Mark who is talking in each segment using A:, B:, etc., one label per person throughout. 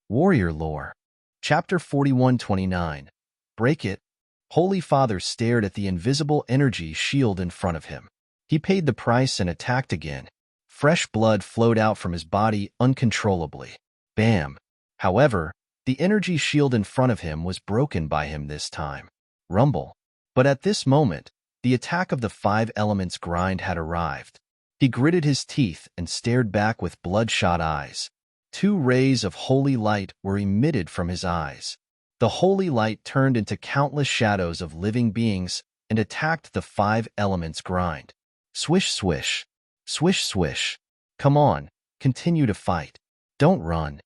A: Warrior Lore. Chapter 4129. Break it. Holy Father stared at the invisible energy shield in front of him. He paid the price and attacked again. Fresh blood flowed out from his body uncontrollably. Bam! However, the energy shield in front of him was broken by him this time. Rumble. But at this moment, the attack of the 5 elements grind had arrived. He gritted his teeth and stared back with bloodshot eyes. 2 rays of holy light were emitted from his eyes. The holy light turned into countless shadows of living beings and attacked the 5 elements grind. Swish, swish. Swish, swish. Come on, continue to fight. Don't run.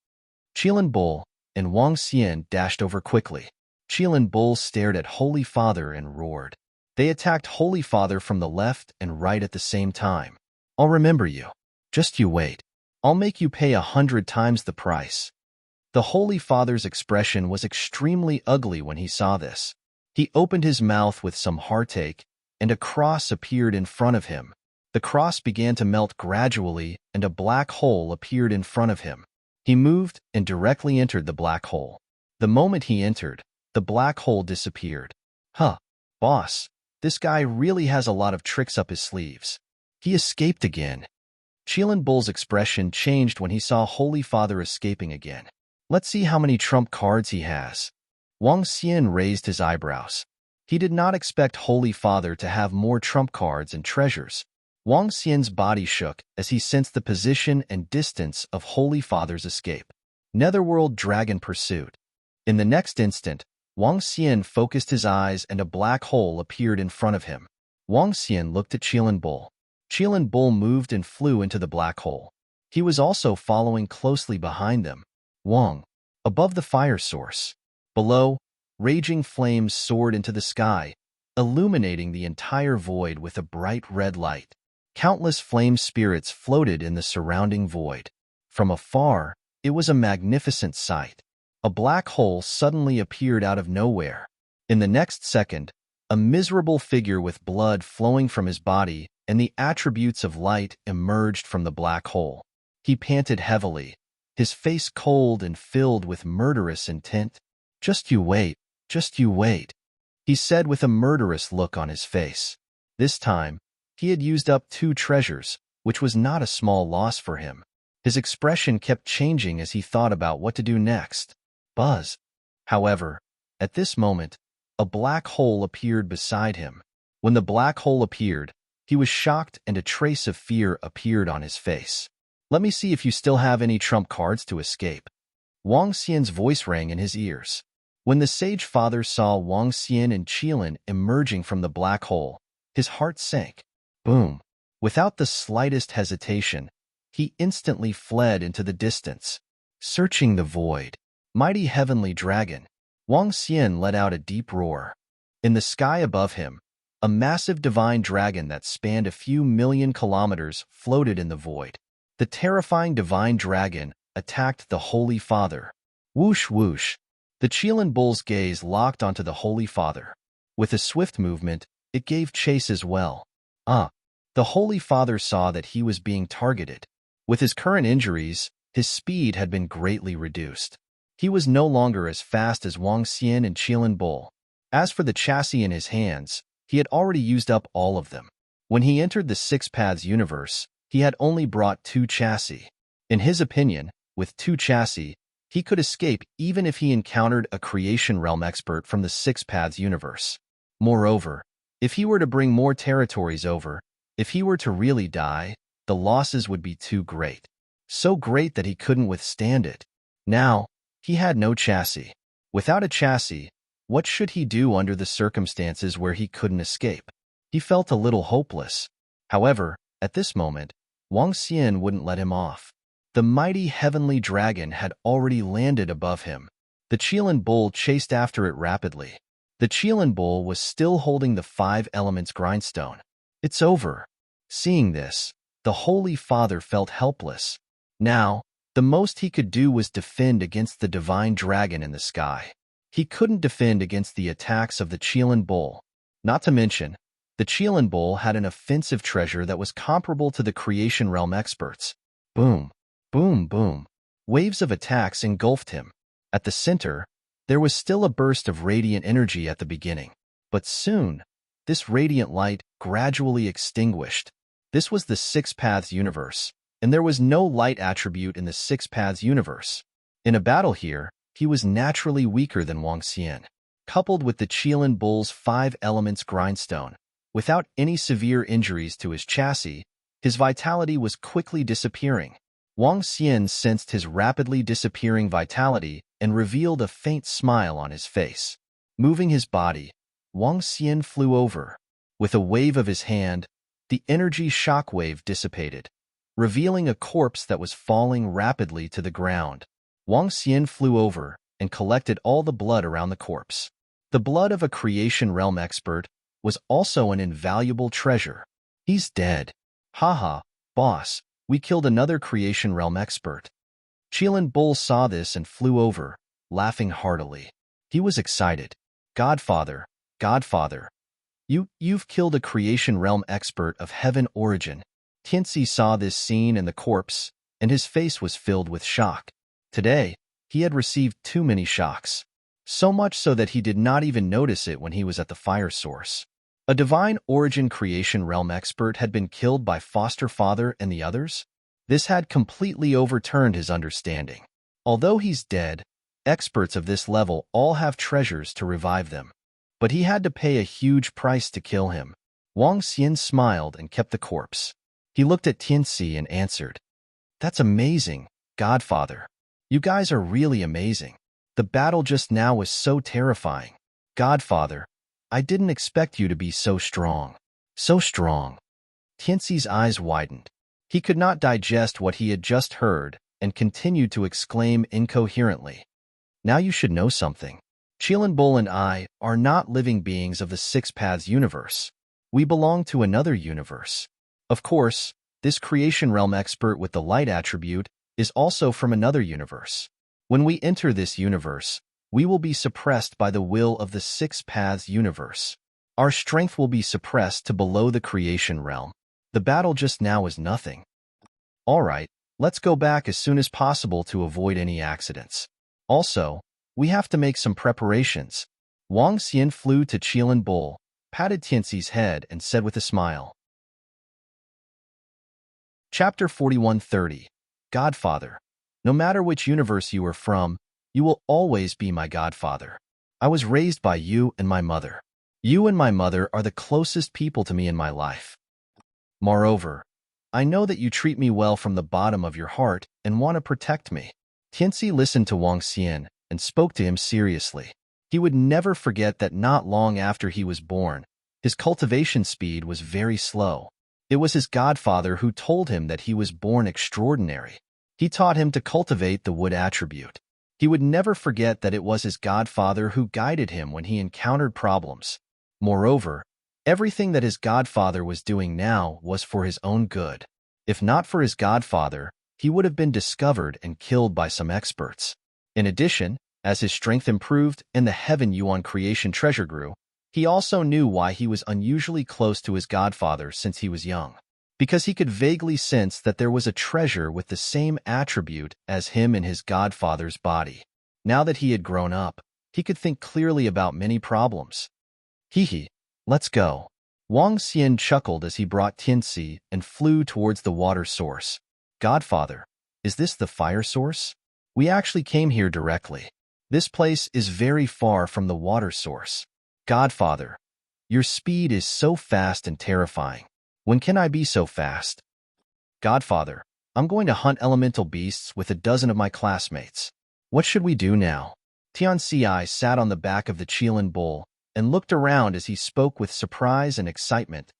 A: Qilin Bull and Wang Xian dashed over quickly. Qilin Bull stared at Holy Father and roared. They attacked Holy Father from the left and right at the same time. I'll remember you. Just you wait. I'll make you pay 100 times the price. The Holy Father's expression was extremely ugly when he saw this. He opened his mouth with some heartache, and a cross appeared in front of him. The cross began to melt gradually, and a black hole appeared in front of him. He moved and directly entered the black hole. The moment he entered, the black hole disappeared. Huh, boss, this guy really has a lot of tricks up his sleeves. He escaped again. Qilin Bull's expression changed when he saw Holy Father escaping again. Let's see how many trump cards he has. Wang Xian raised his eyebrows. He did not expect Holy Father to have more trump cards and treasures. Wang Xian's body shook as he sensed the position and distance of Holy Father's escape. Netherworld Dragon Pursuit. In the next instant, Wang Xian focused his eyes and a black hole appeared in front of him. Wang Xian looked at Qilin Bull. Qilin Bull moved and flew into the black hole. He was also following closely behind them. Wang. Above the fire source. Below, raging flames soared into the sky, illuminating the entire void with a bright red light. Countless flame spirits floated in the surrounding void. From afar, it was a magnificent sight. A black hole suddenly appeared out of nowhere. In the next second, a miserable figure with blood flowing from his body and the attributes of light emerged from the black hole. He panted heavily, his face cold and filled with murderous intent. Just you wait, just you wait, he said with a murderous look on his face. This time, he had used up 2 treasures, which was not a small loss for him. His expression kept changing as he thought about what to do next. Buzz. However, at this moment, a black hole appeared beside him. When the black hole appeared, he was shocked and a trace of fear appeared on his face. Let me see if you still have any trump cards to escape. Wang Xian's voice rang in his ears. When the sage father saw Wang Xian and Qilin emerging from the black hole, his heart sank. Boom. Without the slightest hesitation, he instantly fled into the distance. Searching the void. Mighty heavenly dragon. Wang Xian let out a deep roar. In the sky above him, a massive divine dragon that spanned a few million kilometers floated in the void. The terrifying divine dragon attacked the Holy Father. Whoosh whoosh. The Qilin Bull's gaze locked onto the Holy Father. With a swift movement, it gave chase as well. The Holy Father saw that he was being targeted. With his current injuries, his speed had been greatly reduced. He was no longer as fast as Wang Xian and Qilin Bull. As for the chassis in his hands, he had already used up all of them. When he entered the 6 Paths universe, he had only brought 2 chassis. In his opinion, with 2 chassis, he could escape even if he encountered a creation realm expert from the 6 Paths universe. Moreover, if he were to bring more territories over, if he were to really die, the losses would be too great. So great that he couldn't withstand it. Now, he had no chassis. Without a chassis, what should he do under the circumstances where he couldn't escape? He felt a little hopeless. However, at this moment, Wang Xian wouldn't let him off. The mighty heavenly dragon had already landed above him. The Qilin Bull chased after it rapidly. The Qilin Bull was still holding the 5 elements grindstone. It's over. Seeing this, the Holy Father felt helpless. Now, the most he could do was defend against the divine dragon in the sky. He couldn't defend against the attacks of the Qilin Bull. Not to mention, the Qilin Bull had an offensive treasure that was comparable to the creation realm experts. Boom, boom, boom. Waves of attacks engulfed him. At the center, there was still a burst of radiant energy at the beginning. But soon, this radiant light gradually extinguished. This was the Six Paths universe, and there was no light attribute in the Six Paths universe. In a battle here, he was naturally weaker than Wang Xian. Coupled with the Qilin Bull's 5 elements grindstone, without any severe injuries to his chassis, his vitality was quickly disappearing. Wang Xian sensed his rapidly disappearing vitality and revealed a faint smile on his face. Moving his body, Wang Xian flew over. With a wave of his hand, the energy shockwave dissipated, revealing a corpse that was falling rapidly to the ground. Wang Xian flew over and collected all the blood around the corpse. The blood of a creation realm expert was also an invaluable treasure. He's dead. Haha, boss, we killed another creation realm expert. Qilin Bull saw this and flew over, laughing heartily. He was excited. Godfather, you've killed a creation realm expert of heaven origin. Tianxi saw this scene and the corpse, and his face was filled with shock. Today, he had received too many shocks. So much so that he did not even notice it when he was at the fire source. A divine origin creation realm expert had been killed by foster father and the others? This had completely overturned his understanding. Although he's dead, experts of this level all have treasures to revive them. But he had to pay a huge price to kill him. Wang Xian smiled and kept the corpse. He looked at Tianxi and answered, "That's amazing, Godfather. You guys are really amazing. The battle just now was so terrifying. Godfather, I didn't expect you to be so strong." So strong. Tianxi's eyes widened. He could not digest what he had just heard and continued to exclaim incoherently. Now you should know something. Qilin Bull and I are not living beings of the Six Paths universe. We belong to another universe. Of course, this creation realm expert with the light attribute is also from another universe. When we enter this universe, we will be suppressed by the will of the Six Paths universe. Our strength will be suppressed to below the creation realm. The battle just now is nothing. All right, let's go back as soon as possible to avoid any accidents. Also, we have to make some preparations. Wang Xian flew to Qilin Bull, patted Tianxi's head, and said with a smile. Chapter 41:30. Godfather. No matter which universe you are from, you will always be my godfather. I was raised by you and my mother. You and my mother are the closest people to me in my life. Moreover, I know that you treat me well from the bottom of your heart and want to protect me. Tianxi listened to Wang Xian and spoke to him seriously. He would never forget that not long after he was born, his cultivation speed was very slow. It was his godfather who told him that he was born extraordinary. He taught him to cultivate the wood attribute. He would never forget that it was his godfather who guided him when he encountered problems. Moreover, everything that his godfather was doing now was for his own good. If not for his godfather, he would have been discovered and killed by some experts. In addition, as his strength improved and the Heaven Yuan creation treasure grew, he also knew why he was unusually close to his godfather since he was young. Because he could vaguely sense that there was a treasure with the same attribute as him in his godfather's body. Now that he had grown up, he could think clearly about many problems. Hee, let's go. Wang Xian chuckled as he brought Tianxi and flew towards the water source. Godfather, is this the fire source? We actually came here directly. This place is very far from the water source. Godfather, your speed is so fast and terrifying. When can I be so fast? Godfather, I'm going to hunt elemental beasts with a dozen of my classmates. What should we do now? Tianxi sat on the back of the Qilin Bull and looked around as he spoke with surprise and excitement.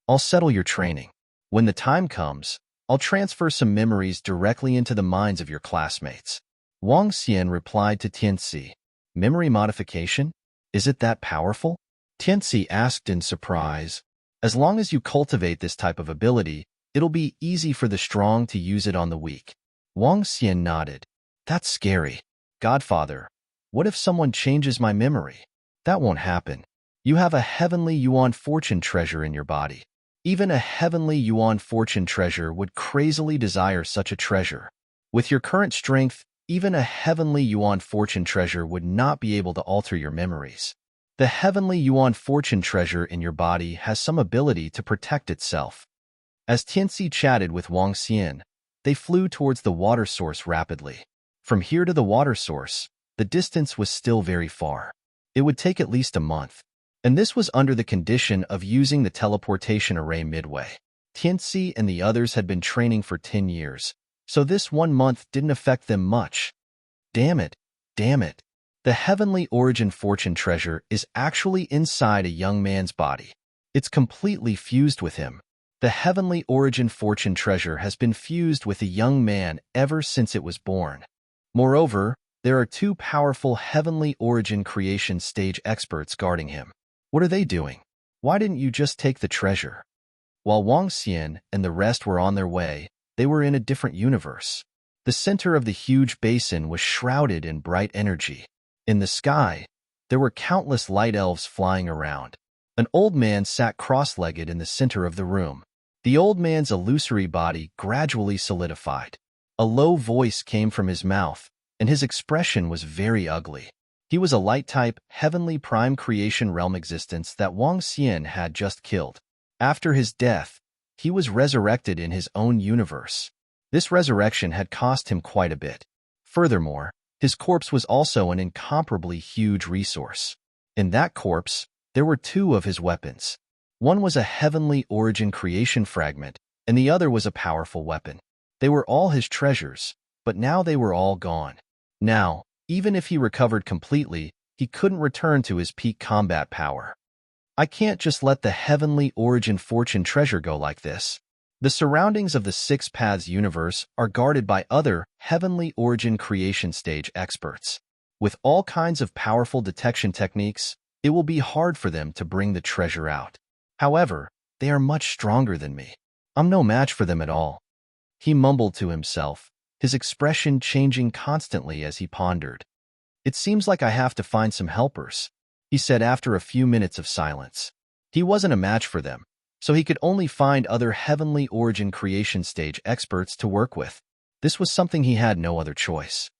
A: I'll settle your training. When the time comes, I'll transfer some memories directly into the minds of your classmates. Wang Xian replied to Tianxi. Memory modification? Is it that powerful? Tianxi asked in surprise. As long as you cultivate this type of ability, it'll be easy for the strong to use it on the weak. Wang Xian nodded. That's scary. Godfather, what if someone changes my memory? That won't happen. You have a heavenly Yuan fortune treasure in your body. Even a heavenly Yuan fortune treasure would crazily desire such a treasure. With your current strength, even a heavenly yuan fortune treasure would not be able to alter your memories. The heavenly yuan fortune treasure in your body has some ability to protect itself. As Tianxi chatted with Wang Xian, they flew towards the water source rapidly. From here to the water source, the distance was still very far. It would take at least a month. And this was under the condition of using the teleportation array midway. Tianxi and the others had been training for 10 years, so this 1 month didn't affect them much. Damn it, damn it. The heavenly origin fortune treasure is actually inside a young man's body. It's completely fused with him. The heavenly origin fortune treasure has been fused with a young man ever since it was born. Moreover, there are 2 powerful heavenly origin creation stage experts guarding him. What are they doing? Why didn't you just take the treasure? While Wang Xian and the rest were on their way, they were in a different universe. The center of the huge basin was shrouded in bright energy. In the sky, there were countless light elves flying around. An old man sat cross-legged in the center of the room. The old man's illusory body gradually solidified. A low voice came from his mouth, and his expression was very ugly. He was a light-type, heavenly prime creation realm existence that Wang Xian had just killed. After his death, he was resurrected in his own universe. This resurrection had cost him quite a bit. Furthermore, his corpse was also an incomparably huge resource. In that corpse, there were 2 of his weapons. One was a heavenly origin creation fragment, and the other was a powerful weapon. They were all his treasures, but now they were all gone. Now, even if he recovered completely, he couldn't return to his peak combat power. I can't just let the heavenly origin fortune treasure go like this. The surroundings of the 6 Paths universe are guarded by other heavenly origin creation stage experts. With all kinds of powerful detection techniques, it will be hard for them to bring the treasure out. However, they are much stronger than me. I'm no match for them at all. He mumbled to himself, his expression changing constantly as he pondered. It seems like I have to find some helpers, he said after a few minutes of silence. He wasn't a match for them, so he could only find other heavenly origin creation stage experts to work with. This was something he had no other choice.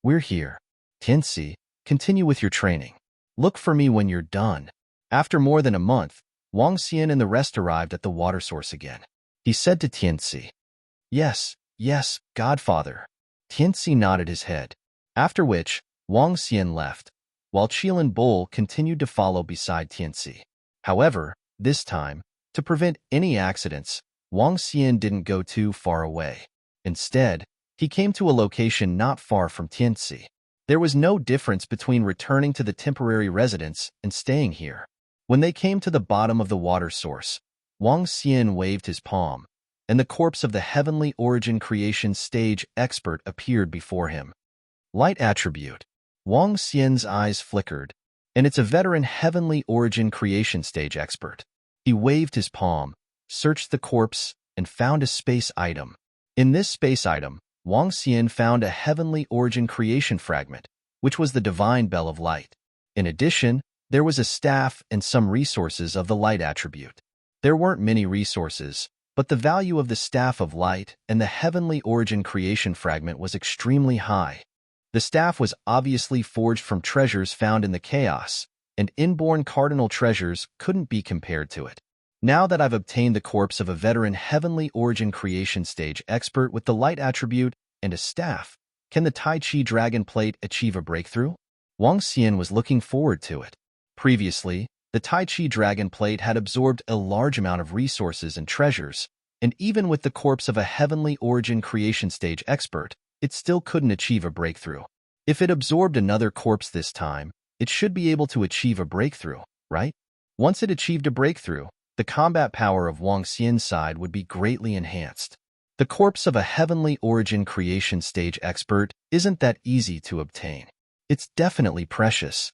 A: We're here. Tianxi, continue with your training. Look for me when you're done. After more than a month, Wang Xian and the rest arrived at the water source again. He said to Tianxi, Yes, Godfather. Tianxi nodded his head, after which Wang Xian left, while Qilin Bull continued to follow beside Tianxi. However, this time, to prevent any accidents, Wang Xian didn't go too far away. Instead, he came to a location not far from Tianxi. There was no difference between returning to the temporary residence and staying here. When they came to the bottom of the water source, Wang Xian waved his palm, and the corpse of the heavenly origin creation stage expert appeared before him. Light attribute. Wang Xian's eyes flickered, and it's a veteran heavenly origin creation stage expert. He waved his palm, searched the corpse, and found a space item. In this space item, Wang Xian found a heavenly origin creation fragment, which was the divine bell of light. In addition, there was a staff and some resources of the light attribute. There weren't many resources, but the value of the staff of light and the heavenly origin creation fragment was extremely high. The staff was obviously forged from treasures found in the chaos, and inborn cardinal treasures couldn't be compared to it. Now that I've obtained the corpse of a veteran heavenly origin creation stage expert with the light attribute and a staff, can the Tai Chi Dragon Plate achieve a breakthrough? Wang Xian was looking forward to it. Previously, the Tai Chi Dragon Plate had absorbed a large amount of resources and treasures, and even with the corpse of a heavenly origin creation stage expert, it still couldn't achieve a breakthrough. If it absorbed another corpse this time, it should be able to achieve a breakthrough, right? Once it achieved a breakthrough, the combat power of Wang Xian's side would be greatly enhanced. The corpse of a heavenly origin creation stage expert isn't that easy to obtain. It's definitely precious.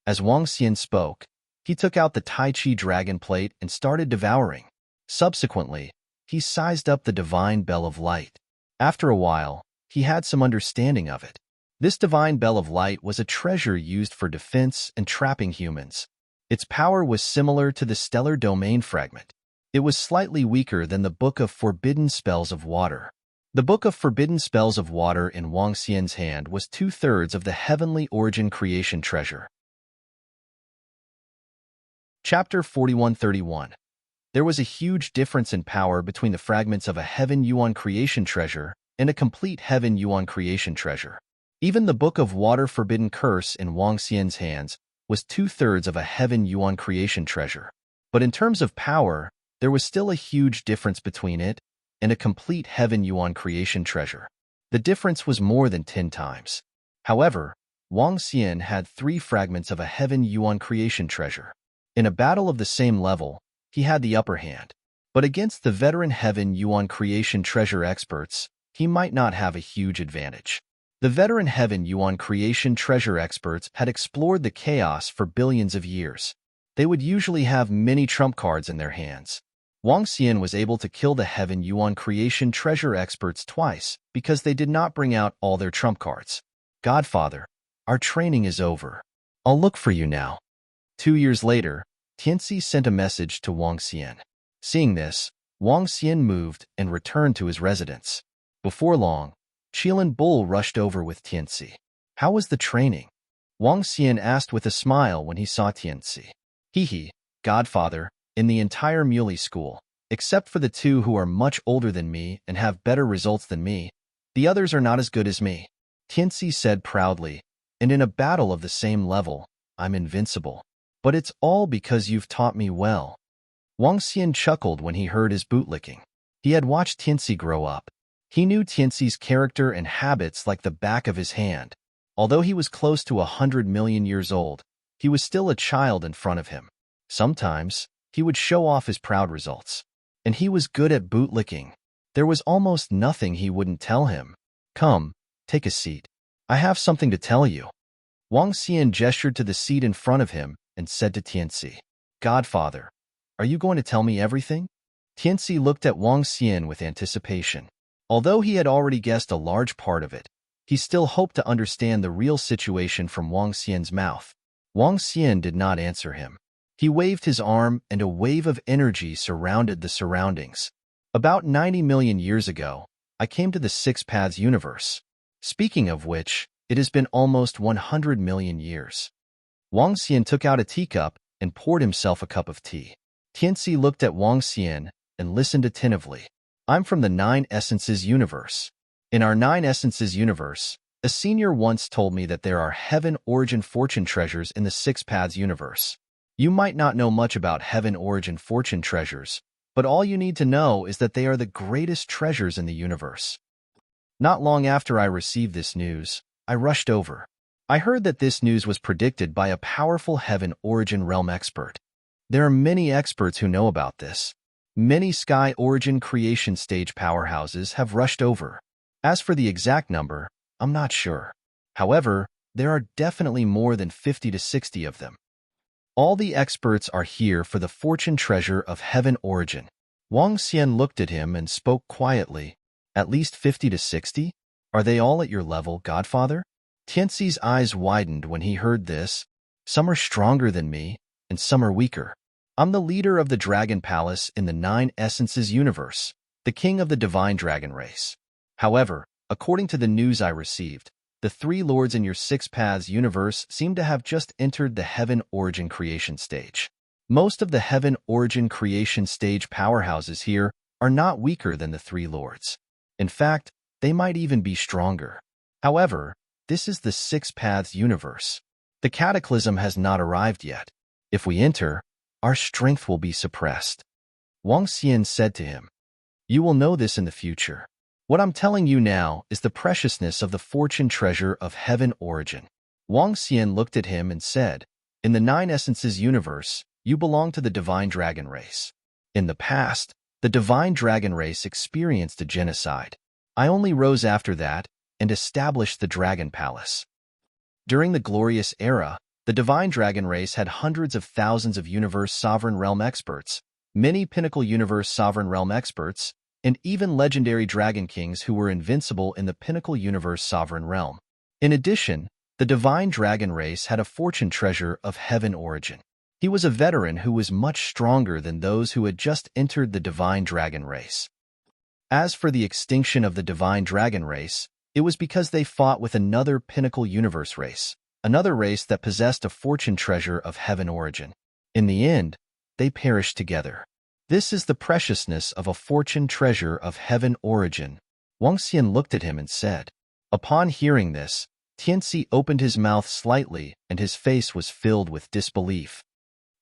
A: As Wang Xian spoke, he took out the Tai Chi Dragon Plate and started devouring. Subsequently, he sized up the divine bell of light. After a while, he had some understanding of it. This divine bell of light was a treasure used for defense and trapping humans. Its power was similar to the stellar domain fragment. It was slightly weaker than the Book of Forbidden Spells of Water. The Book of Forbidden Spells of Water in Wang Xian's hand was 2/3 of the heavenly origin creation treasure. Chapter 4131. There was a huge difference in power between the fragments of a Heaven Yuan creation treasure and a complete Heaven Yuan creation treasure. Even the Book of Water Forbidden Curse in Wang Xian's hands was 2/3 of a Heaven Yuan creation treasure. But in terms of power, there was still a huge difference between it and a complete Heaven Yuan creation treasure. The difference was more than 10 times. However, Wang Xian had 3 fragments of a Heaven Yuan creation treasure. In a battle of the same level, he had the upper hand. But against the veteran Heaven Yuan creation treasure experts, he might not have a huge advantage. The veteran Heaven Yuan creation treasure experts had explored the chaos for billions of years. They would usually have many trump cards in their hands. Wang Xian was able to kill the Heaven Yuan creation treasure experts twice because they did not bring out all their trump cards. Godfather, our training is over. I'll look for you now. 2 years later, Tianxi sent a message to Wang Xian. Seeing this, Wang Xian moved and returned to his residence. Before long, Qilin Bull rushed over with Tianxi. How was the training? Wang Xian asked with a smile when he saw Tianxi. He, Godfather, in the entire Muley school, except for the 2 who are much older than me and have better results than me, the others are not as good as me, Tianxi said proudly, and in a battle of the same level, I'm invincible. But it's all because you've taught me well. Wang Xian chuckled when he heard his bootlicking. He had watched Tianxi grow up. He knew Tianxi's character and habits like the back of his hand. Although he was close to 100 million years old, he was still a child in front of him. Sometimes, he would show off his proud results. And he was good at bootlicking. There was almost nothing he wouldn't tell him. Come, take a seat. I have something to tell you. Wang Xian gestured to the seat in front of him and said to Tianxi, Godfather, are you going to tell me everything? Tianxi looked at Wang Xian with anticipation. Although he had already guessed a large part of it, he still hoped to understand the real situation from Wang Xian's mouth. Wang Xian did not answer him. He waved his arm and a wave of energy surrounded the surroundings. About 90 million years ago, I came to the Six Paths universe. Speaking of which, it has been almost 100 million years. Wang Xian took out a teacup and poured himself a cup of tea. Tianxi looked at Wang Xian and listened attentively. I'm from the 9 Essences universe. In our 9 Essences universe, a senior once told me that there are Heaven Origin Fortune treasures in the Six Paths universe. You might not know much about Heaven Origin Fortune treasures, but all you need to know is that they are the greatest treasures in the universe. Not long after I received this news, I rushed over. I heard that this news was predicted by a powerful Heaven Origin Realm expert. There are many experts who know about this. Many Sky Origin creation stage powerhouses have rushed over. As for the exact number, I'm not sure. However, there are definitely more than 50 to 60 of them. All the experts are here for the fortune treasure of Heaven Origin. Wang Xian looked at him and spoke quietly. At least 50 to 60? Are they all at your level, Godfather? Tianxi's eyes widened when he heard this. Some are stronger than me, and some are weaker. I'm the leader of the Dragon Palace in the 9 Essences universe, the king of the divine dragon race. However, according to the news I received, the 3 lords in your Six Paths universe seem to have just entered the Heaven Origin creation stage. Most of the Heaven Origin creation stage powerhouses here are not weaker than the 3 lords. In fact, they might even be stronger. However, this is the Six Paths universe. The cataclysm has not arrived yet. If we enter, our strength will be suppressed. Wang Xian said to him, You will know this in the future. What I'm telling you now is the preciousness of the fortune treasure of Heaven Origin. Wang Xian looked at him and said, In the 9 Essences universe, you belong to the divine dragon race. In the past, the divine dragon race experienced a genocide. I only rose after that and established the Dragon Palace. During the glorious era, the divine dragon race had hundreds of thousands of universe sovereign realm experts, many pinnacle universe sovereign realm experts, and even legendary dragon kings who were invincible in the pinnacle universe sovereign realm. In addition, the divine dragon race had a fortune treasure of Heaven Origin. He was a veteran who was much stronger than those who had just entered the divine dragon race. As for the extinction of the divine dragon race, it was because they fought with another pinnacle universe race, another race that possessed a fortune treasure of heaven origin. In the end, they perished together. This is the preciousness of a fortune treasure of heaven origin. Wang Xian looked at him and said. Upon hearing this, Tianxi opened his mouth slightly and his face was filled with disbelief.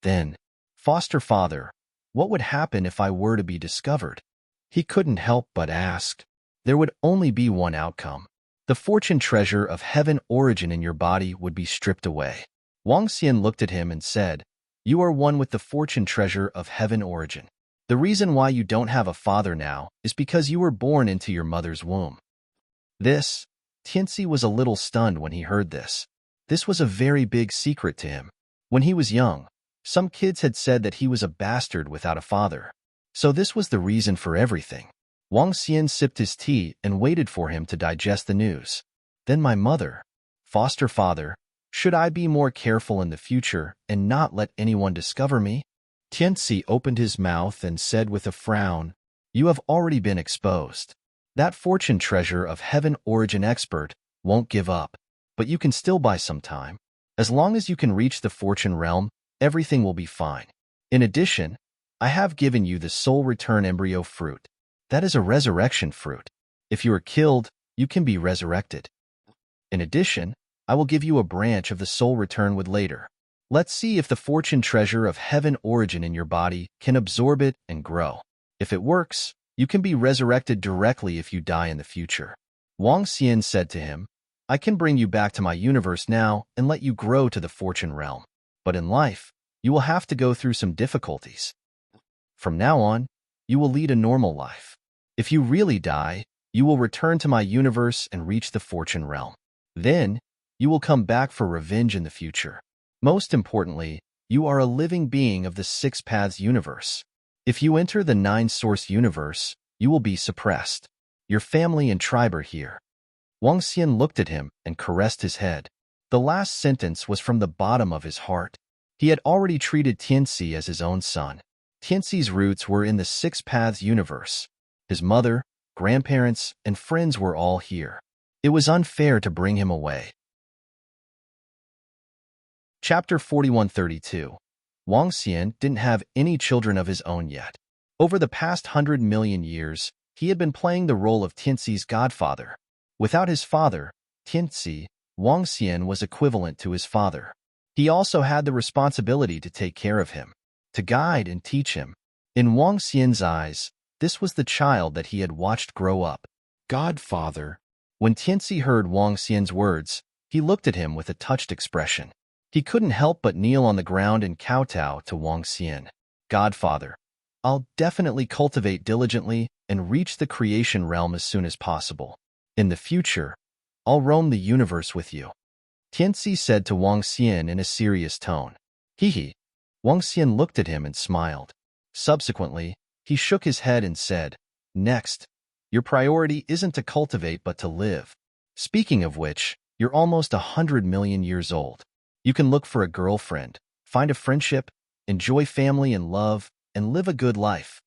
A: Then, foster father, what would happen if I were to be discovered? He couldn't help but ask. There would only be one outcome. The fortune treasure of heaven origin in your body would be stripped away. Wang Xian looked at him and said, You are one with the fortune treasure of heaven origin. The reason why you don't have a father now is because you were born into your mother's womb. Tianxi was a little stunned when he heard this. This was a very big secret to him. When he was young, some kids had said that he was a bastard without a father. So this was the reason for everything. Wang Xian sipped his tea and waited for him to digest the news. Then my mother, foster father, should I be more careful in the future and not let anyone discover me? Tianxi opened his mouth and said with a frown, You have already been exposed. That fortune treasure of heaven origin expert won't give up, but you can still buy some time. As long as you can reach the fortune realm, everything will be fine. In addition, I have given you the soul return embryo fruit. That is a resurrection fruit. If you are killed, you can be resurrected. In addition, I will give you a branch of the soul return wood later. Let's see if the fortune treasure of heaven origin in your body can absorb it and grow. If it works, you can be resurrected directly if you die in the future. Wang Xian said to him, I can bring you back to my universe now and let you grow to the fortune realm. But in life, you will have to go through some difficulties. From now on, you will lead a normal life. If you really die, you will return to my universe and reach the fortune realm. Then, you will come back for revenge in the future. Most importantly, you are a living being of the Six Paths universe. If you enter the Nine-Source universe, you will be suppressed. Your family and tribe are here. Wang Xian looked at him and caressed his head. The last sentence was from the bottom of his heart. He had already treated Tianxi as his own son. Tianxi's roots were in the Six Paths universe. His mother, grandparents, and friends were all here. It was unfair to bring him away. Chapter 4132. Wang Xian didn't have any children of his own yet. Over the past 100 million years, he had been playing the role of Tianxi's godfather. Without his father, Tianxi, Wang Xian was equivalent to his father. He also had the responsibility to take care of him, to guide and teach him. In Wang Xian's eyes, this was the child that he had watched grow up. Godfather. When Tianxi heard Wang Xian's words, he looked at him with a touched expression. He couldn't help but kneel on the ground and kowtow to Wang Xian. Godfather, I'll definitely cultivate diligently and reach the creation realm as soon as possible. In the future, I'll roam the universe with you. Tianxi said to Wang Xian in a serious tone. Hee. Wang Xian looked at him and smiled. Subsequently, he shook his head and said, Next, your priority isn't to cultivate but to live. Speaking of which, you're almost 100 million years old. You can look for a girlfriend, find a friendship, enjoy family and love, and live a good life.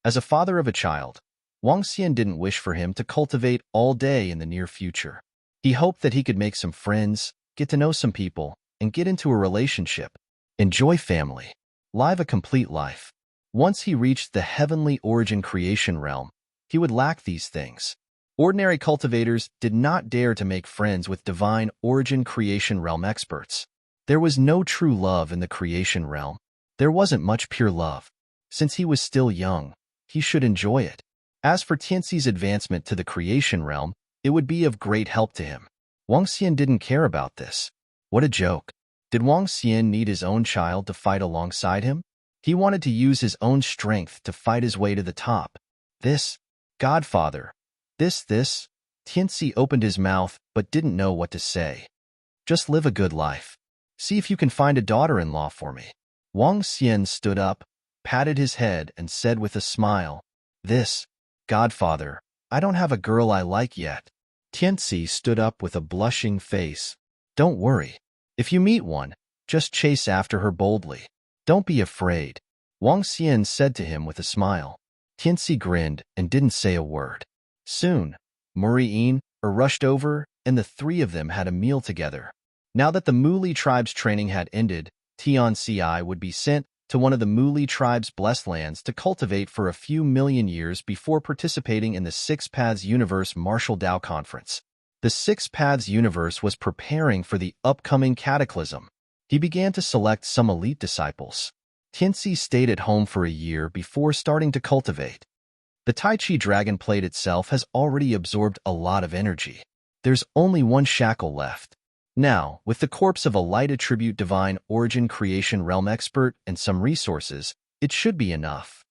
A: As a father of a child, Wang Xian didn't wish for him to cultivate all day in the near future. He hoped that he could make some friends, get to know some people, and get into a relationship. Enjoy family. Live a complete life. Once he reached the heavenly origin creation realm, he would lack these things. Ordinary cultivators did not dare to make friends with divine origin creation realm experts. There was no true love in the creation realm. There wasn't much pure love. Since he was still young, he should enjoy it. As for Tianxi's advancement to the creation realm, it would be of great help to him. Wang Xian didn't care about this. What a joke. Did Wang Xian need his own child to fight alongside him? He wanted to use his own strength to fight his way to the top. Godfather. Tianxi opened his mouth but didn't know what to say. Just live a good life. See if you can find a daughter-in-law for me. Wang Xian stood up, patted his head, and said with a smile, Godfather, I don't have a girl I like yet. Tianxi stood up with a blushing face. Don't worry. If you meet one, just chase after her boldly. Don't be afraid. Wang Xian said to him with a smile. Tianxi grinned and didn't say a word. Soon, Muri'in rushed over, and the three of them had a meal together. Now that the Muli tribe's training had ended, Tianxi would be sent to one of the Muli tribe's blessed lands to cultivate for a few million years before participating in the Six Paths Universe Martial Dao Conference. The Six Paths Universe was preparing for the upcoming cataclysm. He began to select some elite disciples. Tianxi stayed at home for a year before starting to cultivate. The Tai Chi dragon plate itself has already absorbed a lot of energy. There's only one shackle left. Now, with the corpse of a light attribute divine origin creation realm expert and some resources, it should be enough.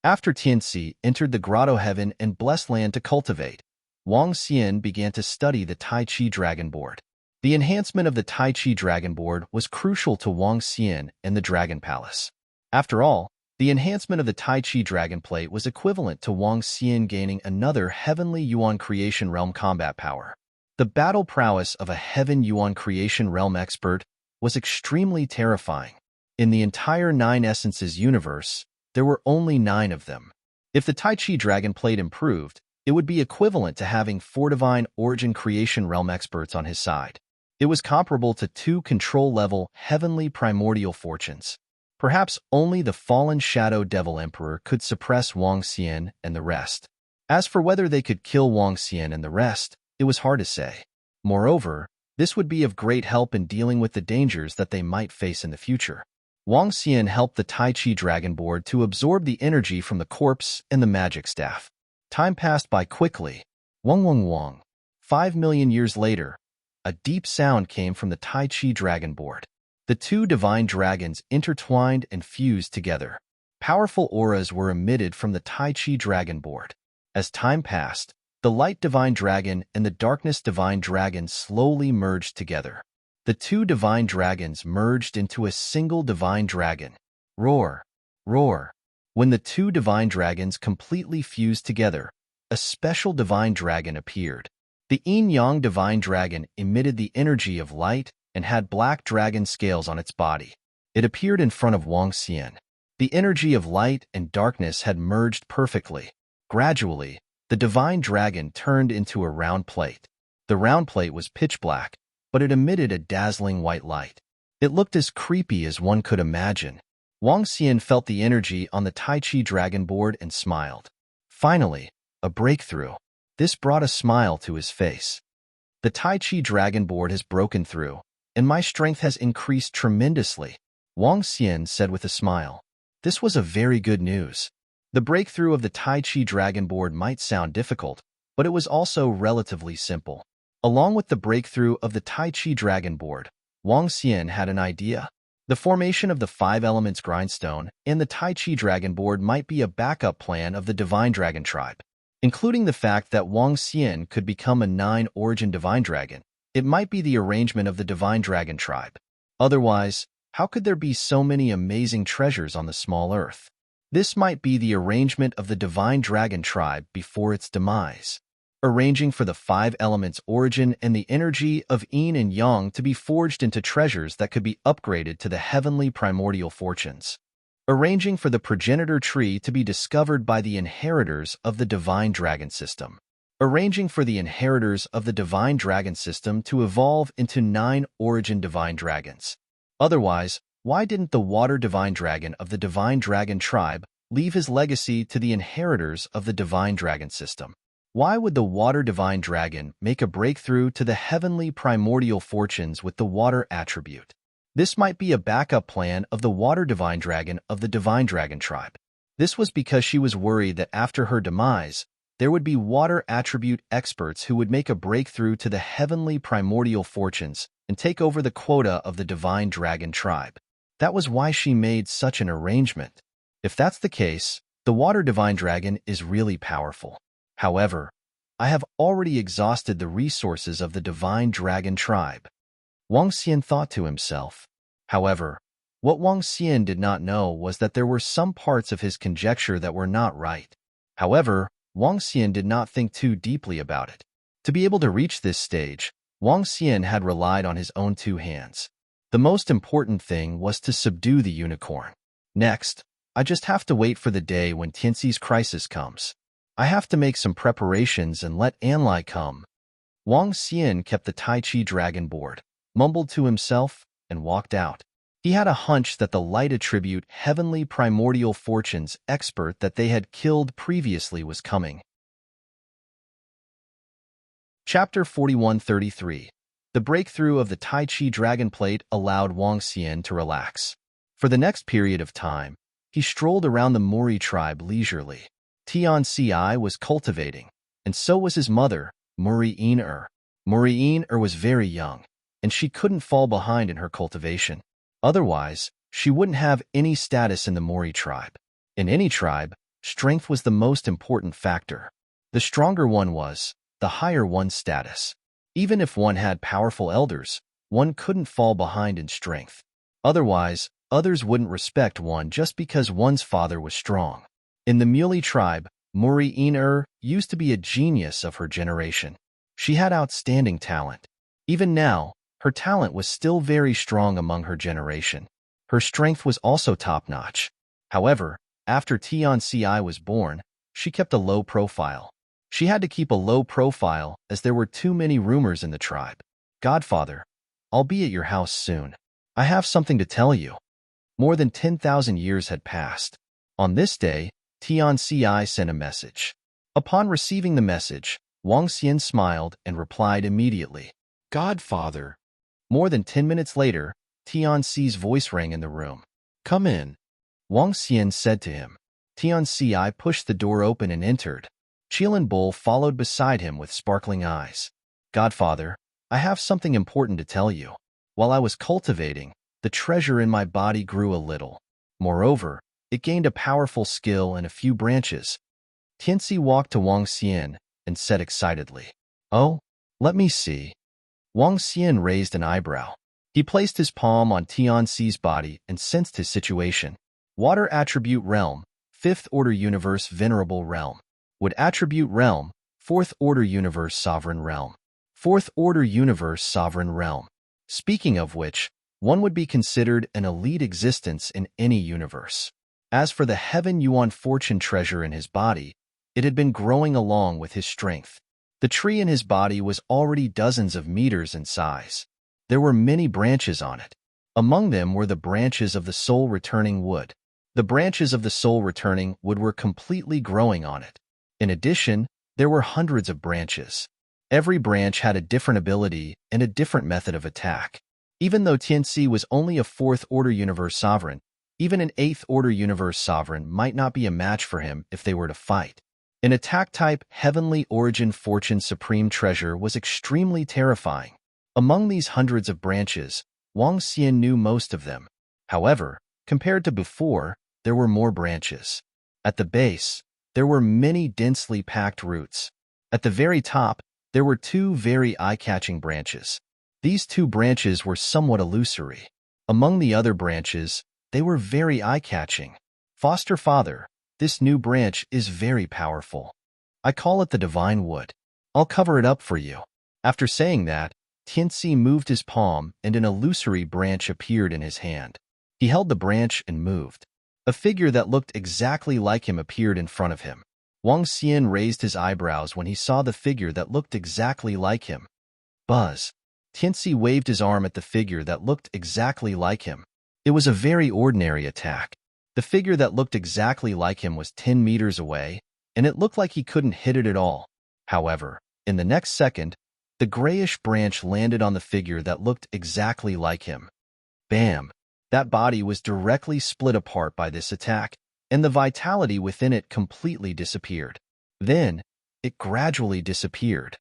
A: After Tianxi entered the grotto heaven and blessed land to cultivate, Wang Xian began to study the Tai Chi dragon board. The enhancement of the Tai Chi dragon board was crucial to Wang Xian and the Dragon Palace. After all, the enhancement of the Tai Chi dragon plate was equivalent to Wang Xian gaining another heavenly Yuan creation realm combat power. The battle prowess of a heaven Yuan creation realm expert was extremely terrifying. In the entire Nine Essences universe, there were only 9 of them. If the Tai Chi dragon plate improved, it would be equivalent to having 4 divine origin creation realm experts on his side. It was comparable to 2 control-level heavenly primordial fortunes. Perhaps only the fallen Shadow Devil Emperor could suppress Wang Xian and the rest. As for whether they could kill Wang Xian and the rest, it was hard to say. Moreover, this would be of great help in dealing with the dangers that they might face in the future. Wang Xian helped the Tai Chi dragon board to absorb the energy from the corpse and the magic staff. Time passed by quickly. Wang. 5 million years later, a deep sound came from the Tai Chi dragon board. The 2 divine dragons intertwined and fused together. Powerful auras were emitted from the Tai Chi dragon board. As time passed, the light divine dragon and the darkness divine dragon slowly merged together. The 2 divine dragons merged into a single divine dragon. Roar, roar. When the 2 divine dragons completely fused together, a special divine dragon appeared. The yin-yang divine dragon emitted the energy of light and had black dragon scales on its body. It appeared in front of Wang Xian. The energy of light and darkness had merged perfectly. Gradually, the divine dragon turned into a round plate. The round plate was pitch black, but it emitted a dazzling white light. It looked as creepy as one could imagine. Wang Xian felt the energy on the Tai Chi dragon board and smiled. Finally, a breakthrough. This brought a smile to his face. The Tai Chi dragon board has broken through, and my strength has increased tremendously, Wang Xian said with a smile. This was a very good news. The breakthrough of the Tai Chi dragon board might sound difficult, but it was also relatively simple. Along with the breakthrough of the Tai Chi dragon board, Wang Xian had an idea. The formation of the 5 elements grindstone and the Tai Chi dragon board might be a backup plan of the divine dragon tribe. Including the fact that Wang Xian could become a 9 origin divine dragon, it might be the arrangement of the divine dragon tribe. Otherwise, how could there be so many amazing treasures on the small earth? This might be the arrangement of the divine dragon tribe before its demise. Arranging for the 5 elements origin and the energy of yin and yang to be forged into treasures that could be upgraded to the heavenly primordial fortunes. Arranging for the progenitor tree to be discovered by the inheritors of the divine dragon system. Arranging for the inheritors of the divine dragon system to evolve into 9 origin divine dragons. Otherwise, why didn't the water divine dragon of the divine dragon tribe leave his legacy to the inheritors of the divine dragon system? Why would the water divine dragon make a breakthrough to the heavenly primordial fortunes with the water attribute? This might be a backup plan of the water divine dragon of the divine dragon tribe. This was because she was worried that after her demise, there would be water attribute experts who would make a breakthrough to the heavenly primordial fortunes and take over the quota of the divine dragon tribe. That was why she made such an arrangement. If that's the case, the water divine dragon is really powerful. However, I have already exhausted the resources of the divine dragon tribe. Wang Xian thought to himself. However, what Wang Xian did not know was that there were some parts of his conjecture that were not right. However, Wang Xian did not think too deeply about it. To be able to reach this stage, Wang Xian had relied on his own 2 hands. The most important thing was to subdue the unicorn. Next, I just have to wait for the day when Tianxi's crisis comes. I have to make some preparations and let Anlai come. Wang Xian kept the Tai Chi dragon board, mumbled to himself, and walked out. He had a hunch that the light attribute heavenly primordial fortunes expert that they had killed previously was coming. Chapter 4133. The breakthrough of the Tai Chi dragon plate allowed Wang Xian to relax. For the next period of time, he strolled around the Mori tribe leisurely. Tianci was cultivating, and so was his mother, Muri'in-er. Muri'in-er was very young, and she couldn't fall behind in her cultivation. Otherwise, she wouldn't have any status in the Mori tribe. In any tribe, strength was the most important factor. The stronger one was, the higher one's status. Even if one had powerful elders, one couldn't fall behind in strength. Otherwise, others wouldn't respect one just because one's father was strong. In the Muley tribe, Muri'in-er used to be a genius of her generation. She had outstanding talent. Even now, her talent was still very strong among her generation. Her strength was also top-notch. However, after Tianci was born, she kept a low profile. She had to keep a low profile as there were too many rumors in the tribe. Godfather, I'll be at your house soon. I have something to tell you. More than 10,000 years had passed. On this day, Tianci sent a message. Upon receiving the message, Wang Xian smiled and replied immediately, Godfather. More than 10 minutes later, Tianci's voice rang in the room. Come in. Wang Xian said to him. Tianci pushed the door open and entered. Qilin Bull followed beside him with sparkling eyes. Godfather, I have something important to tell you. While I was cultivating, the treasure in my body grew a little. Moreover, it gained a powerful skill and a few branches. Tianci walked to Wang Xian and said excitedly, Oh, let me see. Wang Xian raised an eyebrow. He placed his palm on Tianci's body and sensed his situation. Water Attribute Realm, 5th Order Universe Venerable Realm. Wood Attribute Realm, 4th Order Universe Sovereign Realm. 4th Order Universe Sovereign Realm. Speaking of which, one would be considered an elite existence in any universe. As for the Heaven Yuan fortune treasure in his body, it had been growing along with his strength. The tree in his body was already dozens of meters in size. There were many branches on it. Among them were the branches of the soul-returning wood. The branches of the soul-returning wood were completely growing on it. In addition, there were hundreds of branches. Every branch had a different ability and a different method of attack. Even though Tianci was only a 4th Order Universe Sovereign, even an 8th Order Universe Sovereign might not be a match for him if they were to fight. An attack-type Heavenly Origin Fortune Supreme Treasure was extremely terrifying. Among these hundreds of branches, Wang Xian knew most of them. However, compared to before, there were more branches. At the base, there were many densely packed roots. At the very top, there were two very eye-catching branches. These two branches were somewhat illusory. Among the other branches, they were very eye-catching. Foster Father, this new branch is very powerful. I call it the Divine Wood. I'll cover it up for you. After saying that, Tianci moved his palm and an illusory branch appeared in his hand. He held the branch and moved. A figure that looked exactly like him appeared in front of him. Wang Xian raised his eyebrows when he saw the figure that looked exactly like him. Buzz. Tianci waved his arm at the figure that looked exactly like him. It was a very ordinary attack. The figure that looked exactly like him was 10 meters away, and it looked like he couldn't hit it at all. However, in the next second, the grayish branch landed on the figure that looked exactly like him. Bam! That body was directly split apart by this attack, and the vitality within it completely disappeared. Then, it gradually disappeared.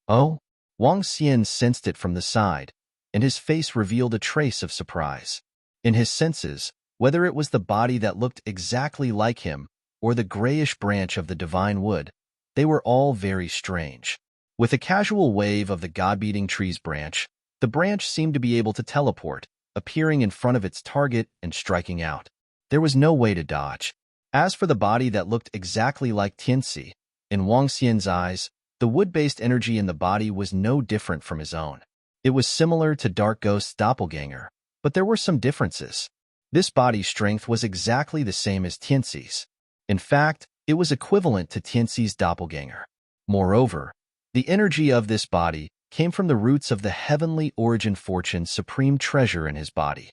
A: Oh? Wang Xian sensed it from the side, and his face revealed a trace of surprise. In his senses, whether it was the body that looked exactly like him or the grayish branch of the divine wood, they were all very strange. With a casual wave of the God-beating tree's branch, the branch seemed to be able to teleport, appearing in front of its target and striking out. There was no way to dodge. As for the body that looked exactly like Tianci, in Wang Xian's eyes, the wood-based energy in the body was no different from his own. It was similar to Dark Ghost's doppelganger, but there were some differences. This body strength was exactly the same as Tianxi's. In fact, it was equivalent to Tianxi's doppelganger. Moreover, the energy of this body came from the roots of the heavenly origin fortune supreme treasure in his body.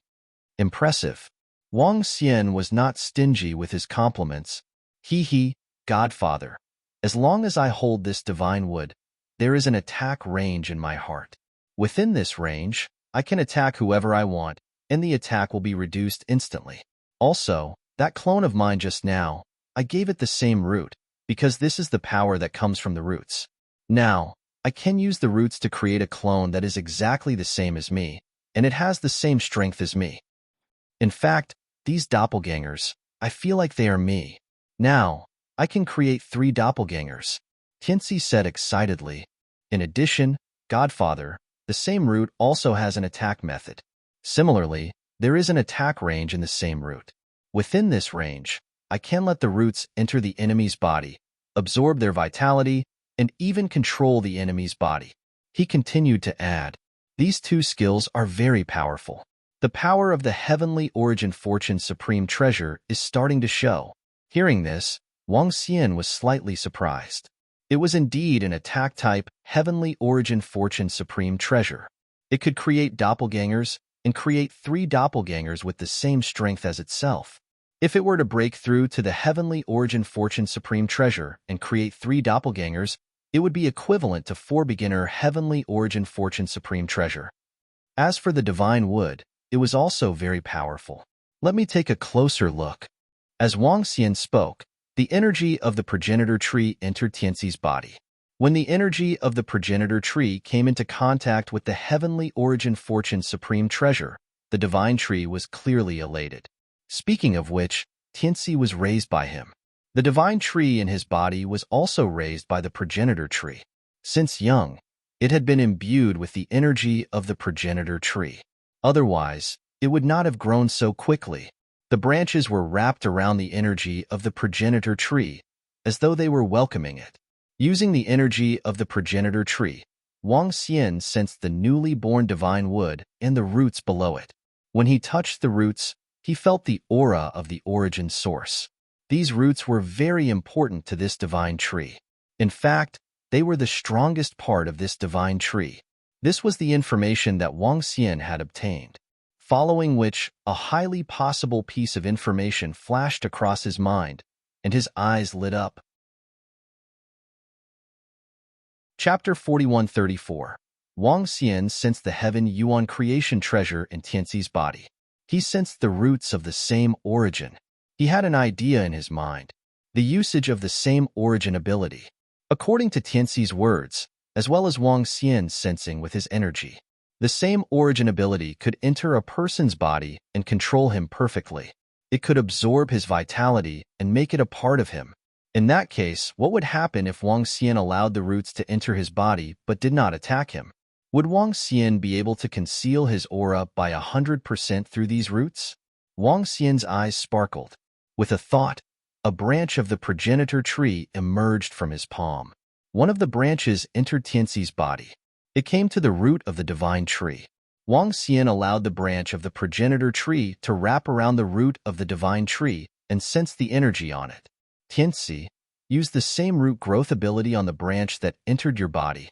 A: Impressive. Wang Xian was not stingy with his compliments. He, Godfather, as long as I hold this divine wood, there is an attack range in my heart. Within this range, I can attack whoever I want, and the attack will be reduced instantly. Also, that clone of mine just now, I gave it the same root, because this is the power that comes from the roots. Now, I can use the roots to create a clone that is exactly the same as me, and it has the same strength as me. In fact, these doppelgangers, I feel like they are me. Now, I can create 3 doppelgangers, Tianxi said excitedly. In addition, Godfather, the same root also has an attack method. Similarly, there is an attack range in the same root. Within this range, I can let the roots enter the enemy's body, absorb their vitality, and even control the enemy's body. He continued to add, these 2 skills are very powerful. The power of the heavenly origin fortune supreme treasure is starting to show. Hearing this, Wang Xian was slightly surprised. It was indeed an attack-type heavenly origin fortune supreme treasure. It could create doppelgangers and create 3 doppelgangers with the same strength as itself. If it were to break through to the heavenly origin fortune supreme treasure and create 3 doppelgangers, it would be equivalent to 4 beginner heavenly origin fortune supreme treasure. As for the divine wood, it was also very powerful. Let me take a closer look. As Wang Xian spoke, the energy of the progenitor tree entered Tianxi's body. When the energy of the progenitor tree came into contact with the heavenly origin fortune supreme treasure, the divine tree was clearly elated. Speaking of which, Tianxi was raised by him. The divine tree in his body was also raised by the progenitor tree. Since young, it had been imbued with the energy of the progenitor tree. Otherwise, it would not have grown so quickly. The branches were wrapped around the energy of the progenitor tree, as though they were welcoming it. Using the energy of the progenitor tree, Wang Xian sensed the newly born divine wood and the roots below it. When he touched the roots, he felt the aura of the origin source. These roots were very important to this divine tree. In fact, they were the strongest part of this divine tree. This was the information that Wang Xian had obtained. Following which, a highly possible piece of information flashed across his mind, and his eyes lit up. Chapter 4134. Wang Xian sensed the heaven yuan creation treasure in Tianxi's body. He sensed the roots of the same origin. He had an idea in his mind, the usage of the same origin ability. According to Tianxi's words, as well as Wang Xian's sensing with his energy, the same origin ability could enter a person's body and control him perfectly. It could absorb his vitality and make it a part of him. In that case, what would happen if Wang Xian allowed the roots to enter his body but did not attack him? Would Wang Xian be able to conceal his aura by 100% through these roots? Wang Xian's eyes sparkled. With a thought, a branch of the progenitor tree emerged from his palm. One of the branches entered Tianxi's body. It came to the root of the divine tree. Wang Xian allowed the branch of the progenitor tree to wrap around the root of the divine tree and sensed the energy on it. Tianxi, use the same root growth ability on the branch that entered your body.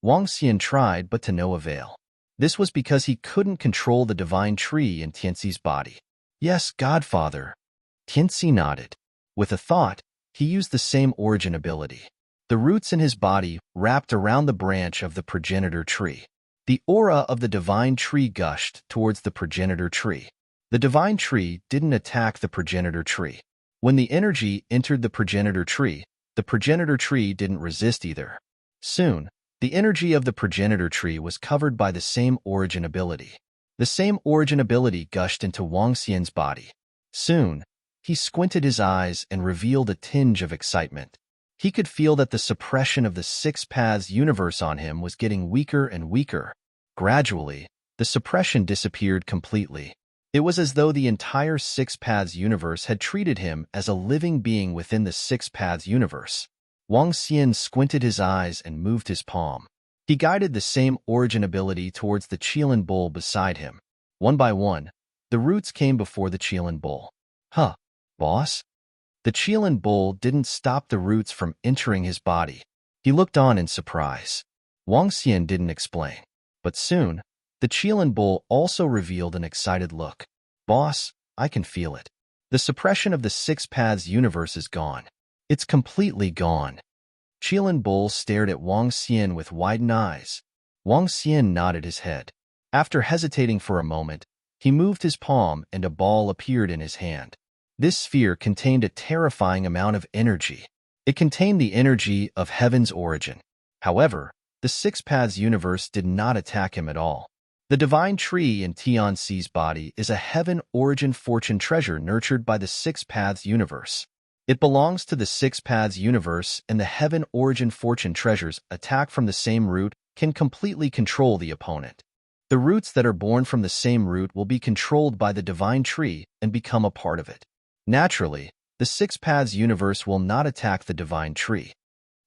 A: Wang Xian tried, but to no avail. This was because he couldn't control the divine tree in Tianxi's body. Yes, Godfather. Tianxi nodded. With a thought, he used the same origin ability. The roots in his body wrapped around the branch of the progenitor tree. The aura of the divine tree gushed towards the progenitor tree. The divine tree didn't attack the progenitor tree. When the energy entered the progenitor tree didn't resist either. Soon, the energy of the progenitor tree was covered by the same origin ability. The same origin ability gushed into Wang Xian's body. Soon, he squinted his eyes and revealed a tinge of excitement. He could feel that the suppression of the 6 paths universe on him was getting weaker and weaker. Gradually, the suppression disappeared completely. It was as though the entire 6 paths universe had treated him as a living being within the 6 paths universe. Wang Xian squinted his eyes and moved his palm. He guided the same origin ability towards the Qilin bowl beside him. One by one, The roots came before the Qilan bull. Huh, boss? The Qilan bull didn't stop the roots from entering his body. He looked on in surprise. Wang Xian didn't explain. But soon, the Qilan bull also revealed an excited look. Boss, I can feel it. The suppression of the six paths universe is gone. It's completely gone. Qilan bull stared at Wang Xian with widened eyes. Wang Xian nodded his head. After hesitating for a moment, he moved his palm and a ball appeared in his hand. This sphere contained a terrifying amount of energy. It contained the energy of heaven's origin. However, the six paths universe did not attack him at all. The divine tree in Tianxi's body is a heaven origin fortune treasure nurtured by the six paths universe. It belongs to the six paths universe, and the heaven origin fortune treasures attack from the same root can completely control the opponent. The roots that are born from the same root will be controlled by the divine tree and become a part of it. Naturally, the six paths universe will not attack the divine tree.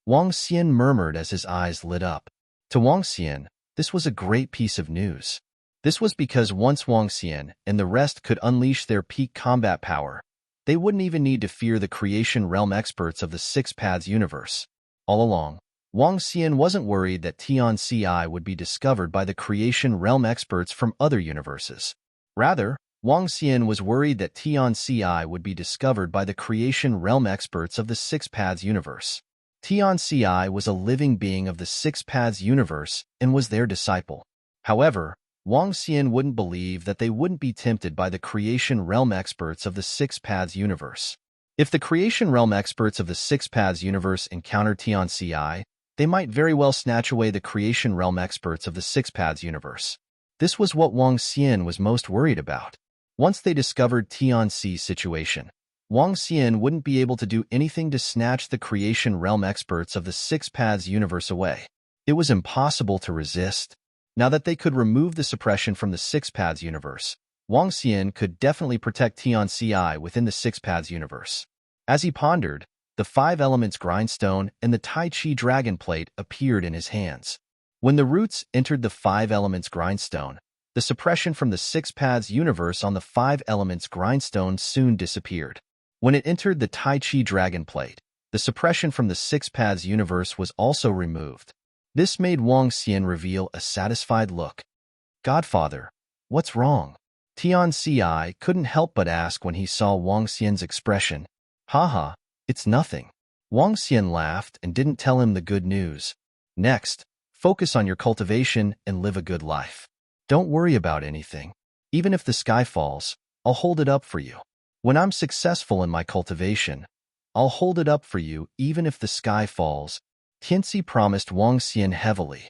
A: Wang Xian murmured as his eyes lit up. To Wang Xian, this was a great piece of news. This was because once Wang Xian and the rest could unleash their peak combat power, they wouldn't even need to fear the creation realm experts of the six paths universe. All along, Wang Xian wasn't worried that Tianci would be discovered by the creation realm experts from other universes. Rather, Wang Xian was worried that Tianci would be discovered by the creation realm experts of the six paths universe. Tianci was a living being of the six paths universe and was their disciple. However, Wang Xian wouldn't believe that they wouldn't be tempted by the creation realm experts of the six paths universe. If the creation realm experts of the six paths universe encountered Tianci, they might very well snatch away the creation realm experts of the six paths universe. This was what Wang Xian was most worried about. Once they discovered Tianxi's situation, Wang Xian wouldn't be able to do anything to snatch the creation realm experts of the six paths universe away. It was impossible to resist. Now that they could remove the suppression from the six paths universe, Wang Xian could definitely protect Tianci within the six paths universe. As he pondered, the five elements grindstone and the Tai Chi dragon plate appeared in his hands. When the roots entered the five elements grindstone, the suppression from the six paths universe on the five elements grindstone soon disappeared. When it entered the Tai Chi dragon plate, the suppression from the six paths universe was also removed. This made Wang Xian reveal a satisfied look. Godfather, what's wrong? Tianci couldn't help but ask when he saw Wang Xian's expression. Haha, it's nothing. Wang Xian laughed and didn't tell him the good news. Next, focus on your cultivation and live a good life. Don't worry about anything. Even if the sky falls, I'll hold it up for you. When I'm successful in my cultivation, I'll hold it up for you even if the sky falls. Tianci promised Wang Xian heavily.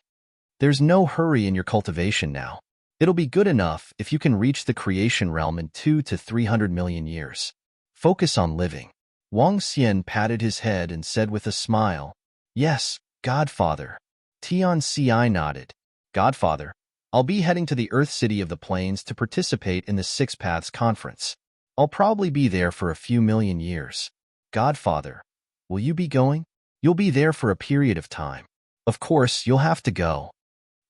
A: There's no hurry in your cultivation now. It'll be good enough if you can reach the creation realm in 200 to 300 million years. Focus on living. Wang Xian patted his head and said with a smile, Yes, Godfather. Tianci nodded. Godfather, I'll be heading to the Earth City of the Plains to participate in the Six Paths Conference. I'll probably be there for a few million years. Godfather, will you be going? You'll be there for a period of time. Of course, you'll have to go.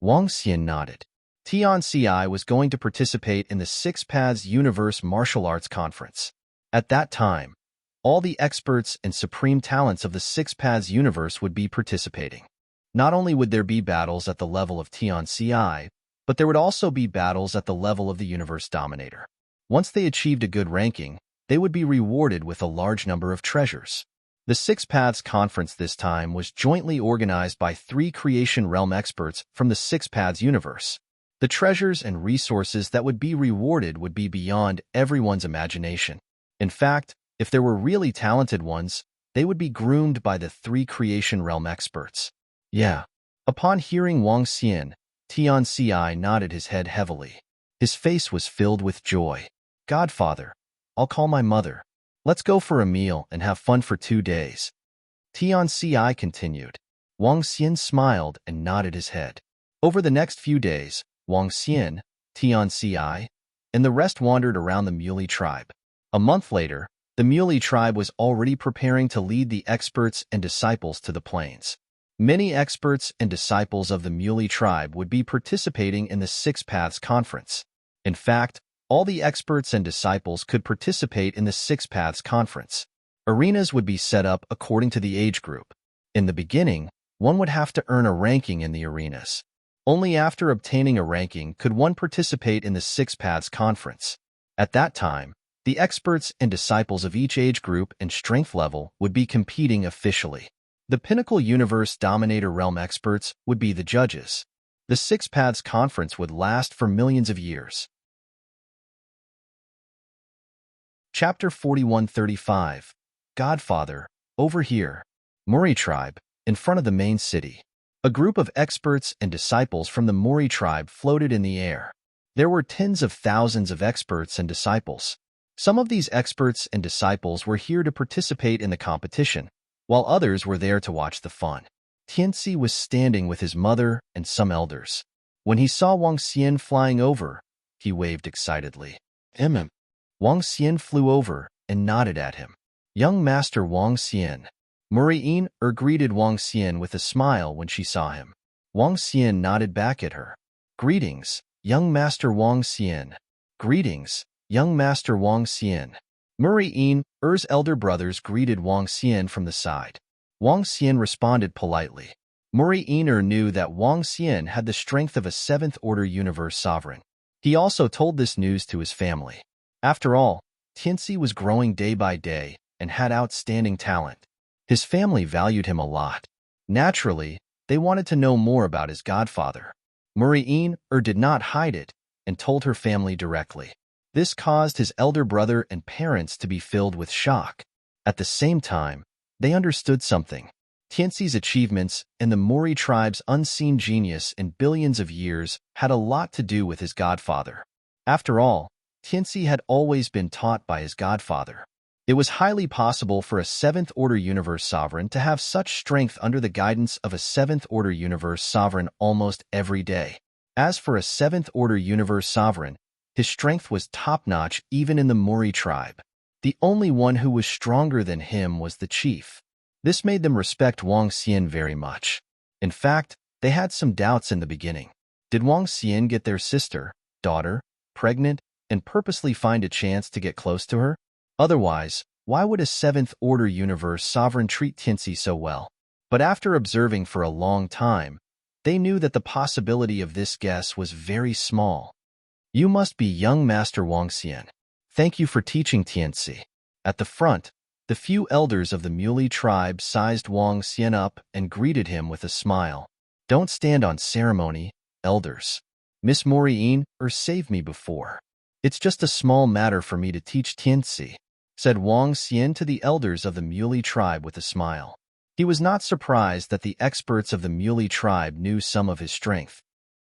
A: Wang Xian nodded. Tianci was going to participate in the Six Paths Universe Martial Arts Conference. At that time, all the experts and supreme talents of the Six Paths Universe would be participating. Not only would there be battles at the level of Tianci, but there would also be battles at the level of the Universe Dominator. Once they achieved a good ranking, they would be rewarded with a large number of treasures. The Six Paths Conference this time was jointly organized by 3 Creation Realm experts from the Six Paths universe. The treasures and resources that would be rewarded would be beyond everyone's imagination. In fact, if there were really talented ones, they would be groomed by the 3 Creation Realm experts. Yeah. Upon hearing Wang Xian, Tianci nodded his head heavily. His face was filled with joy. Godfather, I'll call my mother. Let's go for a meal and have fun for 2 days. Tianci continued. Wang Xian smiled and nodded his head. Over the next few days, Wang Xian, Tianci, and the rest wandered around the Muley tribe. A month later, the Muley tribe was already preparing to lead the experts and disciples to the plains. Many experts and disciples of the Muley tribe would be participating in the Six Paths Conference. In fact, All the experts and disciples could participate in the Six Paths Conference. Arenas would be set up according to the age group. In the beginning, one would have to earn a ranking in the arenas. Only after obtaining a ranking could one participate in the Six Paths Conference. At that time, the experts and disciples of each age group and strength level would be competing officially. The Pinnacle Universe Dominator Realm experts would be the judges. The Six Paths Conference would last for millions of years. Chapter 4135. Godfather, over here. Mori tribe, in front of the main city. A group of experts and disciples from the Mori tribe floated in the air. There were tens of thousands of experts and disciples. Some of these experts and disciples were here to participate in the competition, while others were there to watch the fun. Tianci was standing with his mother and some elders. When he saw Wang Xian flying over, he waved excitedly. Wang Xian flew over and nodded at him. Young Master Wang Xian. Muri'in greeted Wang Xian with a smile when she saw him. Wang Xian nodded back at her. Greetings, young Master Wang Xian. Greetings, young Master Wang Xian. Muri'in's elder brothers greeted Wang Xian from the side. Wang Xian responded politely. Muri'in knew that Wang Xian had the strength of a seventh-order universe sovereign. He also told this news to his family. After all, Tianci was growing day by day and had outstanding talent. His family valued him a lot. Naturally, they wanted to know more about his godfather. Muri'in did not hide it and told her family directly. This caused his elder brother and parents to be filled with shock. At the same time, they understood something. Tianci's achievements and the Mori tribe's unseen genius in billions of years had a lot to do with his godfather. After all, Tianci had always been taught by his godfather. It was highly possible for a seventh-order universe sovereign to have such strength under the guidance of a seventh-order universe sovereign almost every day. As for a seventh-order universe sovereign, his strength was top-notch even in the Mori tribe. The only one who was stronger than him was the chief. This made them respect Wang Xian very much. In fact, they had some doubts in the beginning. Did Wang Xian get their sister, daughter, pregnant, and purposely find a chance to get close to her? Otherwise, why would a seventh-order universe sovereign treat Tianci so well? But after observing for a long time, they knew that the possibility of this guess was very small. You must be young Master Wang Xian. Thank you for teaching Tianci. At the front, the few elders of the Muley tribe sized Wang Xian up and greeted him with a smile. Don't stand on ceremony, elders. Miss Mori'in saved me before. It's just a small matter for me to teach Tianci, said Wang Xian to the elders of the Muley tribe with a smile. He was not surprised that the experts of the Muley tribe knew some of his strength.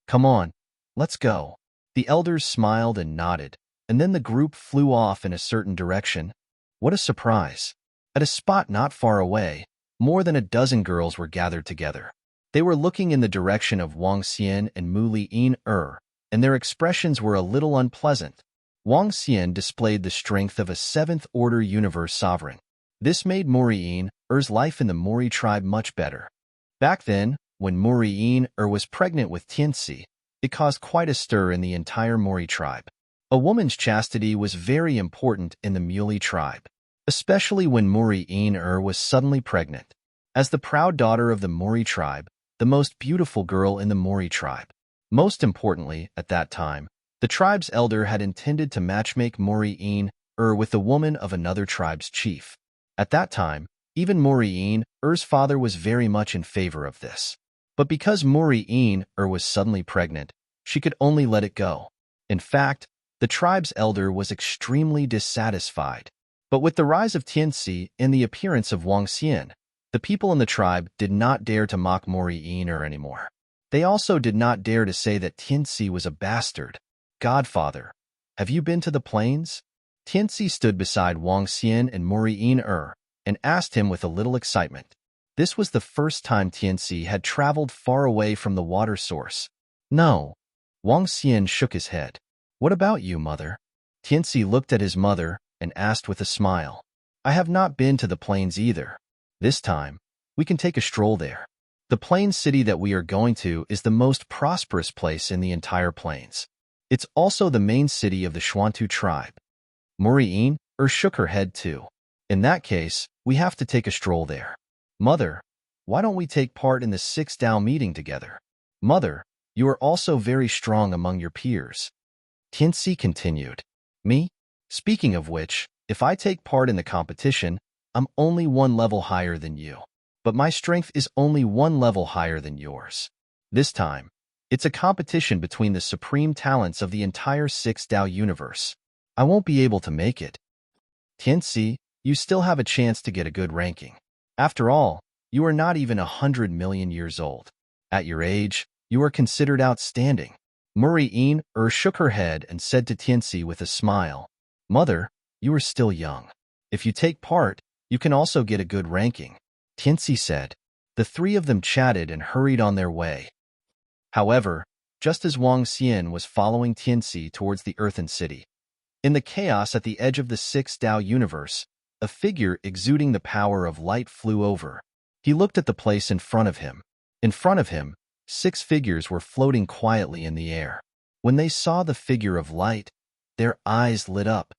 A: Come on, let's go. The elders smiled and nodded, and then the group flew off in a certain direction. What a surprise. At a spot not far away, more than a dozen girls were gathered together. They were looking in the direction of Wang Xian and Muli-in, and their expressions were a little unpleasant. Wang Xian displayed the strength of a seventh-order universe sovereign. This made Muri'in's life in the Mori tribe much better. Back then, when Muri'in was pregnant with Tianci, it caused quite a stir in the entire Mori tribe. A woman's chastity was very important in the Muley tribe, especially when Muri'in was suddenly pregnant. As the proud daughter of the Mori tribe, the most beautiful girl in the Mori tribe. Most importantly, at that time, the tribe's elder had intended to matchmake Muri'in with the woman of another tribe's chief. At that time, even Muri'in's father was very much in favor of this. But because Muri'in was suddenly pregnant, she could only let it go. In fact, the tribe's elder was extremely dissatisfied. But with the rise of Tianci and the appearance of Wang Xian, the people in the tribe did not dare to mock Muri'in anymore. They also did not dare to say that Tianci was a bastard. Godfather, have you been to the plains? Tianci stood beside Wang Xian and Muri'in and asked him with a little excitement. This was the first time Tianci had traveled far away from the water source. No. Wang Xian shook his head. What about you, mother? Tianci looked at his mother and asked with a smile. I have not been to the plains either. This time, we can take a stroll there. The plains city that we are going to is the most prosperous place in the entire plains. It's also the main city of the Xuantu tribe. Muri'in shook her head too. In that case, we have to take a stroll there. Mother, why don't we take part in the 6 Dao meeting together? Mother, you are also very strong among your peers. Tianci continued. Me? Speaking of which, if I take part in the competition, I'm only 1 level higher than you. But my strength is only 1 level higher than yours. This time, it's a competition between the supreme talents of the entire 6 Dao universe. I won't be able to make it. Tianci, you still have a chance to get a good ranking. After all, you are not even 100 million years old. At your age, you are considered outstanding. Muri'in shook her head and said to Tianci with a smile, Mother, you are still young. If you take part, you can also get a good ranking. Tianci said. The 3 of them chatted and hurried on their way. However, just as Wang Xian was following Tianci towards the Earthen City, in the chaos at the edge of the 6 Dao universe, a figure exuding the power of light flew over. He looked at the place in front of him. In front of him, 6 figures were floating quietly in the air. When they saw the figure of light, their eyes lit up.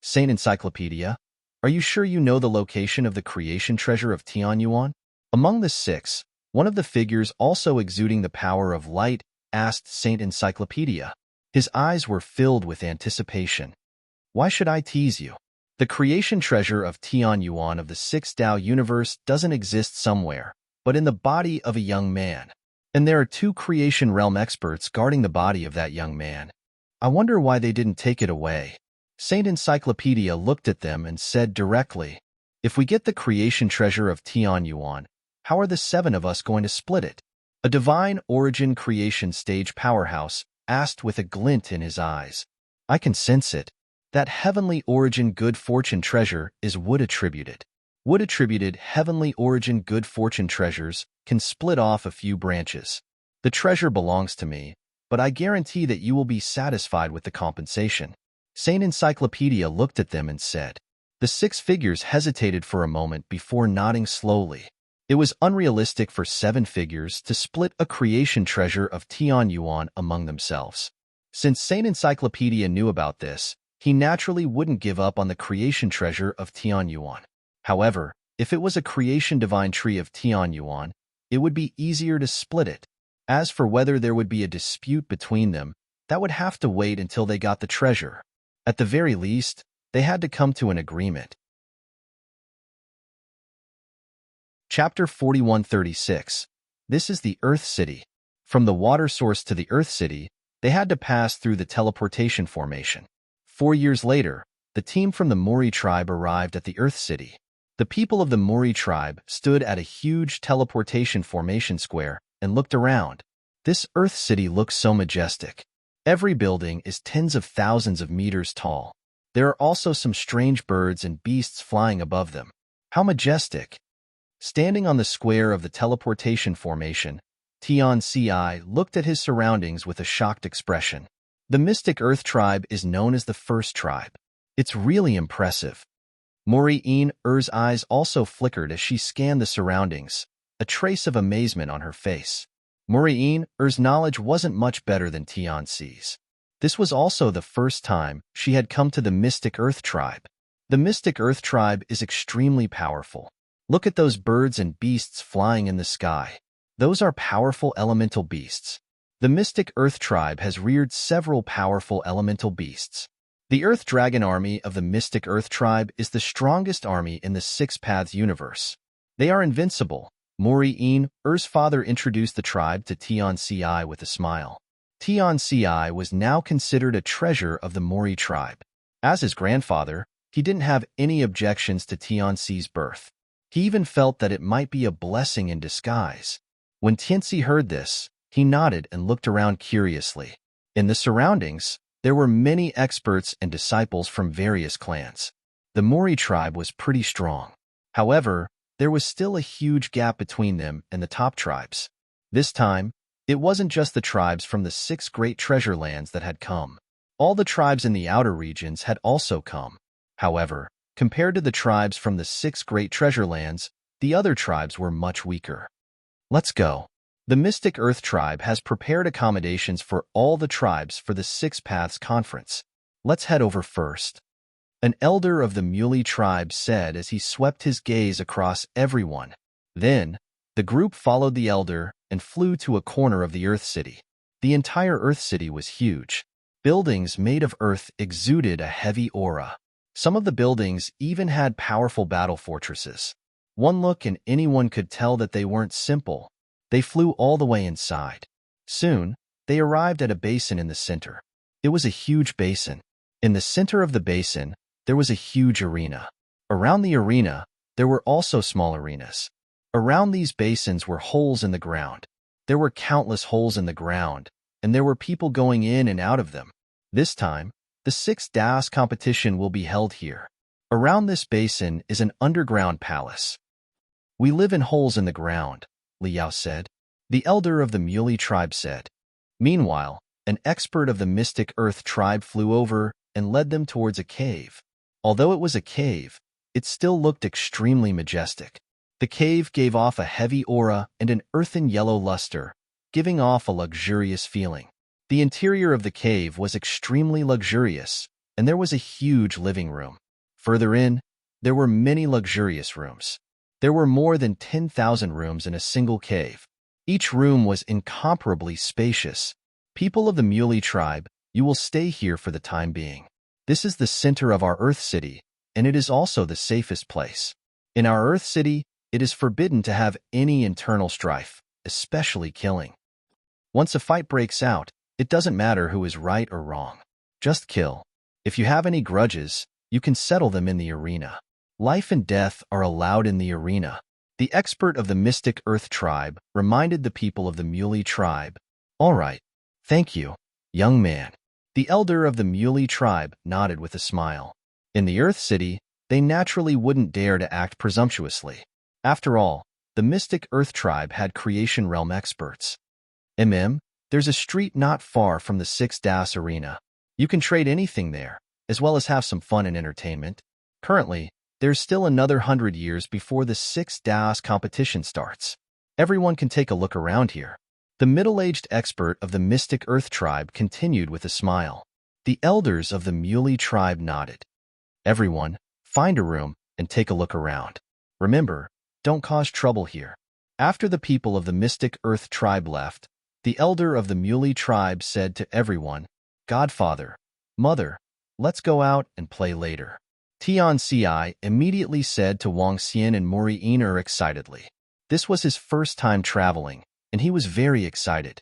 A: Saint Encyclopedia, are you sure you know the location of the creation treasure of Tianyuan? Among the 6, one of the figures also exuding the power of light asked Saint Encyclopedia. His eyes were filled with anticipation. Why should I tease you? The creation treasure of Tianyuan of the 6 Dao universe doesn't exist somewhere, but in the body of a young man. And there are 2 creation realm experts guarding the body of that young man. I wonder why they didn't take it away. Saint Encyclopedia looked at them and said directly, if we get the creation treasure of Tianyuan, how are the 7 of us going to split it? A divine origin creation stage powerhouse asked with a glint in his eyes. I can sense it. That heavenly origin good fortune treasure is wood attributed. Wood attributed heavenly origin good fortune treasures can split off a few branches. The treasure belongs to me, but I guarantee that you will be satisfied with the compensation. Saint Encyclopedia looked at them and said. The 6 figures hesitated for a moment before nodding slowly. It was unrealistic for 7 figures to split a creation treasure of Tianyuan among themselves. Since Saint Encyclopedia knew about this, he naturally wouldn't give up on the creation treasure of Tianyuan. However, if it was a creation divine tree of Tianyuan, it would be easier to split it. As for whether there would be a dispute between them, that would have to wait until they got the treasure. At the very least, they had to come to an agreement. Chapter 4136. This is the Earth City. From the water source to the Earth City, they had to pass through the teleportation formation. 4 years later, the team from the Mori tribe arrived at the Earth City. The people of the Mori tribe stood at a huge teleportation formation square and looked around. This Earth City looks so majestic. Every building is tens of thousands of meters tall. There are also some strange birds and beasts flying above them. How majestic! Standing on the square of the teleportation formation, Tianci looked at his surroundings with a shocked expression. The Mystic Earth tribe is known as the first tribe. It's really impressive. Muri'in's eyes also flickered as she scanned the surroundings, a trace of amazement on her face. Muri'in's knowledge wasn't much better than Tianci's. This was also the first time she had come to the Mystic Earth tribe. The Mystic Earth tribe is extremely powerful. Look at those birds and beasts flying in the sky. Those are powerful elemental beasts. The Mystic Earth tribe has reared several powerful elemental beasts. The Earth Dragon army of the Mystic Earth tribe is the strongest army in the 6 Paths universe. They are invincible. Muri'in's father introduced the tribe to Tianci with a smile. Tianci was now considered a treasure of the Mori tribe. As his grandfather, he didn't have any objections to Tianci's birth. He even felt that it might be a blessing in disguise. When Tianci heard this, he nodded and looked around curiously. In the surroundings, there were many experts and disciples from various clans. The Mori tribe was pretty strong. However, there was still a huge gap between them and the top tribes. This time, it wasn't just the tribes from the 6 great treasure lands that had come. All the tribes in the outer regions had also come. However, compared to the tribes from the 6 great treasure lands, the other tribes were much weaker. Let's go. The Mystic Earth Tribe has prepared accommodations for all the tribes for the Six Paths Conference. Let's head over first. An elder of the Muley tribe said as he swept his gaze across everyone. Then, the group followed the elder and flew to a corner of the Earth City. The entire Earth City was huge. Buildings made of earth exuded a heavy aura. Some of the buildings even had powerful battle fortresses. One look and anyone could tell that they weren't simple. They flew all the way inside. Soon, they arrived at a basin in the center. It was a huge basin. In the center of the basin, there was a huge arena. Around the arena, there were also small arenas. Around these basins were holes in the ground. There were countless holes in the ground, and there were people going in and out of them. This time, the Six Das competition will be held here. Around this basin is an underground palace. We live in holes in the ground, Liao said. The elder of the Muley tribe said. Meanwhile, an expert of the Mystic Earth tribe flew over and led them towards a cave. Although it was a cave, it still looked extremely majestic. The cave gave off a heavy aura and an earthen yellow luster, giving off a luxurious feeling. The interior of the cave was extremely luxurious, and there was a huge living room. Further in, there were many luxurious rooms. There were more than 10,000 rooms in a single cave. Each room was incomparably spacious. People of the Muley tribe, you will stay here for the time being. This is the center of our Earth City, and it is also the safest place. In our Earth City, it is forbidden to have any internal strife, especially killing. Once a fight breaks out, it doesn't matter who is right or wrong. Just kill. If you have any grudges, you can settle them in the arena. Life and death are allowed in the arena. The expert of the Mystic Earth tribe reminded the people of the Muley tribe. All right. Thank you, young man. The elder of the Muley tribe nodded with a smile. In the Earth City, they naturally wouldn't dare to act presumptuously. After all, the Mystic Earth tribe had Creation Realm experts. There's a street not far from the Six Das Arena. You can trade anything there, as well as have some fun and entertainment. Currently, there's still another 100 years before the Six Das competition starts. Everyone can take a look around here. The middle-aged expert of the Mystic Earth tribe continued with a smile. The elders of the Muley tribe nodded. Everyone, find a room and take a look around. Remember, don't cause trouble here. After the people of the Mystic Earth tribe left, the elder of the Muley tribe said to everyone, Godfather, Mother, let's go out and play later. Tian Ci immediately said to Wang Xian and Mori Iner excitedly. This was his first time traveling, and he was very excited.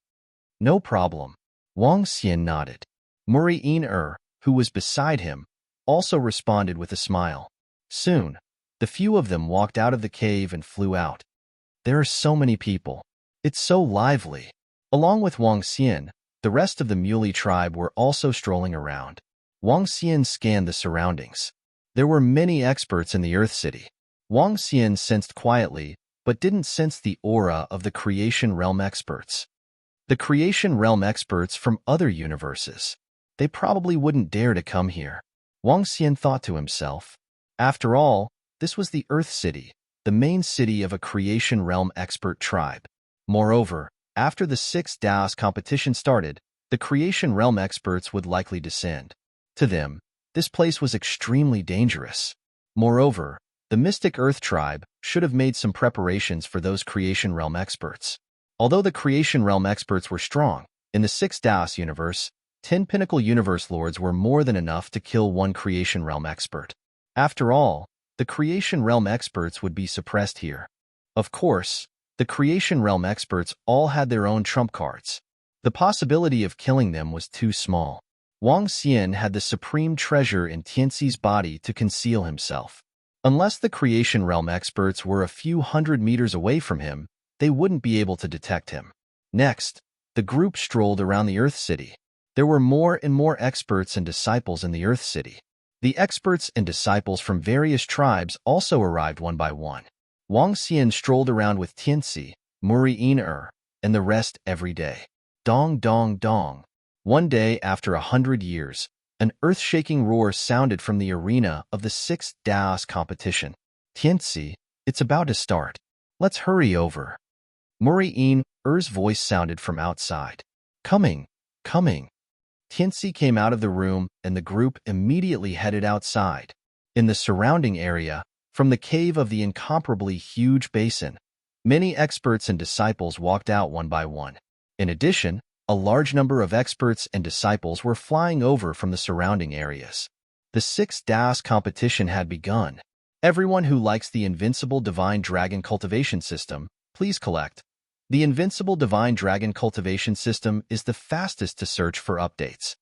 A: No problem. Wang Xian nodded. Mori Iner, who was beside him, also responded with a smile. Soon, the few of them walked out of the cave and flew out. There are so many people. It's so lively. Along with Wang Xian, the rest of the Muley tribe were also strolling around. Wang Xian scanned the surroundings. There were many experts in the Earth City. Wang Xian sensed quietly, but didn't sense the aura of the Creation Realm experts. The Creation Realm experts from other universes. They probably wouldn't dare to come here. Wang Xian thought to himself. After all, this was the Earth City, the main city of a Creation Realm expert tribe. Moreover, after the Six Das competition started, the Creation Realm experts would likely descend. To them, this place was extremely dangerous. Moreover, the Mystic Earth tribe should have made some preparations for those Creation Realm experts. Although the Creation Realm experts were strong, in the Six Das universe, 10 Pinnacle Universe Lords were more than enough to kill one Creation Realm expert. After all, the Creation Realm experts would be suppressed here. Of course, the Creation Realm experts all had their own trump cards. The possibility of killing them was too small. Wang Xian had the supreme treasure in Tianxi's body to conceal himself. Unless the Creation Realm experts were a few hundred meters away from him, they wouldn't be able to detect him. Next, the group strolled around the Earth City. There were more and more experts and disciples in the Earth City. The experts and disciples from various tribes also arrived one by one. Wang Xian strolled around with Tianxi, Muri Iner, and the rest every day. Dong dong dong. One day after 100 years, an earth-shaking roar sounded from the arena of the Six Das competition. Tianxi, it's about to start. Let's hurry over. Muri In Er's voice sounded from outside. Coming, coming. Tianxi came out of the room, and the group immediately headed outside. In the surrounding area, from the cave of the incomparably huge basin, many experts and disciples walked out one by one. In addition, a large number of experts and disciples were flying over from the surrounding areas. The 6 Daos competition had begun. Everyone who likes the Invincible Divine Dragon Cultivation System, please collect. The Invincible Divine Dragon Cultivation System is the fastest to search for updates.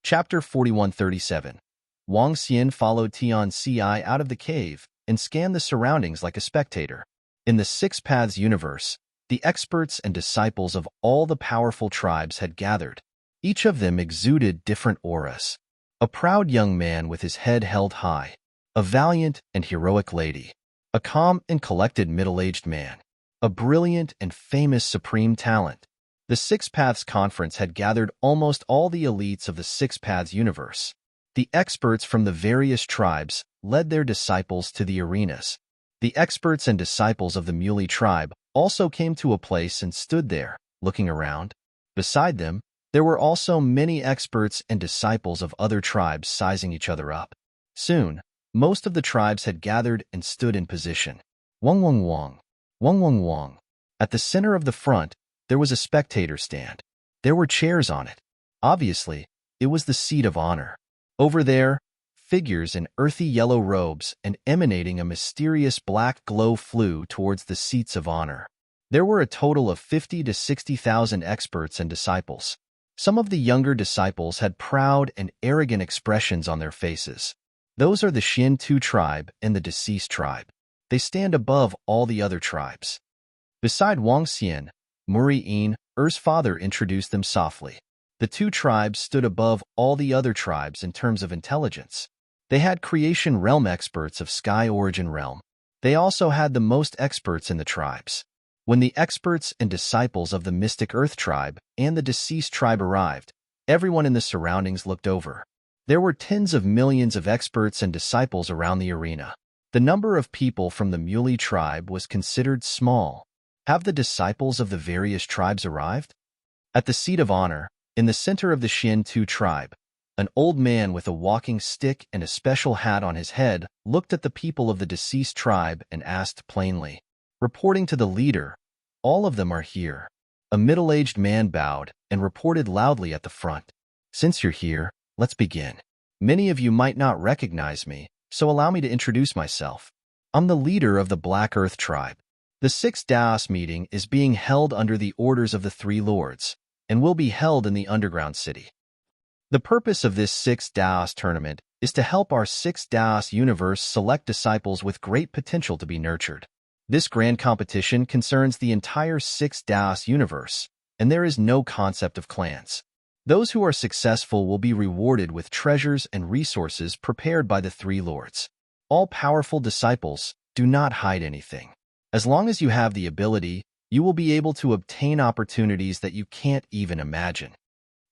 A: Chapter 4137. Wang Xian followed Tianxi out of the cave and scanned the surroundings like a spectator. In the 6 Paths universe, the experts and disciples of all the powerful tribes had gathered. Each of them exuded different auras. A proud young man with his head held high, a valiant and heroic lady, a calm and collected middle-aged man, a brilliant and famous supreme talent. The 6 Paths Conference had gathered almost all the elites of the 6 Paths universe. The experts from the various tribes led their disciples to the arenas. The experts and disciples of the Muley tribe also came to a place and stood there, looking around. Beside them, there were also many experts and disciples of other tribes sizing each other up. Soon, most of the tribes had gathered and stood in position. Wang Wang Wang, Wang Wang Wang. At the center of the front, there was a spectator stand. There were chairs on it. Obviously, it was the seat of honor. Over there, figures in earthy yellow robes and emanating a mysterious black glow flew towards the seats of honor. There were a total of 50 to 60,000 experts and disciples. Some of the younger disciples had proud and arrogant expressions on their faces. Those are the Xin Tu tribe and the deceased tribe. They stand above all the other tribes. Beside Wang Xian, Muri'in, Er's father, introduced them softly. The 2 tribes stood above all the other tribes in terms of intelligence. They had creation realm experts of sky origin realm. They also had the most experts in the tribes. When the experts and disciples of the mystic earth tribe and the deceased tribe arrived, everyone in the surroundings looked over. There were tens of millions of experts and disciples around the arena. The number of people from the Muley tribe was considered small. Have the disciples of the various tribes arrived? At the seat of honor, in the center of the Xin Tu tribe, an old man with a walking stick and a special hat on his head looked at the people of the deceased tribe and asked plainly, reporting to the leader, "All of them are here." A middle-aged man bowed and reported loudly at the front, "Since you're here, let's begin. Many of you might not recognize me, so allow me to introduce myself. I'm the leader of the Black Earth tribe. The 6th Daos meeting is being held under the orders of the 3 lords and will be held in the underground city. The purpose of this 6th Daos tournament is to help our 6th Daos universe select disciples with great potential to be nurtured. This grand competition concerns the entire 6th Daos universe, and there is no concept of clans. Those who are successful will be rewarded with treasures and resources prepared by the 3 lords. All powerful disciples do not hide anything. As long as you have the ability, you will be able to obtain opportunities that you can't even imagine."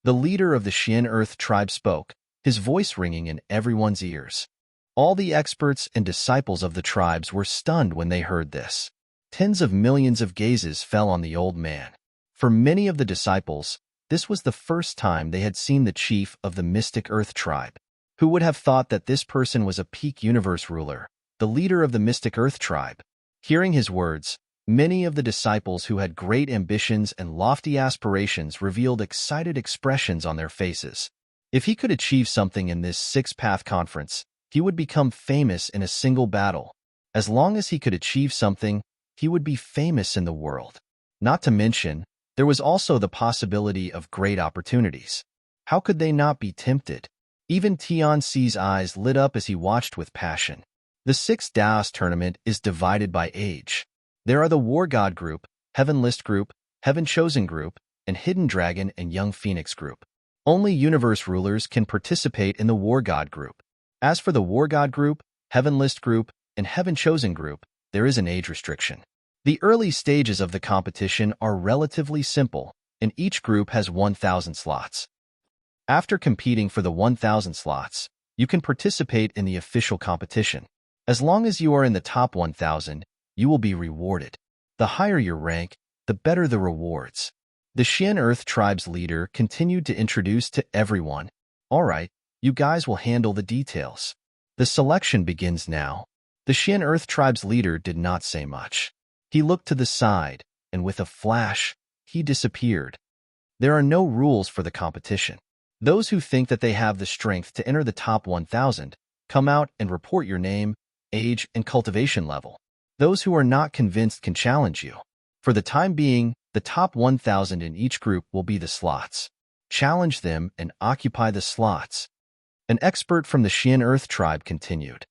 A: The leader of the Xin Earth tribe spoke, his voice ringing in everyone's ears. All the experts and disciples of the tribes were stunned when they heard this. Tens of millions of gazes fell on the old man. For many of the disciples, this was the first time they had seen the chief of the Mystic Earth tribe. Who would have thought that this person was a peak universe ruler, the leader of the Mystic Earth tribe? Hearing his words, many of the disciples who had great ambitions and lofty aspirations revealed excited expressions on their faces. If he could achieve something in this 6 Path conference, he would become famous in a single battle. As long as he could achieve something, he would be famous in the world. Not to mention, there was also the possibility of great opportunities. How could they not be tempted? Even Tianxi's eyes lit up as he watched with passion. The 6th Daos tournament is divided by age. There are the War God group, Heaven List group, Heaven Chosen group, and Hidden Dragon and Young Phoenix group. Only universe rulers can participate in the War God group. As for the War God group, Heaven List group, and Heaven Chosen group, there is an age restriction. The early stages of the competition are relatively simple, and each group has 1,000 slots. After competing for the 1,000 slots, you can participate in the official competition. As long as you are in the top 1,000, you will be rewarded. The higher your rank, the better the rewards. The Xian Earth Tribe's leader continued to introduce to everyone. All right, you guys will handle the details. The selection begins now. The Xian Earth Tribe's leader did not say much. He looked to the side, and with a flash, he disappeared. There are no rules for the competition. Those who think that they have the strength to enter the top 1,000, come out and report your name, age, and cultivation level. Those who are not convinced can challenge you. For the time being, the top 1,000 in each group will be the slots. Challenge them and occupy the slots. An expert from the Xian Earth Tribe continued.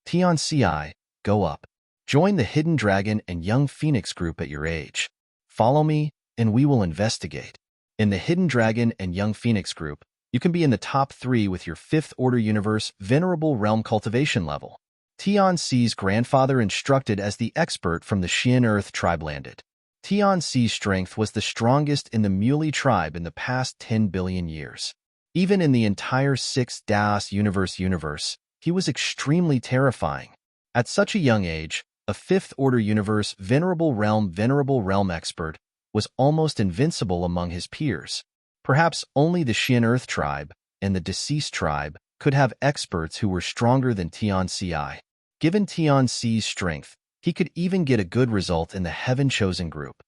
A: Tianci, go up. Join the Hidden Dragon and Young Phoenix group at your age. Follow me, and we will investigate. In the Hidden Dragon and Young Phoenix group, you can be in the top 3 with your 5th Order Universe Venerable Realm cultivation level. Tianci's grandfather instructed as the expert from the Xian Earth Tribe landed. Tianci's strength was the strongest in the Muley tribe in the past 10 billion years. Even in the entire 6th Daos universe, he was extremely terrifying. At such a young age, a 5th Order Universe Venerable Realm expert was almost invincible among his peers. Perhaps only the Xian Earth Tribe and the Deceased Tribe could have experts who were stronger than Tianci. Given Tianci's strength, he could even get a good result in the Heaven-Chosen group.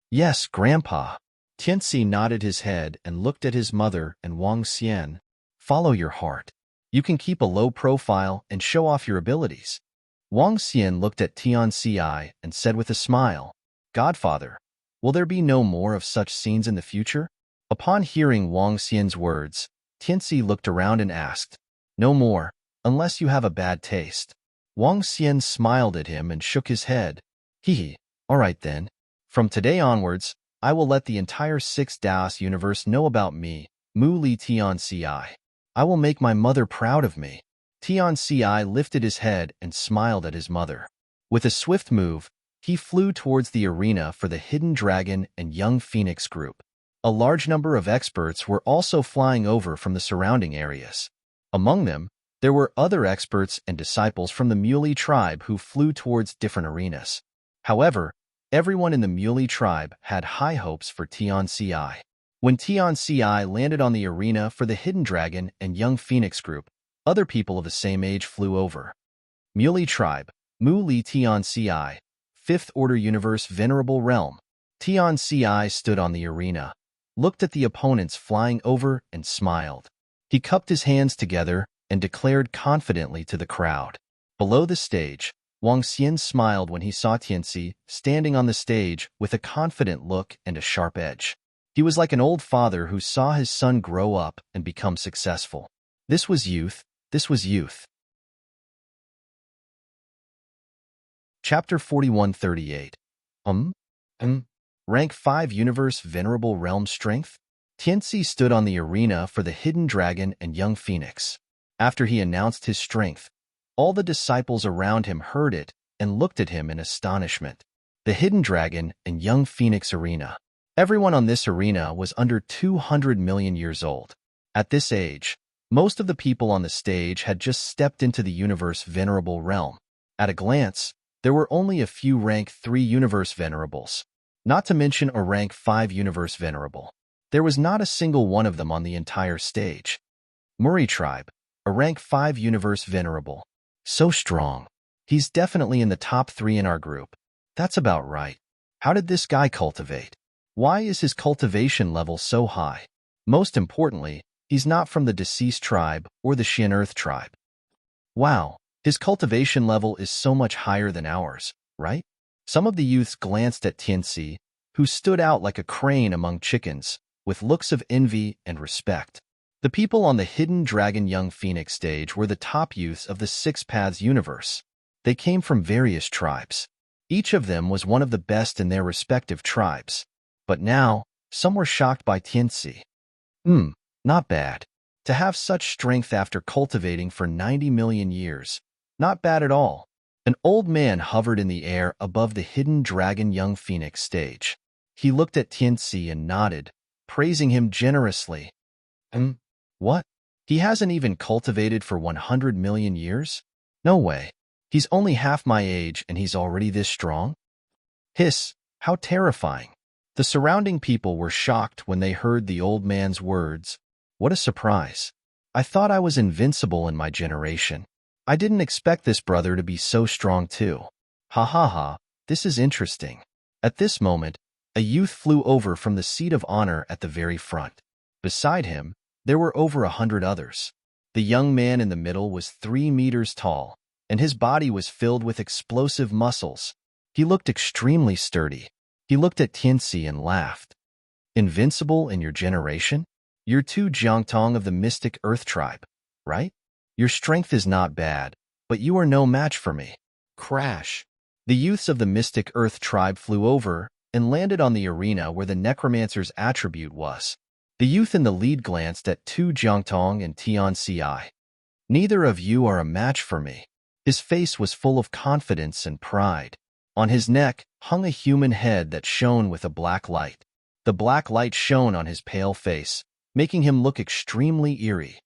A: Yes, Grandpa. Tianci nodded his head and looked at his mother and Wang Xian. Follow your heart. You can keep a low profile and show off your abilities. Wang Xian looked at Tianci and said with a smile, Godfather, will there be no more of such scenes in the future? Upon hearing Wang Xian's words, Tianci looked around and asked, No more, unless you have a bad taste. Wang Xian smiled at him and shook his head. Hee, all right then. From today onwards, I will let the entire 6th Daos universe know about me, Mu Li Tianci. I will make my mother proud of me. Tianci lifted his head and smiled at his mother. With a swift move, he flew towards the arena for the Hidden Dragon and Young Phoenix group. A large number of experts were also flying over from the surrounding areas. Among them, there were other experts and disciples from the Muley tribe who flew towards different arenas. However, everyone in the Muley tribe had high hopes for Tianci. When Tianci landed on the arena for the Hidden Dragon and Young Phoenix group, other people of the same age flew over. Muley tribe, Mu Li Tianci, 5th Order Universe Venerable Realm. Tianci stood on the arena, looked at the opponents flying over and smiled. He cupped his hands together and declared confidently to the crowd. Below the stage, Wang Xian smiled when he saw Tianci standing on the stage with a confident look and a sharp edge. He was like an old father who saw his son grow up and become successful. This was youth. Chapter 4138. Rank 5 Universe Venerable Realm Strength? Tianci stood on the arena for the Hidden Dragon and Young Phoenix. After he announced his strength, all the disciples around him heard it and looked at him in astonishment. The Hidden Dragon and Young Phoenix Arena. Everyone on this arena was under 200 million years old. At this age, most of the people on the stage had just stepped into the Universe Venerable Realm. At a glance, there were only a few Rank 3 Universe Venerables, not to mention a Rank 5 Universe Venerable. There was not a single one of them on the entire stage. Murray Tribe, a Rank 5 Universe Venerable. So strong. He's definitely in the top 3 in our group. That's about right. How did this guy cultivate? Why is his cultivation level so high? Most importantly, he's not from the Deceased Tribe or the Xian Earth Tribe. Wow, his cultivation level is so much higher than ours, right? Some of the youths glanced at Tianci, who stood out like a crane among chickens, with looks of envy and respect. The people on the Hidden Dragon Young Phoenix stage were the top youths of the Six Paths universe. They came from various tribes. Each of them was one of the best in their respective tribes. But now, some were shocked by Tianci. Not bad. To have such strength after cultivating for 90 million years. Not bad at all. An old man hovered in the air above the Hidden Dragon Young Phoenix stage. He looked at Tianci and nodded, praising him generously. What? He hasn't even cultivated for 100 million years? No way. He's only half my age and he's already this strong? Hiss, how terrifying. The surrounding people were shocked when they heard the old man's words. What a surprise. I thought I was invincible in my generation. I didn't expect this brother to be so strong too. Ha ha ha, this is interesting. At this moment, a youth flew over from the seat of honor at the very front. Beside him, there were over 100 others. The young man in the middle was 3 meters tall, and his body was filled with explosive muscles. He looked extremely sturdy. He looked at Tianxi and laughed. Invincible in your generation? You're Tu Jiangtong of the mystic earth tribe, right? Your strength is not bad, but you are no match for me. Crash. The youths of the mystic earth tribe flew over and landed on the arena where the necromancer's attribute was. The youth in the lead glanced at Tu Jiangtong and Tianxi. Neither of you are a match for me. His face was full of confidence and pride. On his neck hung a human head that shone with a black light. The black light shone on his pale face, making him look extremely eerie.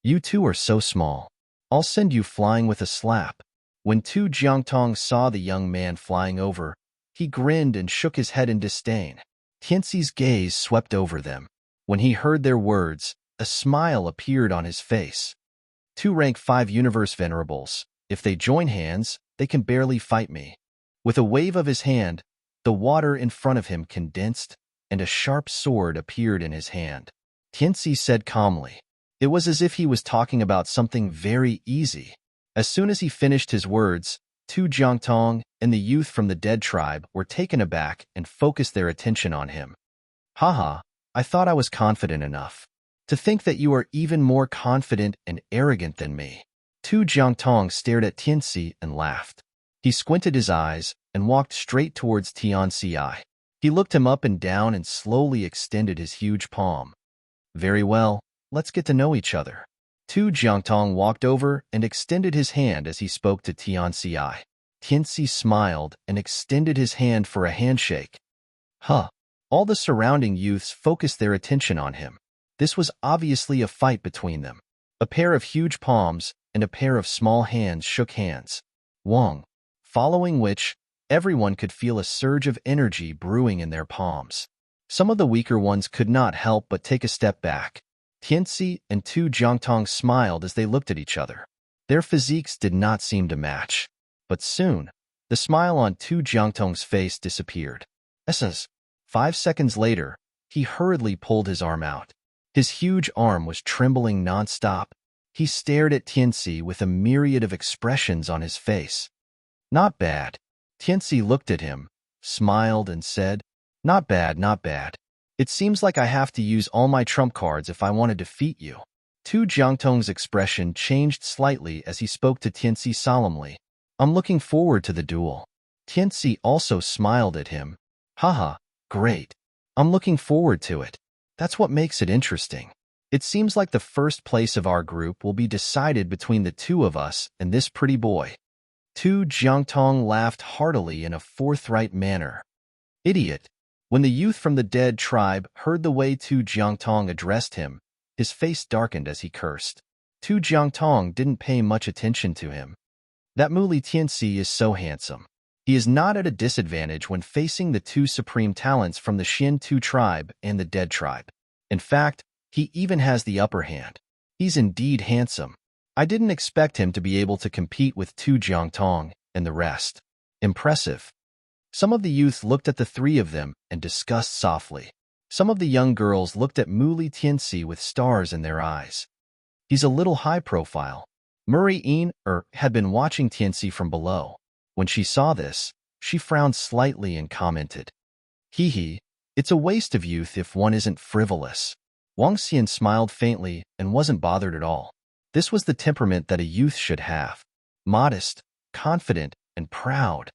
A: You two are so small. I'll send you flying with a slap. When Tu Jiangtong saw the young man flying over, he grinned and shook his head in disdain. Tianxi's gaze swept over them. When he heard their words, a smile appeared on his face. 2 rank 5 universe venerables. If they join hands, they can barely fight me. With a wave of his hand, the water in front of him condensed, and a sharp sword appeared in his hand. Tianxi said calmly. It was as if he was talking about something very easy. As soon as he finished his words, Tu Jiangtong and the youth from the dead tribe were taken aback and focused their attention on him. Haha, I thought I was confident enough. To think that you are even more confident and arrogant than me. Tu Jiangtong stared at Tianxi and laughed. He squinted his eyes and walked straight towards Tianxi. He looked him up and down and slowly extended his huge palm. Very well, let's get to know each other. Tu Jiangtong walked over and extended his hand as he spoke to Tianxi. Tianxi smiled and extended his hand for a handshake. Huh. All the surrounding youths focused their attention on him. This was obviously a fight between them. A pair of huge palms and a pair of small hands shook hands. Wong. Following which, everyone could feel a surge of energy brewing in their palms. Some of the weaker ones could not help but take a step back. Tianxi and Tu Jiangtong smiled as they looked at each other. Their physiques did not seem to match. But soon, the smile on Tu Jiangtong's face disappeared. 5 seconds later, he hurriedly pulled his arm out. His huge arm was trembling non-stop. He stared at Tianxi with a myriad of expressions on his face. Not bad. Tianxi looked at him, smiled, and said, Not bad, not bad. It seems like I have to use all my trump cards if I want to defeat you. Tu Jiangtong's expression changed slightly as he spoke to Tianxi solemnly. I'm looking forward to the duel. Tianxi also smiled at him. Haha, great. I'm looking forward to it. That's what makes it interesting. It seems like the first place of our group will be decided between the two of us and this pretty boy. Tu Jiangtong laughed heartily in a forthright manner. Idiot. When the youth from the dead tribe heard the way Tu Jiangtong addressed him, his face darkened as he cursed. Tu Jiangtong didn't pay much attention to him. That Muli Tianxi is so handsome. He is not at a disadvantage when facing the 2 supreme talents from the Xin Tu tribe and the dead tribe. In fact, he even has the upper hand. He's indeed handsome. I didn't expect him to be able to compete with Tu Jiangtong and the rest. Impressive. Some of the youths looked at the 3 of them and discussed softly. Some of the young girls looked at Muli Tianxi with stars in their eyes. He's a little high profile. Murray had been watching Tianxi from below. When she saw this, she frowned slightly and commented, Hee hee, it's a waste of youth if one isn't frivolous. Wang Xian smiled faintly and wasn't bothered at all. This was the temperament that a youth should have. Modest, confident, and proud.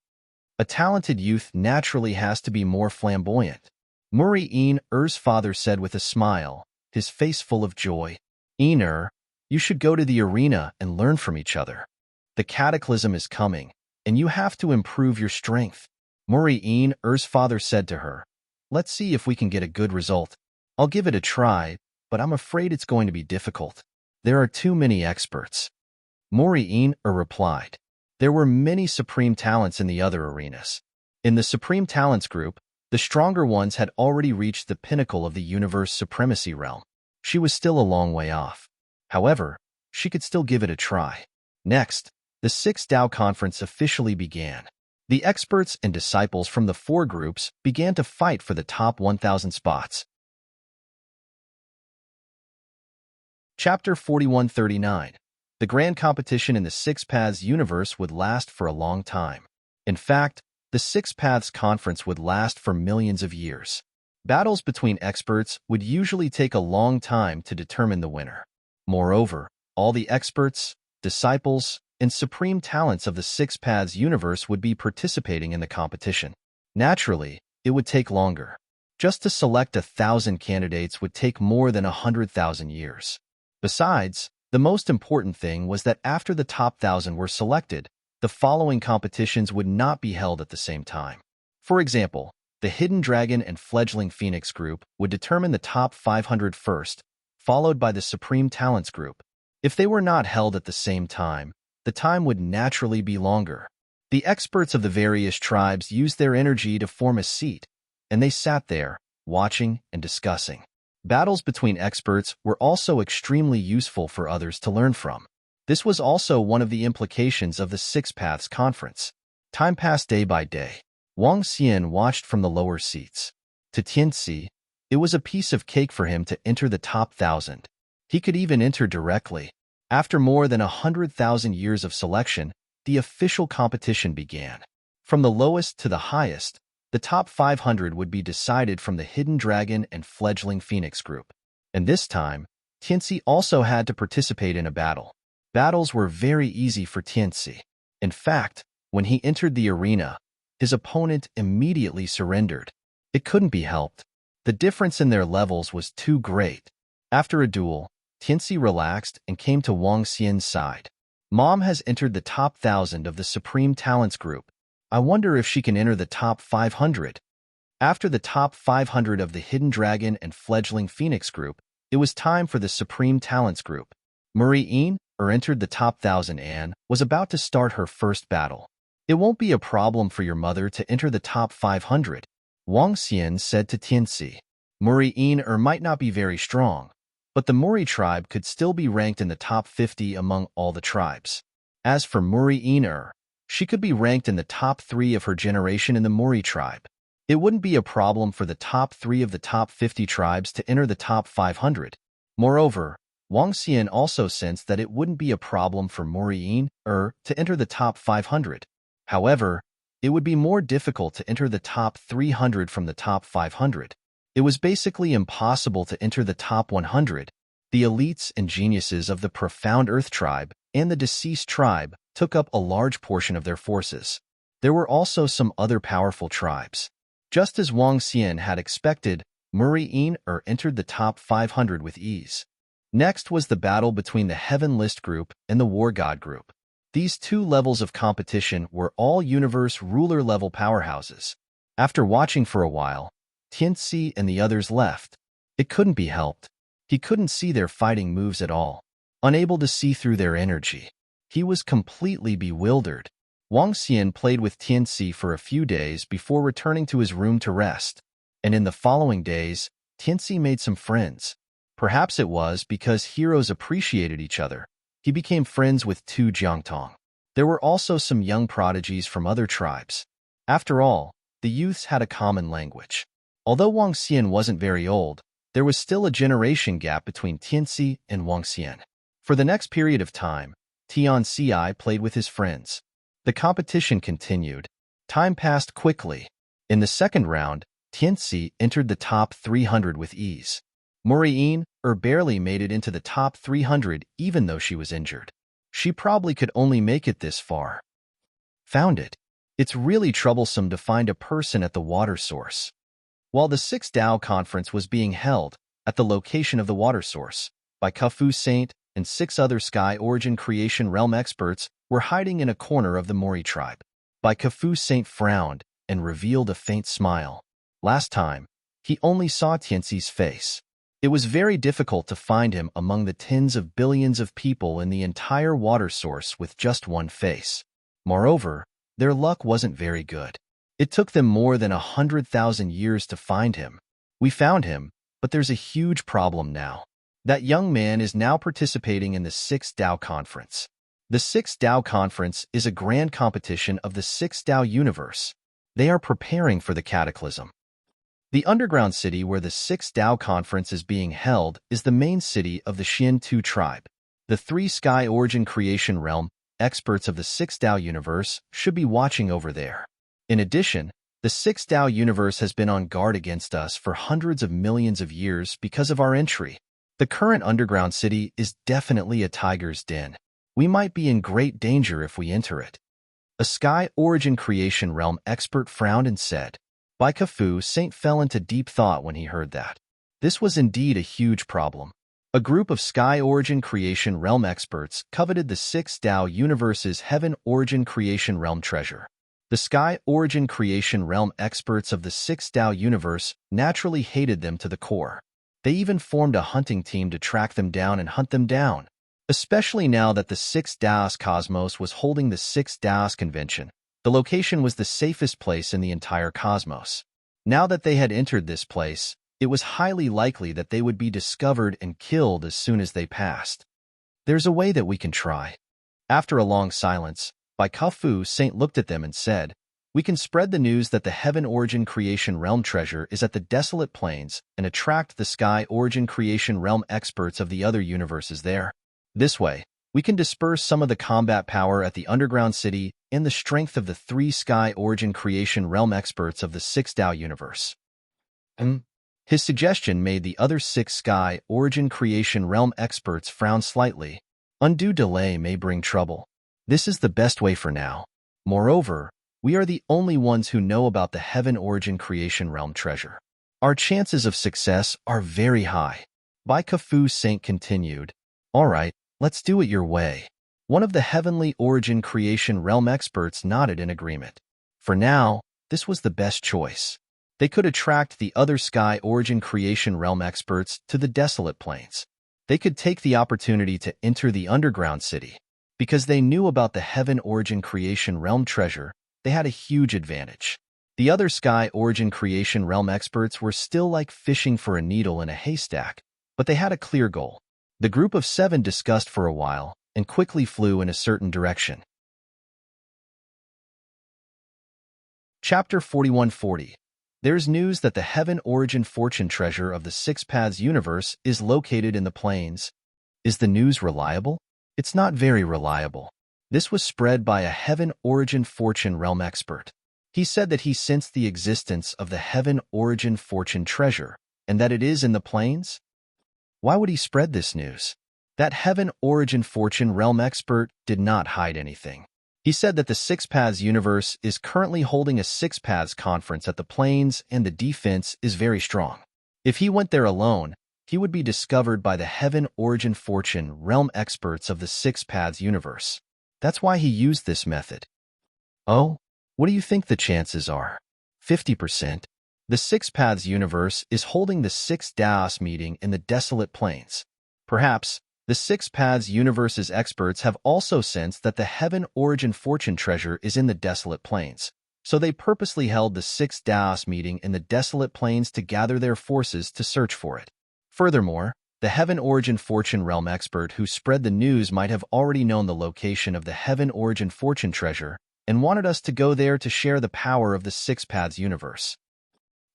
A: A talented youth naturally has to be more flamboyant. Murray-Er's father said with a smile, his face full of joy, "Er, you should go to the arena and learn from each other. The cataclysm is coming, and you have to improve your strength." Murray-Er's father said to her, "Let's see if we can get a good result. I'll give it a try, but I'm afraid it's going to be difficult. There are too many experts." Murray-Er replied, There were many supreme talents in the other arenas. In the Supreme Talents group, the stronger ones had already reached the pinnacle of the universe supremacy realm. She was still a long way off. However, she could still give it a try. Next, the Sixth Tao Conference officially began. The experts and disciples from the four groups began to fight for the top 1,000 spots. Chapter 4139. The grand competition in the Six Paths universe would last for a long time. In fact, the Six Paths Conference would last for millions of years. Battles between experts would usually take a long time to determine the winner. Moreover, all the experts, disciples, and supreme talents of the Six Paths universe would be participating in the competition. Naturally, it would take longer. Just to select 1,000 candidates would take more than 100,000 years. Besides, the most important thing was that after the top 1,000 were selected, the following competitions would not be held at the same time. For example, the Hidden Dragon and Fledgling Phoenix group would determine the top 500 first, followed by the Supreme Talents group. If they were not held at the same time, the time would naturally be longer. The experts of the various tribes used their energy to form a seat, and they sat there, watching and discussing. Battles between experts were also extremely useful for others to learn from. This was also one of the implications of the Six Paths Conference. Time passed day by day. Wang Xian watched from the lower seats. To Tianxi, it was a piece of cake for him to enter the top 1,000. He could even enter directly. After more than 100,000 years of selection, the official competition began. From the lowest to the highest, the top 500 would be decided from the Hidden Dragon and Fledgling Phoenix group. And this time, Tianxi also had to participate in a battle. Battles were very easy for Tianxi. In fact, when he entered the arena, his opponent immediately surrendered. It couldn't be helped. The difference in their levels was too great. After a duel, Tianxi relaxed and came to Wang Xian's side. Mom has entered the top 1,000 of the Supreme Talents group. I wonder if she can enter the top 500. After the top 500 of the Hidden Dragon and Fledgling Phoenix group, it was time for the Supreme Talents group. Marie entered the top 1,000 and was about to start her first battle. It won't be a problem for your mother to enter the top 500, Wang Xian said to Tianxi. Marie might not be very strong, but the Muri tribe could still be ranked in the top 50 among all the tribes. As for Marie she could be ranked in the top 3 of her generation in the Muri tribe. It wouldn't be a problem for the top 3 of the top 50 tribes to enter the top 500. Moreover, Wang Xian also sensed that it wouldn't be a problem for Marie to enter the top 500. However, it would be more difficult to enter the top 300 from the top 500. It was basically impossible to enter the top 100. The elites and geniuses of the Profound Earth tribe and the Deceased tribe took up a large portion of their forces. There were also some other powerful tribes. Just as Wang Xian had expected, Marie entered the top 500 with ease. Next was the battle between the Heaven List group and the War God group. These two levels of competition were all universe ruler-level powerhouses. After watching for a while, Tianxi and the others left. It couldn't be helped. He couldn't see their fighting moves at all. Unable to see through their energy, he was completely bewildered. Wang Xian played with Tianxi for a few days before returning to his room to rest. And in the following days, Tianxi made some friends. Perhaps it was because heroes appreciated each other. He became friends with Tu Jiangtong. There were also some young prodigies from other tribes. After all, the youths had a common language. Although Wang Xian wasn't very old, there was still a generation gap between Tianxi and Wang Xian. For the next period of time, Tianxi played with his friends. The competition continued. Time passed quickly. In the second round, Tianxi entered the top 300 with ease. Marie barely made it into the top 300 even though she was injured. She probably could only make it this far. Found it. It's really troublesome to find a person at the water source. While the Sixth Tao Conference was being held at the location of the water source, by Khufu Saint and 6 other Sky Origin Creation Realm experts were hiding in a corner of the Mori tribe. By Khufu Saint frowned and revealed a faint smile. Last time, he only saw Tianxi's face. It was very difficult to find him among the tens of billions of people in the entire water source with just one face. Moreover, their luck wasn't very good. It took them more than 100,000 years to find him. We found him, but there's a huge problem now. That young man is now participating in the Sixth Tao Conference. The Sixth Tao Conference is a grand competition of the Sixth Tao universe. They are preparing for the cataclysm. The underground city where the Sixth Tao Conference is being held is the main city of the Xian-Tu tribe. The three Sky Origin Creation Realm experts of the Sixth Tao universe should be watching over there. In addition, the Sixth Tao universe has been on guard against us for hundreds of millions of years because of our entry. The current underground city is definitely a tiger's den. We might be in great danger if we enter it. A Sky Origin Creation Realm expert frowned and said. Bai Kafu Saint fell into deep thought when he heard that. This was indeed a huge problem. A group of Sky Origin Creation Realm experts coveted the Sixth Tao universe's Heaven Origin Creation Realm treasure. The Sky Origin Creation Realm experts of the Sixth Tao universe naturally hated them to the core. They even formed a hunting team to track them down and hunt them down. Especially now that the Sixth Taoist Cosmos was holding the Sixth Taoist Convention, the location was the safest place in the entire cosmos. Now that they had entered this place, it was highly likely that they would be discovered and killed as soon as they passed. There's a way that we can try. After a long silence, Bai Kafu Saint looked at them and said, we can spread the news that the Heaven Origin Creation Realm treasure is at the desolate plains and attract the Sky Origin Creation Realm experts of the other universes there. This way, we can disperse some of the combat power at the underground city and the strength of the three Sky Origin Creation Realm experts of the Sixth Tao universe. His suggestion made the other six Sky Origin Creation Realm experts frown slightly. Undue delay may bring trouble. This is the best way for now. Moreover, we are the only ones who know about the Heaven Origin Creation Realm treasure. Our chances of success are very high. Bai Kafu Saint continued, all right, let's do it your way. One of the Heavenly Origin Creation Realm experts nodded in agreement. For now, this was the best choice. They could attract the other Sky Origin Creation Realm experts to the desolate plains. They could take the opportunity to enter the underground city. Because they knew about the Heaven Origin Creation Realm treasure, they had a huge advantage. The other Sky Origin Creation Realm experts were still like fishing for a needle in a haystack, but they had a clear goal. The group of 7 discussed for a while and quickly flew in a certain direction. Chapter 4140. There's news that the Heaven Origin Fortune treasure of the Six Paths universe is located in the plains. Is the news reliable? It's not very reliable. This was spread by a Heaven Origin Fortune Realm expert. He said that he sensed the existence of the Heaven Origin Fortune treasure, and that it is in the plains. Why would he spread this news? That Heaven Origin Fortune Realm expert did not hide anything. He said that the Six Paths universe is currently holding a Six Paths conference at the plains and the defense is very strong. If he went there alone, he would be discovered by the Heaven Origin Fortune Realm experts of the Six Paths universe. That's why he used this method. Oh, what do you think the chances are? 50%. The Six Paths universe is holding the Sixth Taoist meeting in the desolate plains. Perhaps, the Six Paths universe's experts have also sensed that the Heaven Origin Fortune treasure is in the desolate plains, so they purposely held the Sixth Taoist meeting in the desolate plains to gather their forces to search for it. Furthermore, the Heaven Origin Fortune Realm expert who spread the news might have already known the location of the Heaven Origin Fortune treasure and wanted us to go there to share the power of the Six Paths universe.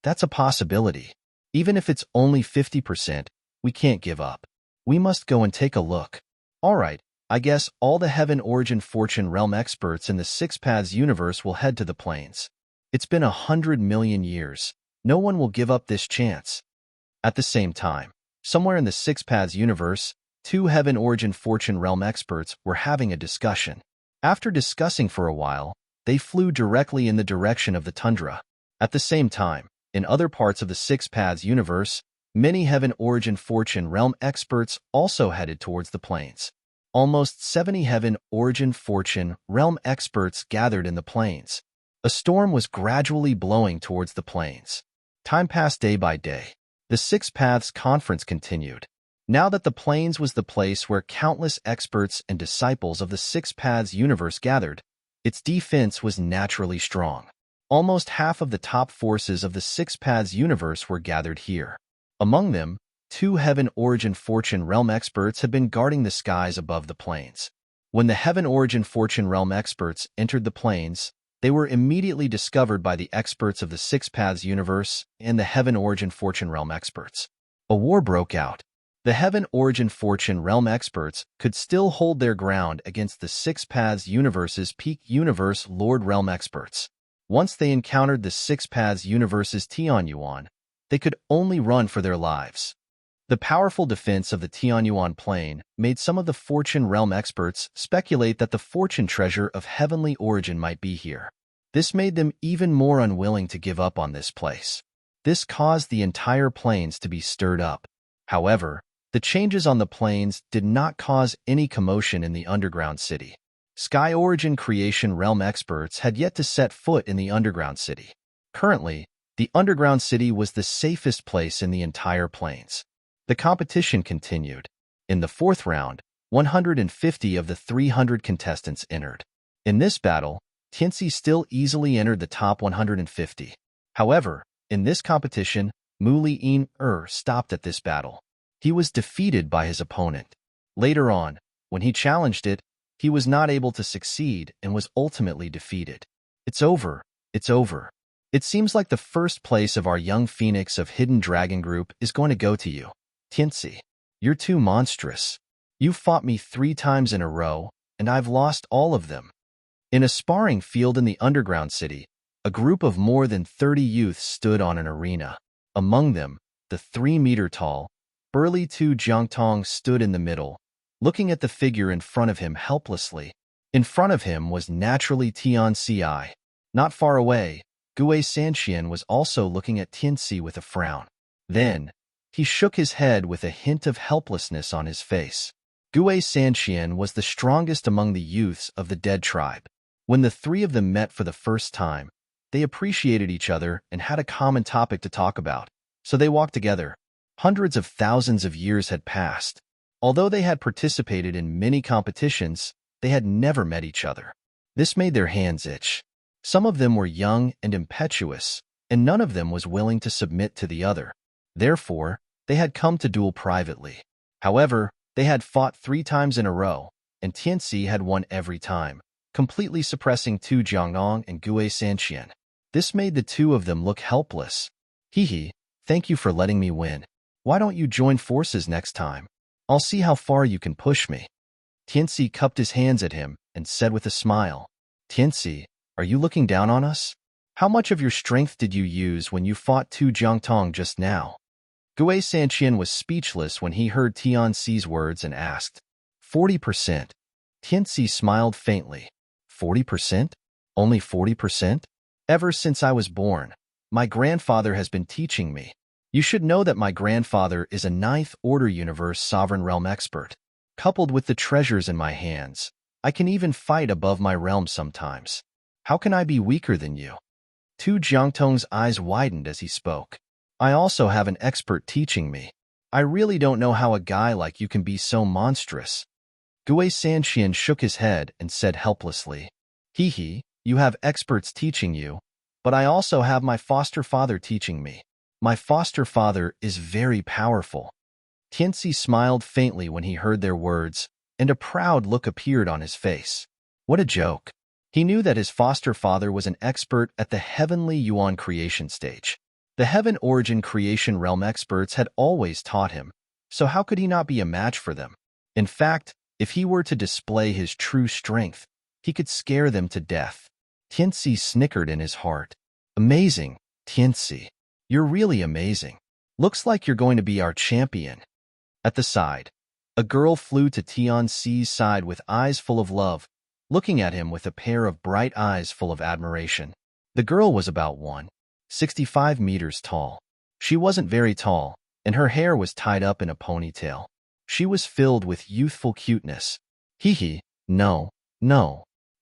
A: That's a possibility. Even if it's only 50%, we can't give up. We must go and take a look. All right, I guess all the Heaven Origin Fortune Realm experts in the Six Paths universe will head to the plains. It's been 100 million years. No one will give up this chance. At the same time, somewhere in the Six Paths universe, 2 Heaven Origin Fortune Realm experts were having a discussion. After discussing for a while, they flew directly in the direction of the tundra. At the same time, in other parts of the Six Paths universe, many Heaven Origin Fortune Realm experts also headed towards the plains. Almost 70 Heaven Origin Fortune Realm experts gathered in the plains. A storm was gradually blowing towards the plains. Time passed day by day. The Six Paths conference continued. Now that the plains was the place where countless experts and disciples of the Six Paths universe gathered, Its defense was naturally strong. Almost half of the top forces of the Six Paths universe were gathered here. Among them, 2 Heaven Origin Fortune Realm experts had been guarding the skies above the plains. When the Heaven Origin Fortune Realm experts entered the plains, they were immediately discovered by the experts of the Six Paths universe and the Heaven Origin Fortune Realm experts. A war broke out. The Heaven Origin Fortune Realm experts could still hold their ground against the Six Paths universe's Peak Universe Lord Realm experts. Once they encountered the Six Paths universe's Tianyuan, they could only run for their lives. The powerful defense of the Tianyuan plane made some of the Fortune Realm experts speculate that the fortune treasure of heavenly origin might be here. This made them even more unwilling to give up on this place. This caused the entire plains to be stirred up. However, the changes on the plains did not cause any commotion in the underground city. Sky Origin Creation Realm experts had yet to set foot in the underground city. Currently, the underground city was the safest place in the entire plains. The competition continued. In the 4th round, 150 of the 300 contestants entered. In this battle, Tianxi still easily entered the top 150. However, in this competition, Muli stopped at this battle. He was defeated by his opponent. Later on, when he challenged it, he was not able to succeed and was ultimately defeated. It's over. It's over. It seems like the first place of our young phoenix of Hidden Dragon Group is going to go to you. Tianxi, you're too monstrous. You fought me 3 times in a row, and I've lost all of them. In a sparring field in the underground city, a group of more than 30 youths stood on an arena. Among them, the 3-meter-tall, burly Tu Jiangtong stood in the middle, looking at the figure in front of him helplessly. In front of him was naturally Tianxi. Not far away, Gue Sanxian was also looking at Tianxi with a frown. Then, he shook his head with a hint of helplessness on his face. Gue Sanxian was the strongest among the youths of the dead tribe. When the 3 of them met for the first time, they appreciated each other and had a common topic to talk about, so they walked together. Hundreds of thousands of years had passed. Although they had participated in many competitions, they had never met each other. This made their hands itch. Some of them were young and impetuous, and none of them was willing to submit to the other. Therefore, they had come to duel privately. However, they had fought 3 times in a row, and Tianxi had won every time, completely suppressing Tu Jiangtong and Gue Sanxian. This made the 2 of them look helpless. Hee, thank you for letting me win. Why don't you join forces next time? I'll see how far you can push me. Tianxi cupped his hands at him and said with a smile, Tianxi, are you looking down on us? How much of your strength did you use when you fought Tu Jiangtong just now? Gue Sanxian was speechless when he heard Tianxi's words and asked, 40%. Tianxi smiled faintly. 40%? Only 40%? Ever since I was born, my grandfather has been teaching me. You should know that my grandfather is a 9th Order Universe Sovereign Realm expert. Coupled with the treasures in my hands, I can even fight above my realm sometimes. How can I be weaker than you? Tu Jiangtong's eyes widened as he spoke. I also have an expert teaching me. I really don't know how a guy like you can be so monstrous. Gue Sanxian shook his head and said helplessly, Hee, you have experts teaching you, but I also have my foster father teaching me. My foster father is very powerful. Tianxi smiled faintly when he heard their words, and a proud look appeared on his face. What a joke. He knew that his foster father was an expert at the Heavenly Yuan creation stage. The Heaven Origin Creation Realm experts had always taught him, so how could he not be a match for them? In fact, if he were to display his true strength, he could scare them to death. Tianxi snickered in his heart. Amazing, Tianxi. You're really amazing. Looks like you're going to be our champion. At the side, a girl flew to Tianxi's side with eyes full of love, looking at him with a pair of bright eyes full of admiration. The girl was about 165 meters tall. She wasn't very tall, and her hair was tied up in a ponytail. She was filled with youthful cuteness. Hee, no.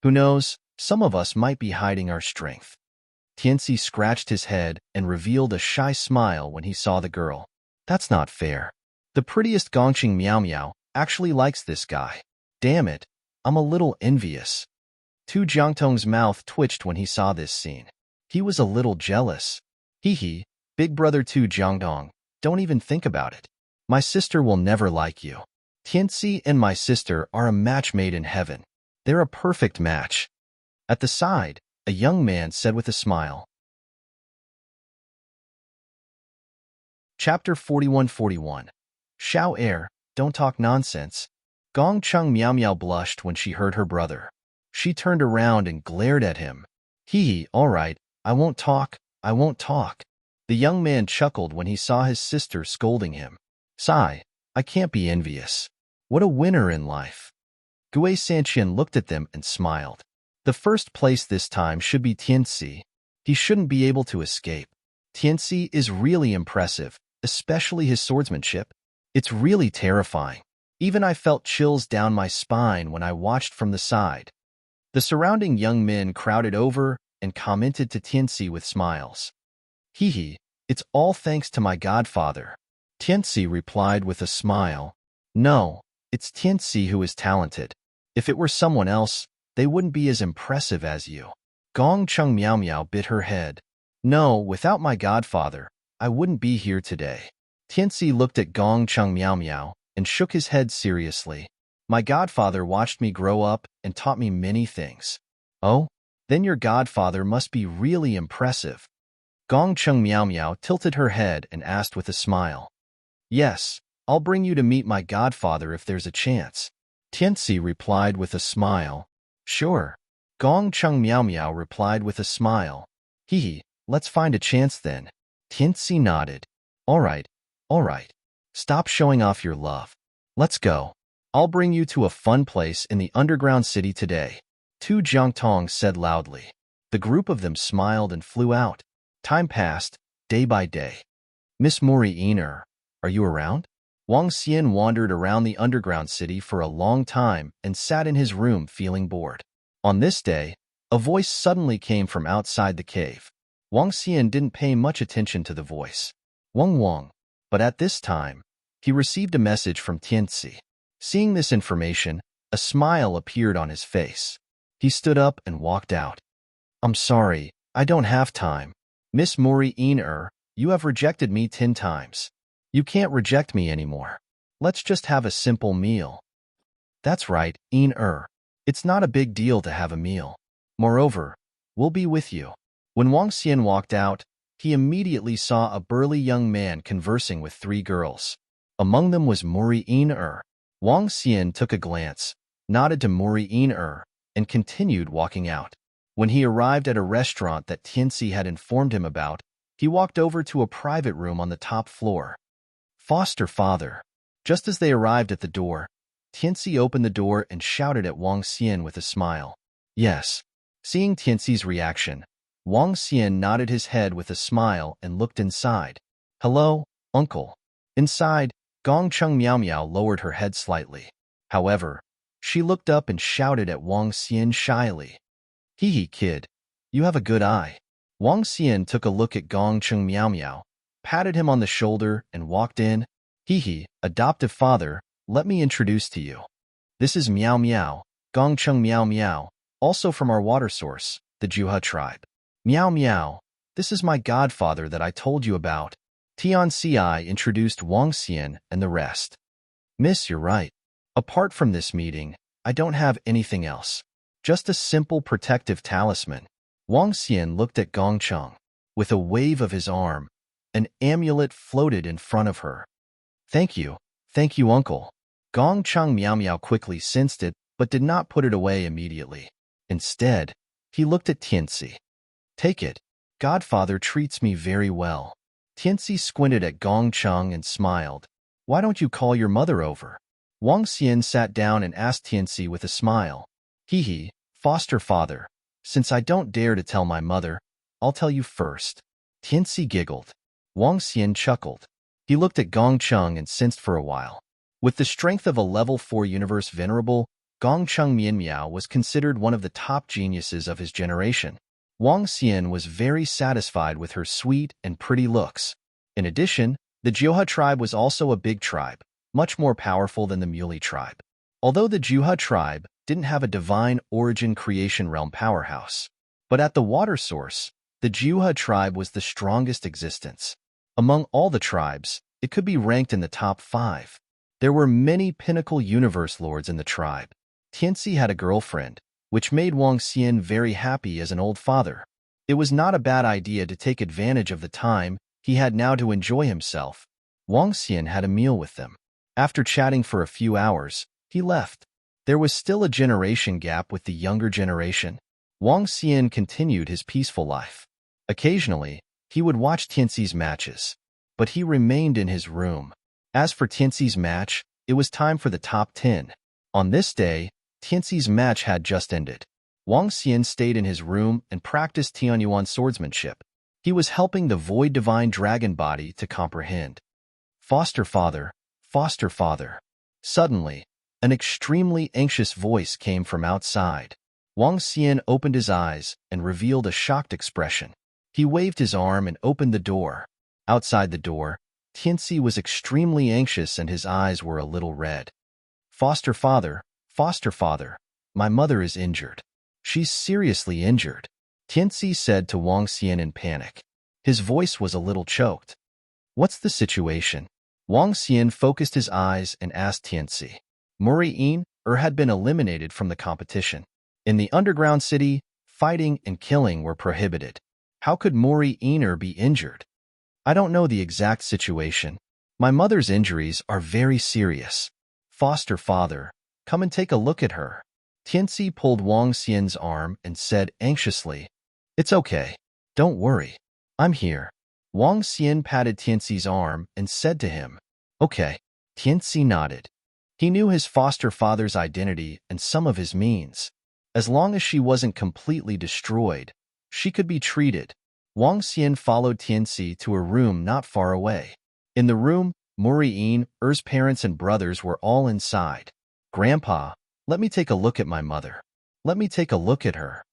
A: Who knows, some of us might be hiding our strength. Tianxi scratched his head and revealed a shy smile when he saw the girl. That's not fair. The prettiest Gongqing Miao Miao actually likes this guy. Damn it, I'm a little envious. Tu Jiangtong's mouth twitched when he saw this scene. He was a little jealous. Hee, big brother Tu Jiangtong, don't even think about it. My sister will never like you. Tianxi and my sister are a match made in heaven. They're a perfect match. At the side, a young man said with a smile. Chapter 4141. Xiao Air, don't talk nonsense. Gong Chung Miao Miao blushed when she heard her brother. She turned around and glared at him. All right, I won't talk, I won't talk. The young man chuckled when he saw his sister scolding him. Sigh, I can't be envious. What a winner in life. Gui Sanqian looked at them and smiled. The first place this time should be Tianxi. He shouldn't be able to escape. Tianxi is really impressive, especially his swordsmanship. It's really terrifying. Even I felt chills down my spine when I watched from the side. The surrounding young men crowded over and commented to Tianxi with smiles. It's all thanks to my godfather. Tianxi replied with a smile. No, it's Tianxi who is talented. If it were someone else, they wouldn't be as impressive as you. Gong Chung Miao Miao bit her head. No, without my godfather, I wouldn't be here today. Tianxi looked at Gong Chung Miao Miao and shook his head seriously. My godfather watched me grow up and taught me many things. Oh? Then your godfather must be really impressive. Gong Chung Miao Miao tilted her head and asked with a smile. Yes, I'll bring you to meet my godfather if there's a chance. Tianxi replied with a smile. Sure. Gong Chung Miao Miao replied with a smile. Let's find a chance then. Tianxi nodded. All right. Stop showing off your love. Let's go. I'll bring you to a fun place in the underground city today. Tu Jiangtong said loudly. The group of them smiled and flew out. Time passed, day by day. Miss Mori-er, are you around? Wang Xian wandered around the underground city for a long time and sat in his room feeling bored. On this day, a voice suddenly came from outside the cave. Wang Xian didn't pay much attention to the voice. Wang. But at this time, he received a message from Tianxi. Seeing this information, a smile appeared on his face. He stood up and walked out. I'm sorry, I don't have time. Miss Mori-er, you have rejected me 10 times. You can't reject me anymore. Let's just have a simple meal. That's right, It's not a big deal to have a meal. Moreover, we'll be with you. When Wang Xian walked out, he immediately saw a burly young man conversing with 3 girls. Among them was Mori-er. Wang Xian took a glance, nodded to Mori-er, and continued walking out. When he arrived at a restaurant that Tianxi had informed him about, he walked over to a private room on the top floor. Foster father. Just as they arrived at the door, Tianxi opened the door and shouted at Wang Xian with a smile. Yes. Seeing Tianxi's reaction, Wang Xian nodded his head with a smile and looked inside. Hello, uncle. Inside, Gong Chung Miao Miao lowered her head slightly. However, she looked up and shouted at Wang Xian shyly. Kid, you have a good eye. Wang Xian took a look at Gong Chung Miao Miao, patted him on the shoulder, and walked in. Adoptive father, let me introduce to you. This is Miao Miao, Gong Chung Miao Miao, also from our water source, the Juha tribe. Miao Miao, this is my godfather that I told you about. Tianxi introduced Wang Xian and the rest. Miss, you're right. Apart from this meeting, I don't have anything else. Just a simple protective talisman. Wang Xian looked at Gong Chung. With a wave of his arm, an amulet floated in front of her. Thank you, uncle. Gong Chung Miao Miao quickly sensed it, but did not put it away immediately. Instead, he looked at Tianxi. Take it. Godfather treats me very well. Tianxi squinted at Gong Chung and smiled. Why don't you call your mother over? Wang Xian sat down and asked Tianxi with a smile. Foster father. Since I don't dare to tell my mother, I'll tell you first. Tianxi giggled. Wang Xian chuckled. He looked at Gong Chung and sensed for a while. With the strength of a level 4 universe venerable, Gong Chung Mian Miao was considered one of the top geniuses of his generation. Wang Xian was very satisfied with her sweet and pretty looks. In addition, the Juha tribe was also a big tribe, much more powerful than the Muley tribe. Although the Juha tribe didn't have a divine origin creation realm powerhouse, but at the water source, the Juha tribe was the strongest existence. Among all the tribes, it could be ranked in the top 5. There were many pinnacle universe lords in the tribe. Tianxi had a girlfriend, which made Wang Xian very happy as an old father. It was not a bad idea to take advantage of the time he had now to enjoy himself. Wang Xian had a meal with them. After chatting for a few hours, he left. There was still a generation gap with the younger generation. Wang Xian continued his peaceful life. Occasionally, he would watch Tianxi's matches, but he remained in his room. As for Tianxi's match, it was time for the top 10. On this day, Tianxi's match had just ended. Wang Xian stayed in his room and practiced Tianyuan swordsmanship. He was helping the void divine dragon body to comprehend. Foster father, foster father. Suddenly, an extremely anxious voice came from outside. Wang Xian opened his eyes and revealed a shocked expression. He waved his arm and opened the door. Outside the door, Tianxi was extremely anxious and his eyes were a little red. Foster father, my mother is injured. She's seriously injured, Tianxi said to Wang Xian in panic. His voice was a little choked. What's the situation? Wang Xian focused his eyes and asked Tianxi. Muri'in had been eliminated from the competition. In the underground city, fighting and killing were prohibited. How could Muri'in be injured? I don't know the exact situation. My mother's injuries are very serious. Foster father, come and take a look at her. Tianxi pulled Wang Xian's arm and said anxiously, It's okay. Don't worry. I'm here. Wang Xian patted Tianxi's arm and said to him, Okay. Tianxi nodded. He knew his foster father's identity and some of his means. As long as she wasn't completely destroyed, she could be treated. Wang Xian followed Tianxi to a room not far away. In the room, Muri'in's parents and brothers were all inside. Grandpa, let me take a look at my mother. Let me take a look at her.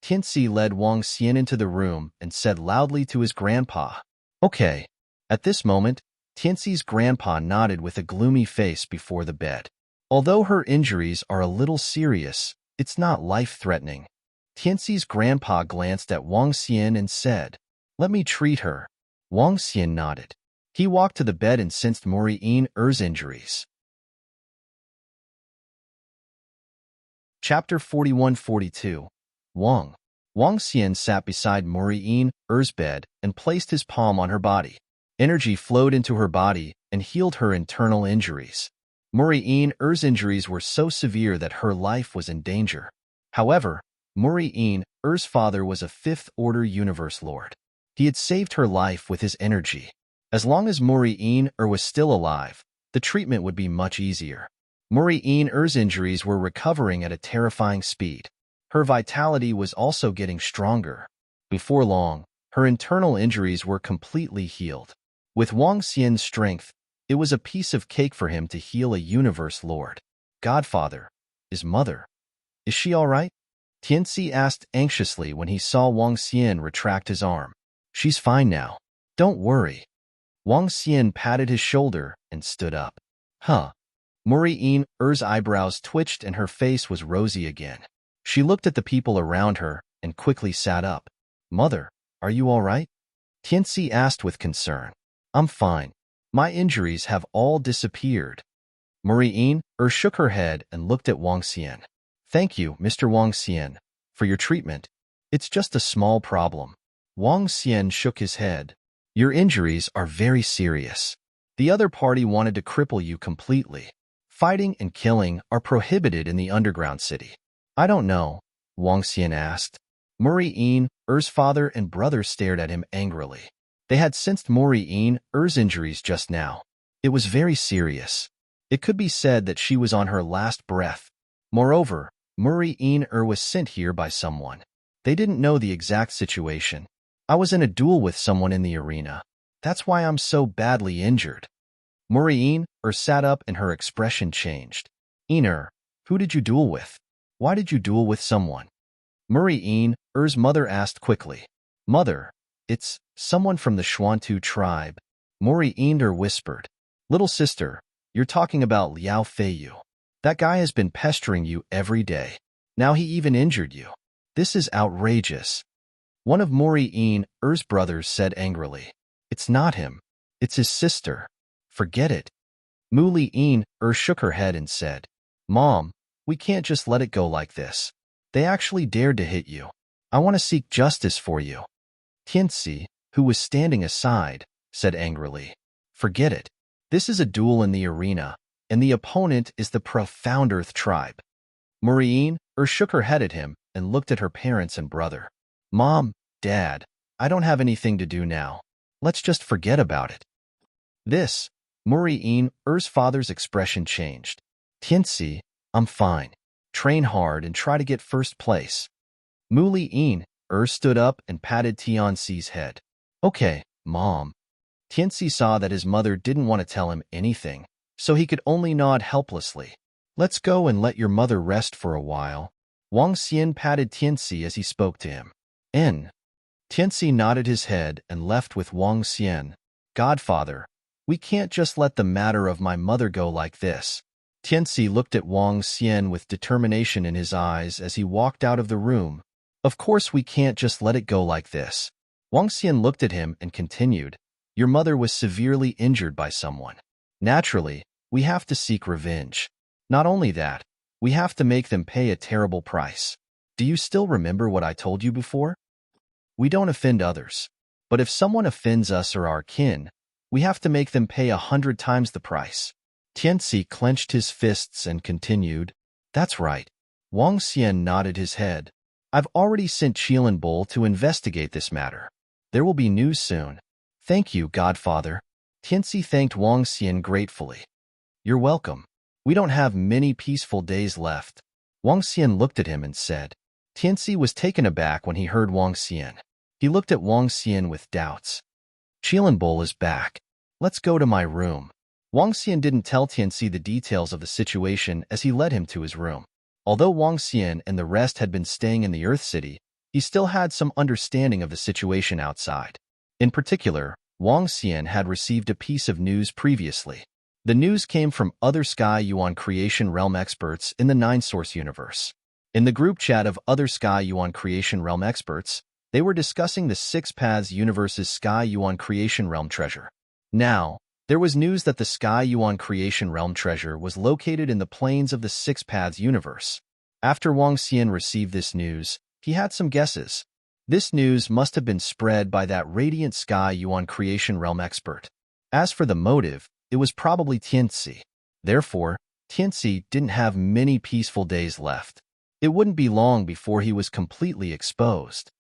A: Tianxi led Wang Xian into the room and said loudly to his grandpa, Okay. At this moment, Tianxi's grandpa nodded with a gloomy face before the bed. Although her injuries are a little serious, it's not life-threatening. Tianxi's grandpa glanced at Wang Xian and said, Let me treat her. Wang Xian nodded. He walked to the bed and sensed Muri'in's injuries. Chapter 41-42. Wang Xian sat beside Muri'in's bed and placed his palm on her body. Energy flowed into her body and healed her internal injuries. Muri'in's injuries were so severe that her life was in danger. However, Muri'in's father was a fifth-order universe lord. He had saved her life with his energy. As long as Muri'in was still alive, the treatment would be much easier. Muri'in's injuries were recovering at a terrifying speed. Her vitality was also getting stronger. Before long, her internal injuries were completely healed. With Wang Xian's strength, it was a piece of cake for him to heal a universe lord. Godfather, his mother, is she all right? Tianxi asked anxiously when he saw Wang Xian retract his arm. She's fine now. Don't worry. Wang Xian patted his shoulder and stood up. Huh. Muri'in's eyebrows twitched and her face was rosy again. She looked at the people around her and quickly sat up. Mother, are you all right? Tianxi asked with concern. I'm fine. My injuries have all disappeared. Muri'in shook her head and looked at Wang Xian. Thank you, Mr. Wang Xian, for your treatment. It's just a small problem. Wang Xian shook his head. Your injuries are very serious. The other party wanted to cripple you completely. Fighting and killing are prohibited in the underground city. I don't know, Wang Xian asked. Muri'in's father and brother stared at him angrily. They had sensed Muri'in's injuries just now. It was very serious. It could be said that she was on her last breath. Moreover, Muri'in was sent here by someone. They didn't know the exact situation. I was in a duel with someone in the arena. That's why I'm so badly injured. Muri'in sat up and her expression changed. Who did you duel with? Why did you duel with someone? Muri'in's mother asked quickly. Mother, it's someone from the Xuantu tribe. Muri'in whispered. Little sister, you're talking about Liao Feiyu. That guy has been pestering you every day. Now he even injured you. This is outrageous. One of Mori-Een-Er's brothers said angrily. It's not him. It's his sister. Forget it. Muli-Een-Er shook her head and said, Mom, we can't just let it go like this. They actually dared to hit you. I want to seek justice for you. Tianci, who was standing aside, said angrily, Forget it. This is a duel in the arena, and the opponent is the profound Earth tribe. Mori-Een-Er shook her head at him and looked at her parents and brother. Mom, Dad, I don't have anything to do now. Let's just forget about it. This, Mori-Een-Er's father's expression changed. Tianci, I'm fine. Train hard and try to get first place. Muli-Een-Er stood up and patted Tianci's head. Okay, Mom. Tianci saw that his mother didn't want to tell him anything, so he could only nod helplessly. Let's go and let your mother rest for a while. Wang Xian patted Tianci as he spoke to him. Tianci nodded his head and left with Wang Xian. Godfather, we can't just let the matter of my mother go like this. Tianci looked at Wang Xian with determination in his eyes as he walked out of the room. Of course we can't just let it go like this. Wang Xian looked at him and continued. Your mother was severely injured by someone. Naturally, we have to seek revenge. Not only that, we have to make them pay a terrible price. Do you still remember what I told you before? We don't offend others. But if someone offends us or our kin, we have to make them pay 100 times the price. Tianci clenched his fists and continued. That's right. Wang Xian nodded his head. I've already sent Qilin Bull to investigate this matter. There will be news soon. Thank you, Godfather. Tianci thanked Wang Xian gratefully. You're welcome. We don't have many peaceful days left. Wang Xian looked at him and said. Tianci was taken aback when he heard Wang Xian. He looked at Wang Xian with doubts. Qilin Bull is back. Let's go to my room. Wang Xian didn't tell Tianci the details of the situation as he led him to his room. Although Wang Xian and the rest had been staying in the Earth City, he still had some understanding of the situation outside. In particular, Wang Xian had received a piece of news previously. The news came from other Sky Yuan Creation Realm experts in the Nine-Source universe. In the group chat of other Sky Yuan Creation Realm experts, they were discussing the Six Paths universe's Sky Yuan Creation Realm treasure. Now, there was news that the Sky Yuan Creation Realm treasure was located in the plains of the Six Paths universe. After Wang Xian received this news, he had some guesses. This news must have been spread by that radiant Sky Yuan Creation Realm expert. As for the motive, it was probably Tianci. Therefore, Tianci didn't have many peaceful days left. It wouldn't be long before he was completely exposed.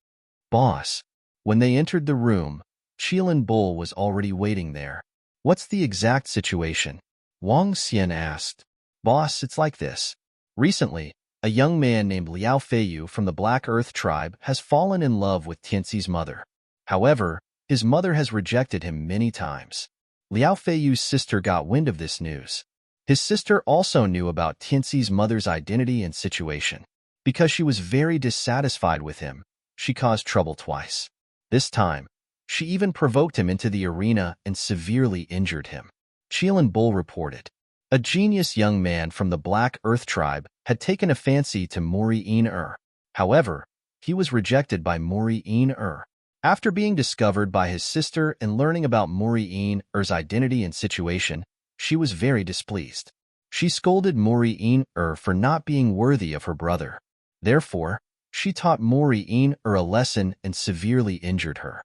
A: Boss. When they entered the room, Qilin Bull was already waiting there. What's the exact situation? Wang Xian asked. Boss, it's like this. Recently, a young man named Liao Feiyu from the Black Earth tribe has fallen in love with Tianci's mother. However, his mother has rejected him many times. Liao Feiyu's sister got wind of this news. His sister also knew about Tianci's mother's identity and situation. Because she was very dissatisfied with him, she caused trouble twice. This time, she even provoked him into the arena and severely injured him. Qilin Bull reported. A genius young man from the Black Earth tribe had taken a fancy to Mori-Een-Er. However, he was rejected by Mori-Een-Er. After being discovered by his sister and learning about Mori-Een-Er's identity and situation, she was very displeased. She scolded Mori-Een-Er for not being worthy of her brother. Therefore, she taught Mori-Een-Er a lesson and severely injured her.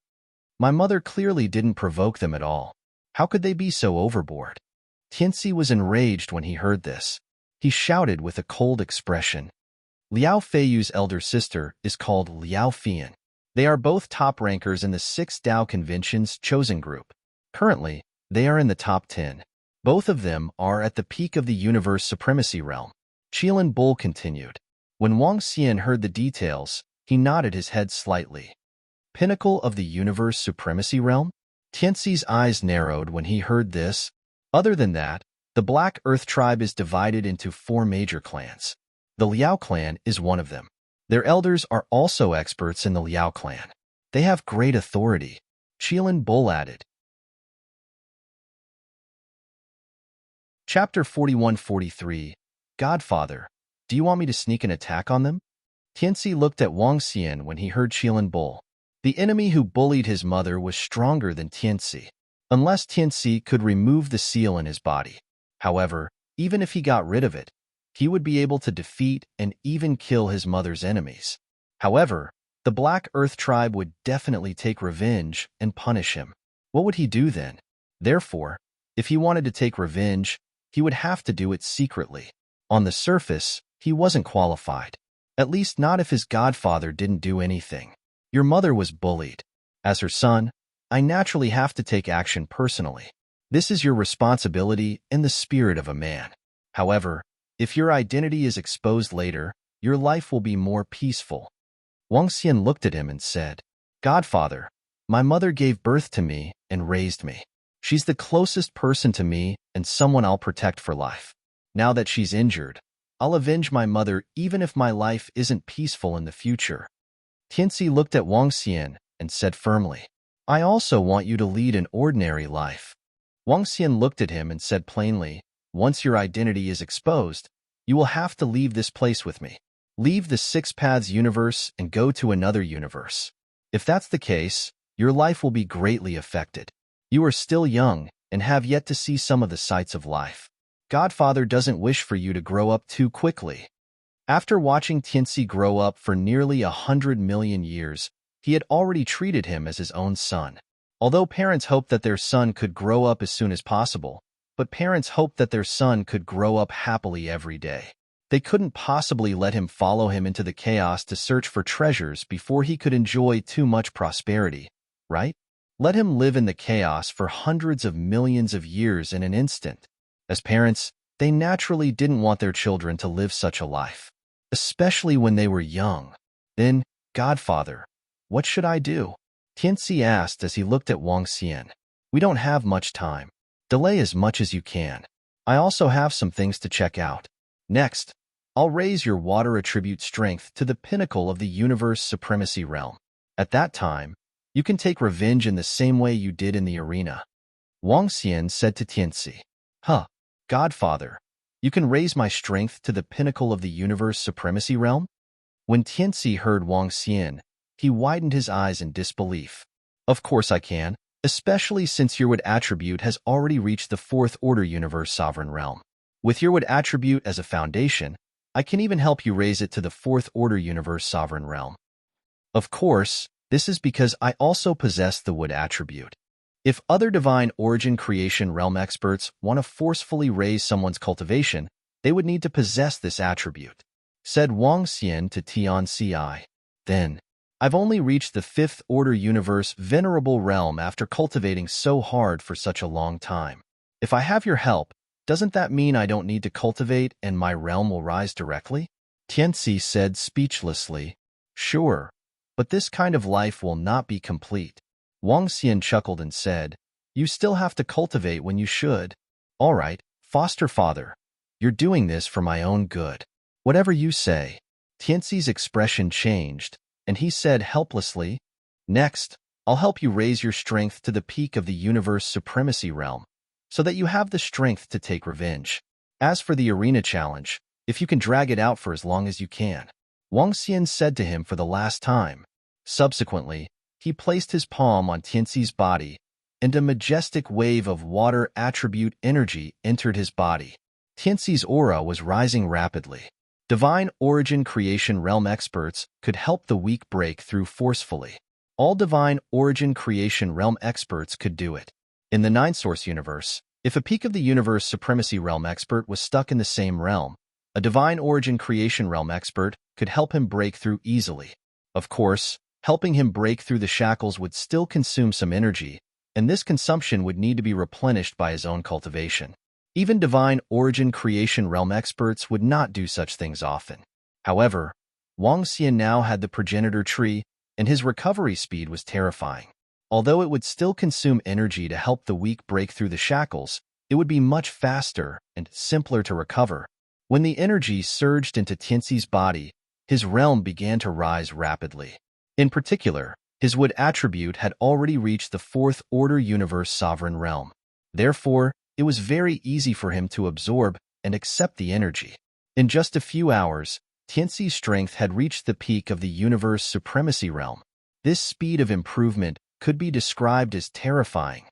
A: My mother clearly didn't provoke them at all. How could they be so overboard? Tianci was enraged when he heard this. He shouted with a cold expression. Liao Feiyu's elder sister is called Liao Fian. They are both top rankers in the 6 Dao Convention's chosen group. Currently, they are in the top 10. Both of them are at the peak of the universe supremacy realm. Qilin Bull continued. When Wang Xian heard the details, he nodded his head slightly. Pinnacle of the universe supremacy realm? Tianci's eyes narrowed when he heard this. Other than that, the Black Earth tribe is divided into 4 major clans. The Liao clan is one of them. Their elders are also experts in the Liao clan. They have great authority. Qilin Bull added. Chapter 41-43. Godfather, do you want me to sneak an attack on them? Tianci looked at Wang Xian when he heard Qilin Bull. The enemy who bullied his mother was stronger than Tianci, unless Tianci could remove the seal in his body. However, even if he got rid of it, he would be able to defeat and even kill his mother's enemies. However, the Black Earth tribe would definitely take revenge and punish him. What would he do then? Therefore, if he wanted to take revenge, he would have to do it secretly. On the surface, he wasn't qualified. At least not if his godfather didn't do anything. Your mother was bullied. As her son, I naturally have to take action personally. This is your responsibility in the spirit of a man. However, if your identity is exposed later, your life will be more peaceful. Wang Xian looked at him and said, Godfather, my mother gave birth to me and raised me. She's the closest person to me and someone I'll protect for life. Now that she's injured, I'll avenge my mother even if my life isn't peaceful in the future. Tianci looked at Wang Xian and said firmly, I also want you to lead an ordinary life. Wang Xian looked at him and said plainly, once your identity is exposed, you will have to leave this place with me. Leave the Six Paths universe and go to another universe. If that's the case, your life will be greatly affected. You are still young and have yet to see some of the sights of life. Godfather doesn't wish for you to grow up too quickly. After watching Tianci grow up for nearly 100 million years, he had already treated him as his own son. Although parents hoped that their son could grow up as soon as possible, but parents hoped that their son could grow up happily every day. They couldn't possibly let him follow him into the chaos to search for treasures before he could enjoy too much prosperity, right? Let him live in the chaos for hundreds of millions of years in an instant. As parents, they naturally didn't want their children to live such a life, especially when they were young. Then, Godfather, what should I do? Tianci asked as he looked at Wang Xian. We don't have much time. Delay as much as you can. I also have some things to check out. Next, I'll raise your water attribute strength to the pinnacle of the universe supremacy realm. At that time, you can take revenge in the same way you did in the arena. Wang Xian said to Tianci, Godfather, you can raise my strength to the pinnacle of the universe supremacy realm? When Tianci heard Wang Xian, he widened his eyes in disbelief. Of course I can, especially since your wood attribute has already reached the fourth order universe sovereign realm. With your wood attribute as a foundation, I can even help you raise it to the fourth order universe sovereign realm. Of course, this is because I also possess the wood attribute. If other divine origin creation realm experts want to forcefully raise someone's cultivation, they would need to possess this attribute, said Wang Xian to Tianci. Then, I've only reached the fifth order universe venerable realm after cultivating so hard for such a long time. If I have your help, doesn't that mean I don't need to cultivate and my realm will rise directly? Tianci said speechlessly, Sure, but this kind of life will not be complete. Wang Xian chuckled and said, You still have to cultivate when you should. All right, foster father, you're doing this for my own good. Whatever you say. Tianci's expression changed, and he said helplessly, Next, I'll help you raise your strength to the peak of the universe supremacy realm, so that you have the strength to take revenge. As for the arena challenge, if you can drag it out for as long as you can. Wang Xian said to him for the last time. Subsequently, he placed his palm on Tianci's body, and a majestic wave of water attribute energy entered his body. Tianci's aura was rising rapidly. Divine origin creation realm experts could help the weak break through forcefully. All divine origin creation realm experts could do it. In the Nine Source universe, if a peak of the universe supremacy realm expert was stuck in the same realm, a divine origin creation realm expert could help him break through easily. Of course, helping him break through the shackles would still consume some energy, and this consumption would need to be replenished by his own cultivation. Even divine origin creation realm experts would not do such things often. However, Wang Xian now had the progenitor tree, and his recovery speed was terrifying. Although it would still consume energy to help the weak break through the shackles, it would be much faster and simpler to recover. When the energy surged into Tianci's body, his realm began to rise rapidly. In particular, his wood attribute had already reached the fourth order universe sovereign realm. Therefore, it was very easy for him to absorb and accept the energy. In just a few hours, Tianxi's strength had reached the peak of the universe supremacy realm. This speed of improvement could be described as terrifying.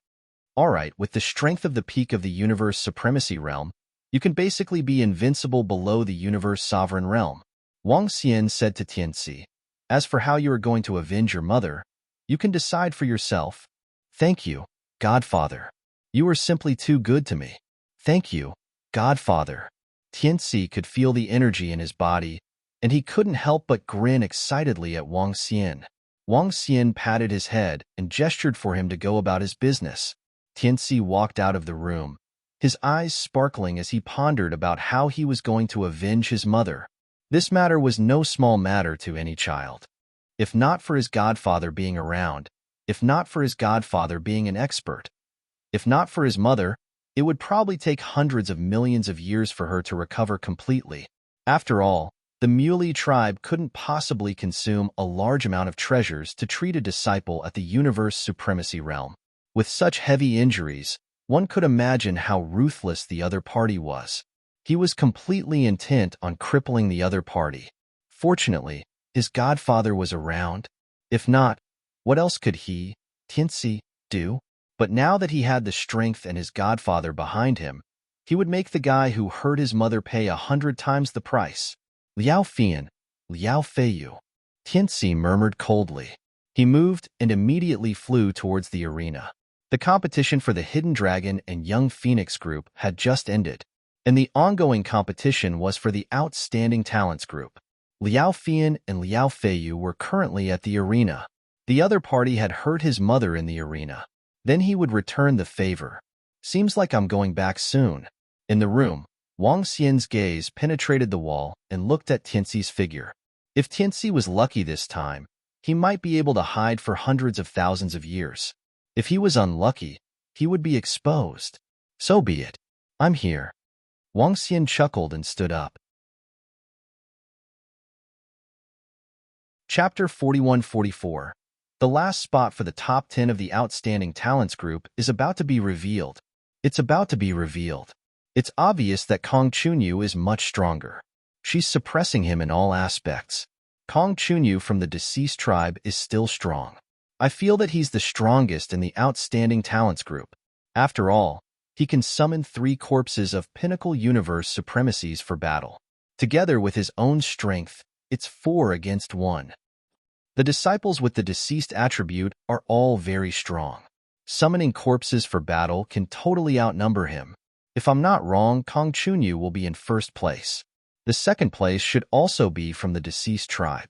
A: Alright, with the strength of the peak of the universe supremacy realm, you can basically be invincible below the universe sovereign realm. Wang Xian said to Tianxi, as for how you are going to avenge your mother, you can decide for yourself. Thank you, Godfather. You are simply too good to me. Thank you, Godfather. Tianxi could feel the energy in his body, and he couldn't help but grin excitedly at Wang Xian. Wang Xian patted his head and gestured for him to go about his business. Tianxi walked out of the room, his eyes sparkling as he pondered about how he was going to avenge his mother. This matter was no small matter to any child. If not for his godfather being around, if not for his godfather being an expert, if not for his mother, it would probably take hundreds of millions of years for her to recover completely. After all, the Muley tribe couldn't possibly consume a large amount of treasures to treat a disciple at the universe supremacy realm. With such heavy injuries, one could imagine how ruthless the other party was. He was completely intent on crippling the other party. Fortunately, his godfather was around. If not, what else could he, Tianxi, do? But now that he had the strength and his godfather behind him, he would make the guy who hurt his mother pay 100 times the price. Liao Fian, Liao Feiyu. Tianxi murmured coldly. He moved and immediately flew towards the arena. The competition for the Hidden Dragon and Young Phoenix group had just ended, and the ongoing competition was for the Outstanding Talents group. Liao Fian and Liao Feiyu were currently at the arena. The other party had hurt his mother in the arena. Then he would return the favor. Seems like I'm going back soon. In the room, Wang Xian's gaze penetrated the wall and looked at Tianxi's figure. If Tianxi was lucky this time, he might be able to hide for hundreds of thousands of years. If he was unlucky, he would be exposed. So be it. I'm here. Wang Xian chuckled and stood up. Chapter 41-44. The last spot for the top 10 of the Outstanding Talents group is about to be revealed. It's about to be revealed. It's obvious that Kong Chunyu is much stronger. She's suppressing him in all aspects. Kong Chunyu from the deceased tribe is still strong. I feel that he's the strongest in the Outstanding Talents group. After all, he can summon 3 corpses of pinnacle universe supremacies for battle. Together with his own strength, it's 4 against 1. The disciples with the deceased attribute are all very strong. Summoning corpses for battle can totally outnumber him. If I'm not wrong, Kong Chunyu will be in first place. The second place should also be from the deceased tribe.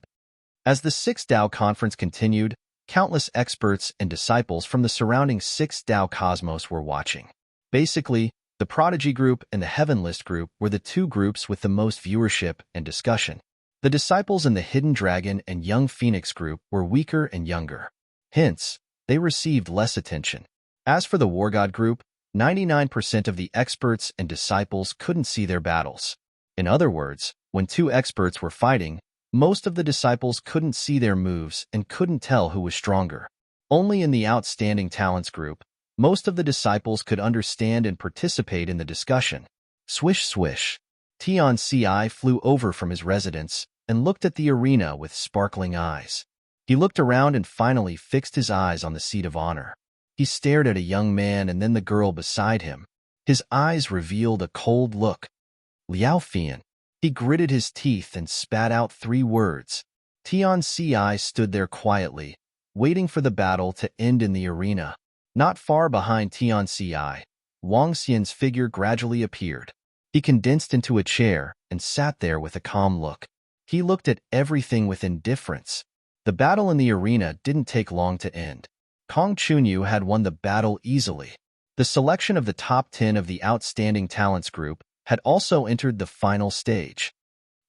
A: As the 6th Tao Conference continued, countless experts and disciples from the surrounding 6th Tao cosmos were watching. Basically, the Prodigy group and the Heaven List group were the 2 groups with the most viewership and discussion. The disciples in the Hidden Dragon and Young Phoenix group were weaker and younger. Hence, they received less attention. As for the War God group, 99% of the experts and disciples couldn't see their battles. In other words, when 2 experts were fighting, most of the disciples couldn't see their moves and couldn't tell who was stronger. Only in the Outstanding Talents group, most of the disciples could understand and participate in the discussion. Swish swish. Tian Ci flew over from his residence and looked at the arena with sparkling eyes. He looked around and finally fixed his eyes on the seat of honor. He stared at a young man and then the girl beside him. His eyes revealed a cold look. Liao Fian. He gritted his teeth and spat out 3 words. Tian Ci stood there quietly, waiting for the battle to end in the arena. Not far behind Tian Ci, Wang Xian's figure gradually appeared. He condensed into a chair and sat there with a calm look. He looked at everything with indifference. The battle in the arena didn't take long to end. Kong Chunyu had won the battle easily. The selection of the top 10 of the Outstanding Talents group had also entered the final stage.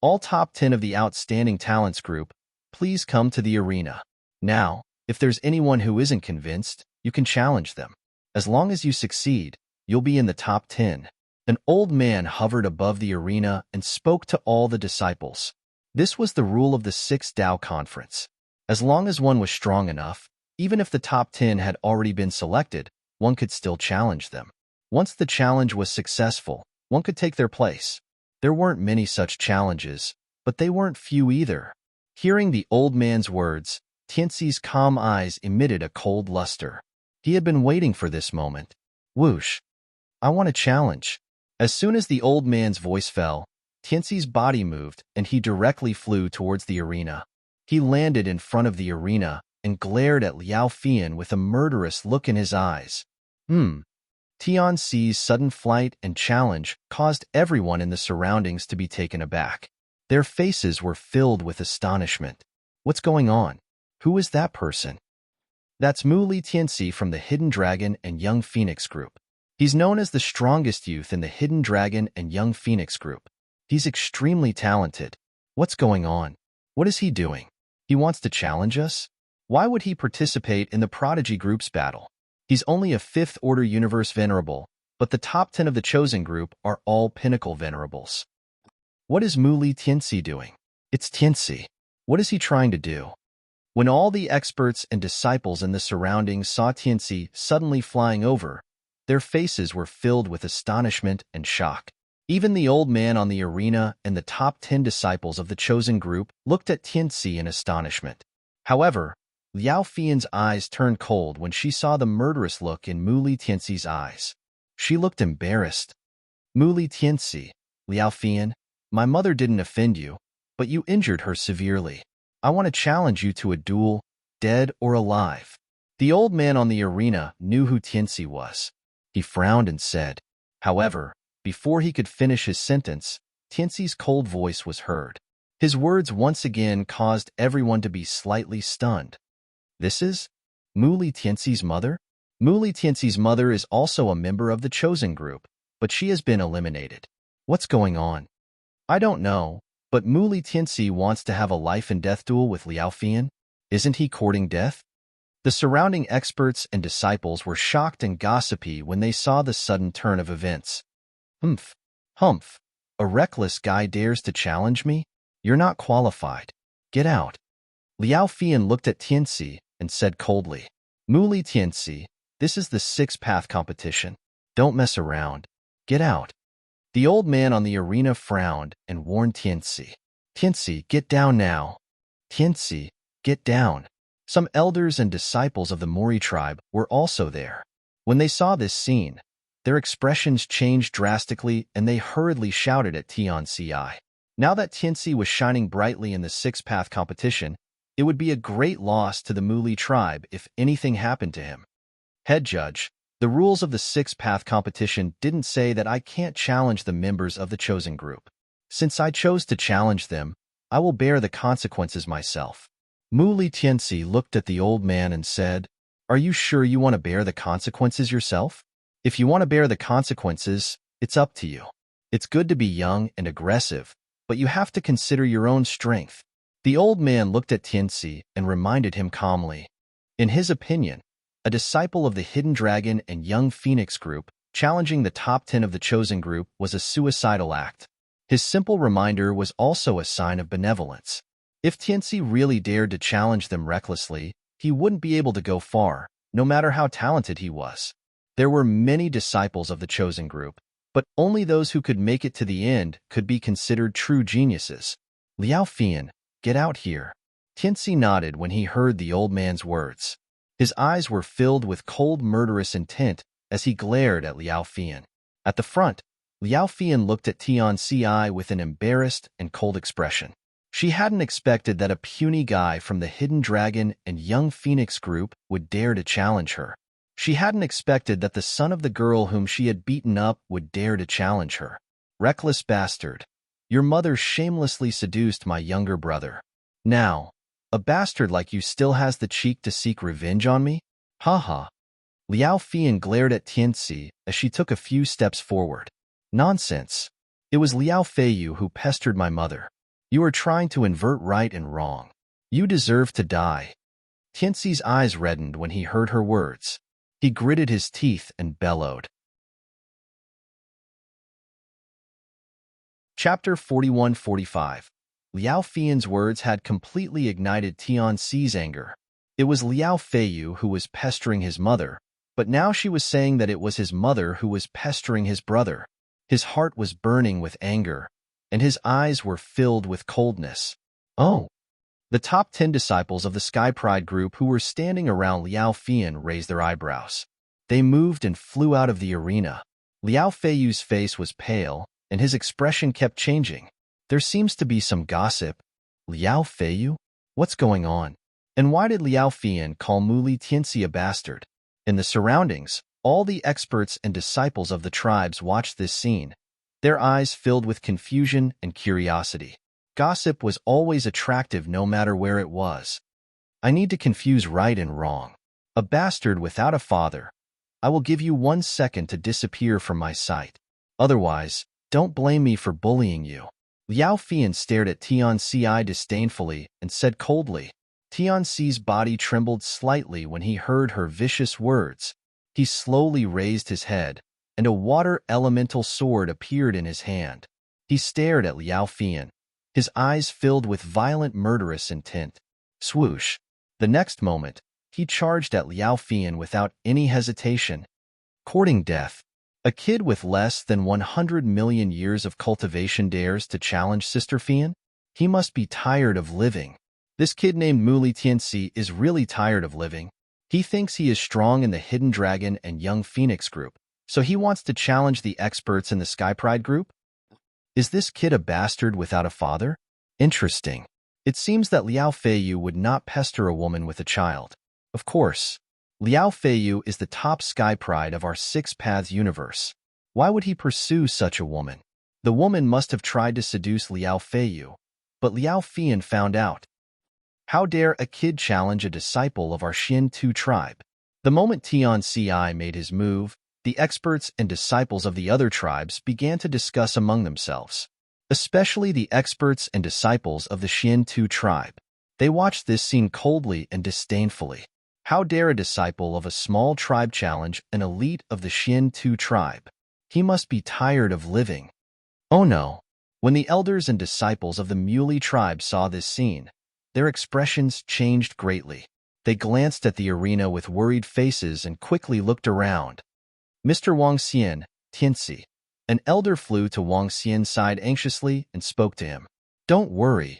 A: All top 10 of the Outstanding Talents group, please come to the arena. Now, if there's anyone who isn't convinced, you can challenge them. As long as you succeed, you'll be in the top 10. An old man hovered above the arena and spoke to all the disciples. This was the rule of the 6th Tao Conference. As long as one was strong enough, even if the top 10 had already been selected, one could still challenge them. Once the challenge was successful, one could take their place. There weren't many such challenges, but they weren't few either. Hearing the old man's words, Tianxi's calm eyes emitted a cold luster. He had been waiting for this moment. Whoosh! I want a challenge. As soon as the old man's voice fell, Tianxi's body moved and he directly flew towards the arena. He landed in front of the arena and glared at Liao Fian with a murderous look in his eyes. Tianxi's sudden flight and challenge caused everyone in the surroundings to be taken aback. Their faces were filled with astonishment. What's going on? Who is that person? That's Mu Li Tianxi from the Hidden Dragon and Young Phoenix group. He's known as the strongest youth in the Hidden Dragon and Young Phoenix group. He's extremely talented. What's going on? What is he doing? He wants to challenge us? Why would he participate in the Prodigy group's battle? He's only a 5th Order Universe Venerable, but the top 10 of the Chosen group are all Pinnacle Venerables. What is Mu Li Tianxi doing? It's Tianxi. What is he trying to do? When all the experts and disciples in the surroundings saw Tianxi suddenly flying over, their faces were filled with astonishment and shock. Even the old man on the arena and the top 10 disciples of the Chosen group looked at Tianxi in astonishment. However, Liao Fian's eyes turned cold when she saw the murderous look in Mu Li Tianxi's eyes. She looked embarrassed. Mu Li Tianxi, Liao Fian, my mother didn't offend you, but you injured her severely. I want to challenge you to a duel, dead or alive. The old man on the arena knew who Tianxi was. He frowned and said. However, before he could finish his sentence, Tianxi's cold voice was heard. His words once again caused everyone to be slightly stunned. This is Mu Li Tianxi's mother? Mu Li Tianxi's mother is also a member of the Chosen group, but she has been eliminated. What's going on? I don't know, but Mu Li Tianxi wants to have a life-and-death duel with Liao Fian? Isn't he courting death? The surrounding experts and disciples were shocked and gossipy when they saw the sudden turn of events. Humph. A reckless guy dares to challenge me? You're not qualified. Get out. Liao Fian looked at Tianxi and said coldly, Mu Li Tianxi, this is the 6-path competition. Don't mess around. Get out. The old man on the arena frowned and warned Tianxi. Tianxi, get down now. Tianxi, get down. Some elders and disciples of the Mori tribe were also there. When they saw this scene, their expressions changed drastically and they hurriedly shouted at Tianxi. Now that Tianxi was shining brightly in the 6-path competition, it would be a great loss to the Mu Li tribe if anything happened to him. Head judge, the rules of the 6-path competition didn't say that I can't challenge the members of the Chosen group. Since I chose to challenge them, I will bear the consequences myself. Mu Li Tianxi looked at the old man and said, Are you sure you want to bear the consequences yourself? If you want to bear the consequences, it's up to you. It's good to be young and aggressive, but you have to consider your own strength. The old man looked at Tianxi and reminded him calmly. In his opinion, a disciple of the Hidden Dragon and Young Phoenix group challenging the top 10 of the Chosen group was a suicidal act. His simple reminder was also a sign of benevolence. If Tianxi really dared to challenge them recklessly, he wouldn't be able to go far, no matter how talented he was. There were many disciples of the Chosen group, but only those who could make it to the end could be considered true geniuses. Liao Fian, get out here. Tianxi nodded when he heard the old man's words. His eyes were filled with cold, murderous intent as he glared at Liao Fian. At the front, Liao Fian looked at Tianxi with an embarrassed and cold expression. She hadn't expected that a puny guy from the Hidden Dragon and Young Phoenix group would dare to challenge her. She hadn't expected that the son of the girl whom she had beaten up would dare to challenge her. Reckless bastard. Your mother shamelessly seduced my younger brother. Now, a bastard like you still has the cheek to seek revenge on me? Ha ha. Liao Fian glared at Tianxi as she took a few steps forward. Nonsense. It was Liao Feiyu who pestered my mother. You are trying to invert right and wrong. You deserve to die. Tianxi's eyes reddened when he heard her words. He gritted his teeth and bellowed. Chapter 41-45. Liao Fian's words had completely ignited Tianxi's anger. It was Liao Feiyu who was pestering his mother, but now she was saying that it was his mother who was pestering his brother. His heart was burning with anger, and his eyes were filled with coldness. Oh! The top 10 disciples of the Sky Pride group who were standing around Liao Fian raised their eyebrows. They moved and flew out of the arena. Liao Feiyu's face was pale, and his expression kept changing. There seems to be some gossip. Liao Feiyu? What's going on? And why did Liao Fian call Muli Tianxi a bastard? In the surroundings, all the experts and disciples of the tribes watched this scene, their eyes filled with confusion and curiosity. Gossip was always attractive no matter where it was. I need to confuse right and wrong. A bastard without a father. I will give you 1 second to disappear from my sight. Otherwise, don't blame me for bullying you. Liao Fian stared at Tianxi disdainfully and said coldly. Tianxi's body trembled slightly when he heard her vicious words. He slowly raised his head, and a water elemental sword appeared in his hand. He stared at Liao Fian, his eyes filled with violent murderous intent. Swoosh! The next moment, he charged at Liao Fian without any hesitation. Courting death. A kid with less than 100 million years of cultivation dares to challenge Sister Fian? He must be tired of living. This kid named Muli Tianxi is really tired of living. He thinks he is strong in the Hidden Dragon and Young Phoenix group, so he wants to challenge the experts in the Sky Pride group? Is this kid a bastard without a father? Interesting. It seems that Liao Feiyu would not pester a woman with a child. Of course, Liao Feiyu is the top Sky Pride of our Six Paths universe. Why would he pursue such a woman? The woman must have tried to seduce Liao Feiyu, but Liao Fian found out. How dare a kid challenge a disciple of our Xin Tu tribe? The moment Tianxi made his move, the experts and disciples of the other tribes began to discuss among themselves, especially the experts and disciples of the Xin Tu tribe. They watched this scene coldly and disdainfully. How dare a disciple of a small tribe challenge an elite of the Xin Tu tribe? He must be tired of living. Oh no! When the elders and disciples of the Muley tribe saw this scene, their expressions changed greatly. They glanced at the arena with worried faces and quickly looked around. Mr. Wang Xian, Tianxi. An elder flew to Wang Xian's side anxiously and spoke to him. Don't worry.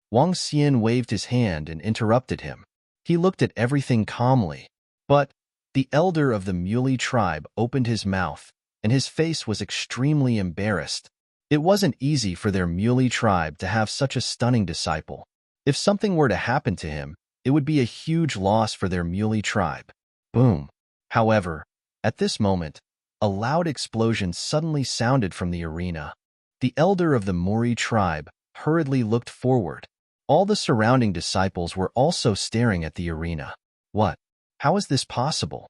A: Wang Xian waved his hand and interrupted him. He looked at everything calmly. But the elder of the Muley tribe opened his mouth, and his face was extremely embarrassed. It wasn't easy for their Muley tribe to have such a stunning disciple. If something were to happen to him, it would be a huge loss for their Muley tribe. Boom. However, at this moment, a loud explosion suddenly sounded from the arena. The elder of the Mori tribe hurriedly looked forward. All the surrounding disciples were also staring at the arena. What? How is this possible?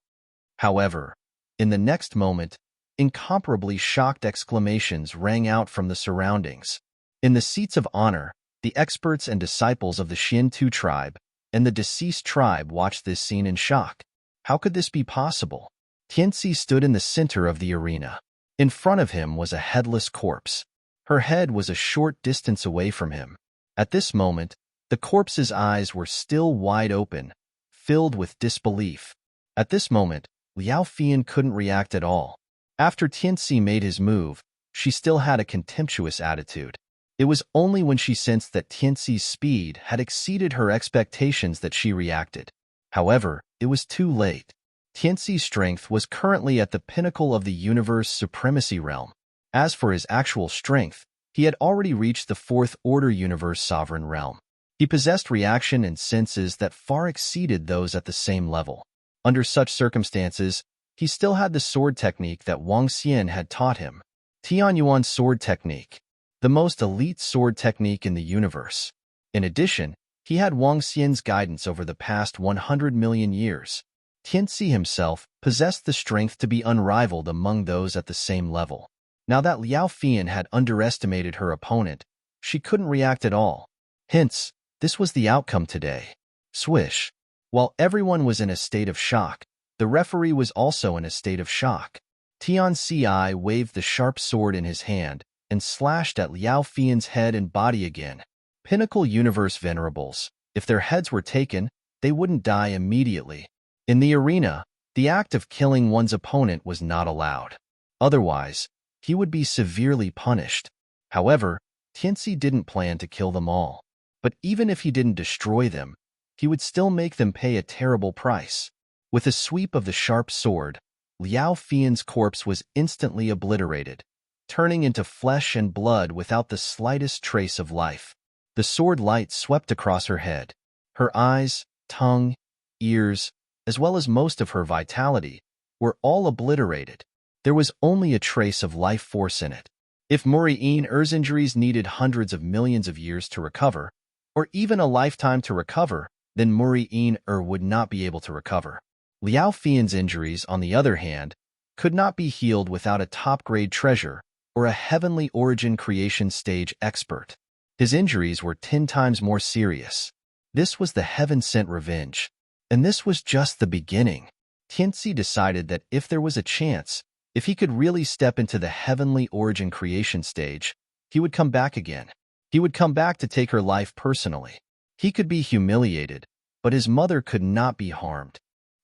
A: However, in the next moment, incomparably shocked exclamations rang out from the surroundings. In the seats of honor, the experts and disciples of the Xin Tu tribe and the deceased tribe watched this scene in shock. How could this be possible? Tianxi stood in the center of the arena. In front of him was a headless corpse. Her head was a short distance away from him. At this moment, the corpse's eyes were still wide open, filled with disbelief. At this moment, Liao Fian couldn't react at all. After Tianxi made his move, she still had a contemptuous attitude. It was only when she sensed that Tianxi's speed had exceeded her expectations that she reacted. However, it was too late. Tianxi's strength was currently at the pinnacle of the universe supremacy realm. As for his actual strength, he had already reached the fourth order universe sovereign realm. He possessed reaction and senses that far exceeded those at the same level. Under such circumstances, he still had the sword technique that Wang Xian had taught him. Tianyuan sword technique, the most elite sword technique in the universe. In addition, he had Wang Xian's guidance over the past 100 million years. Tianxi himself possessed the strength to be unrivaled among those at the same level. Now that Liao Fian had underestimated her opponent, she couldn't react at all. Hence, this was the outcome today. Swish. While everyone was in a state of shock, the referee was also in a state of shock. Tianxi waved the sharp sword in his hand and slashed at Liao Fian's head and body again. Pinnacle Universe Venerables, if their heads were taken, they wouldn't die immediately. In the arena, the act of killing one's opponent was not allowed. Otherwise, he would be severely punished. However, Tianci didn't plan to kill them all. But even if he didn't destroy them, he would still make them pay a terrible price. With a sweep of the sharp sword, Liao Fian's corpse was instantly obliterated, turning into flesh and blood without the slightest trace of life. The sword light swept across her head. Her eyes, tongue, ears, as well as most of her vitality, were all obliterated. There was only a trace of life force in it. If Muri'in-Er's injuries needed hundreds of millions of years to recover, or even a lifetime to recover, then Muri'in-Er would not be able to recover. Liao Fian's injuries, on the other hand, could not be healed without a top-grade treasure or a heavenly origin creation stage expert. His injuries were 10 times more serious. This was the heaven-sent revenge. And this was just the beginning. Tianci decided that if there was a chance, if he could really step into the heavenly origin creation stage, he would come back again. He would come back to take her life personally. He could be humiliated, but his mother could not be harmed.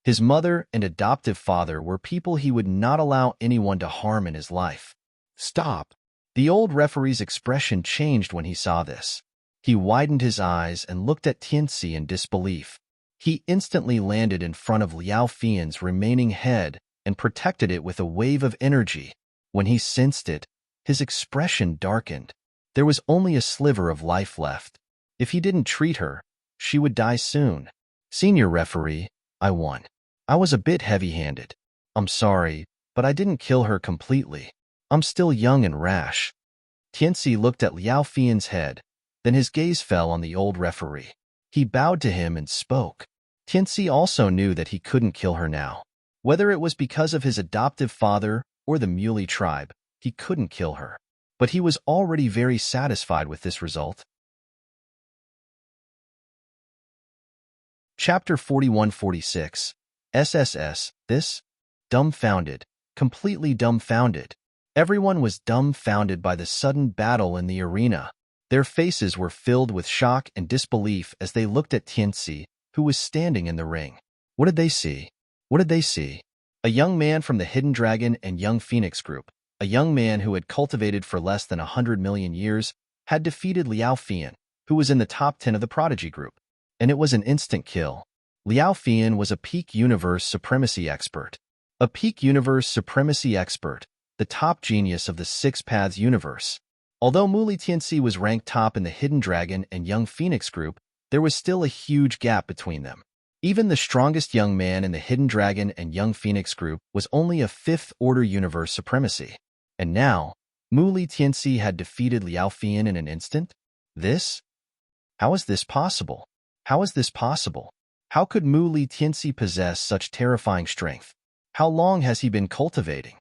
A: His mother and adoptive father were people he would not allow anyone to harm in his life. Stop. The old referee's expression changed when he saw this. He widened his eyes and looked at Tianci in disbelief. He instantly landed in front of Liao Fian's remaining head and protected it with a wave of energy. When he sensed it, his expression darkened. There was only a sliver of life left. If he didn't treat her, she would die soon. Senior referee, I won. I was a bit heavy-handed. I'm sorry, but I didn't kill her completely. I'm still young and rash. Tianci looked at Liao Fian's head, then his gaze fell on the old referee. He bowed to him and spoke. Tianci also knew that he couldn't kill her now. Whether it was because of his adoptive father or the Muley tribe, he couldn't kill her. But he was already very satisfied with this result. Chapter 41-46 SSS, this? Dumbfounded. Completely dumbfounded. Everyone was dumbfounded by the sudden battle in the arena. Their faces were filled with shock and disbelief as they looked at Tianci, who was standing in the ring. What did they see? What did they see? A young man from the Hidden Dragon and Young Phoenix group, a young man who had cultivated for less than 100 million years, had defeated Liao Fian, who was in the top 10 of the Prodigy group. And it was an instant kill. Liao Fian was a peak universe supremacy expert. A peak universe supremacy expert, the top genius of the Six Paths universe. Although Muli Tianci was ranked top in the Hidden Dragon and Young Phoenix group, there was still a huge gap between them. Even the strongest young man in the Hidden Dragon and Young Phoenix group was only a fifth-order universe supremacy. And now, Muli Tianci had defeated Liao Fian in an instant? This? How is this possible? How is this possible? How could Muli Tianci possess such terrifying strength? How long has he been cultivating?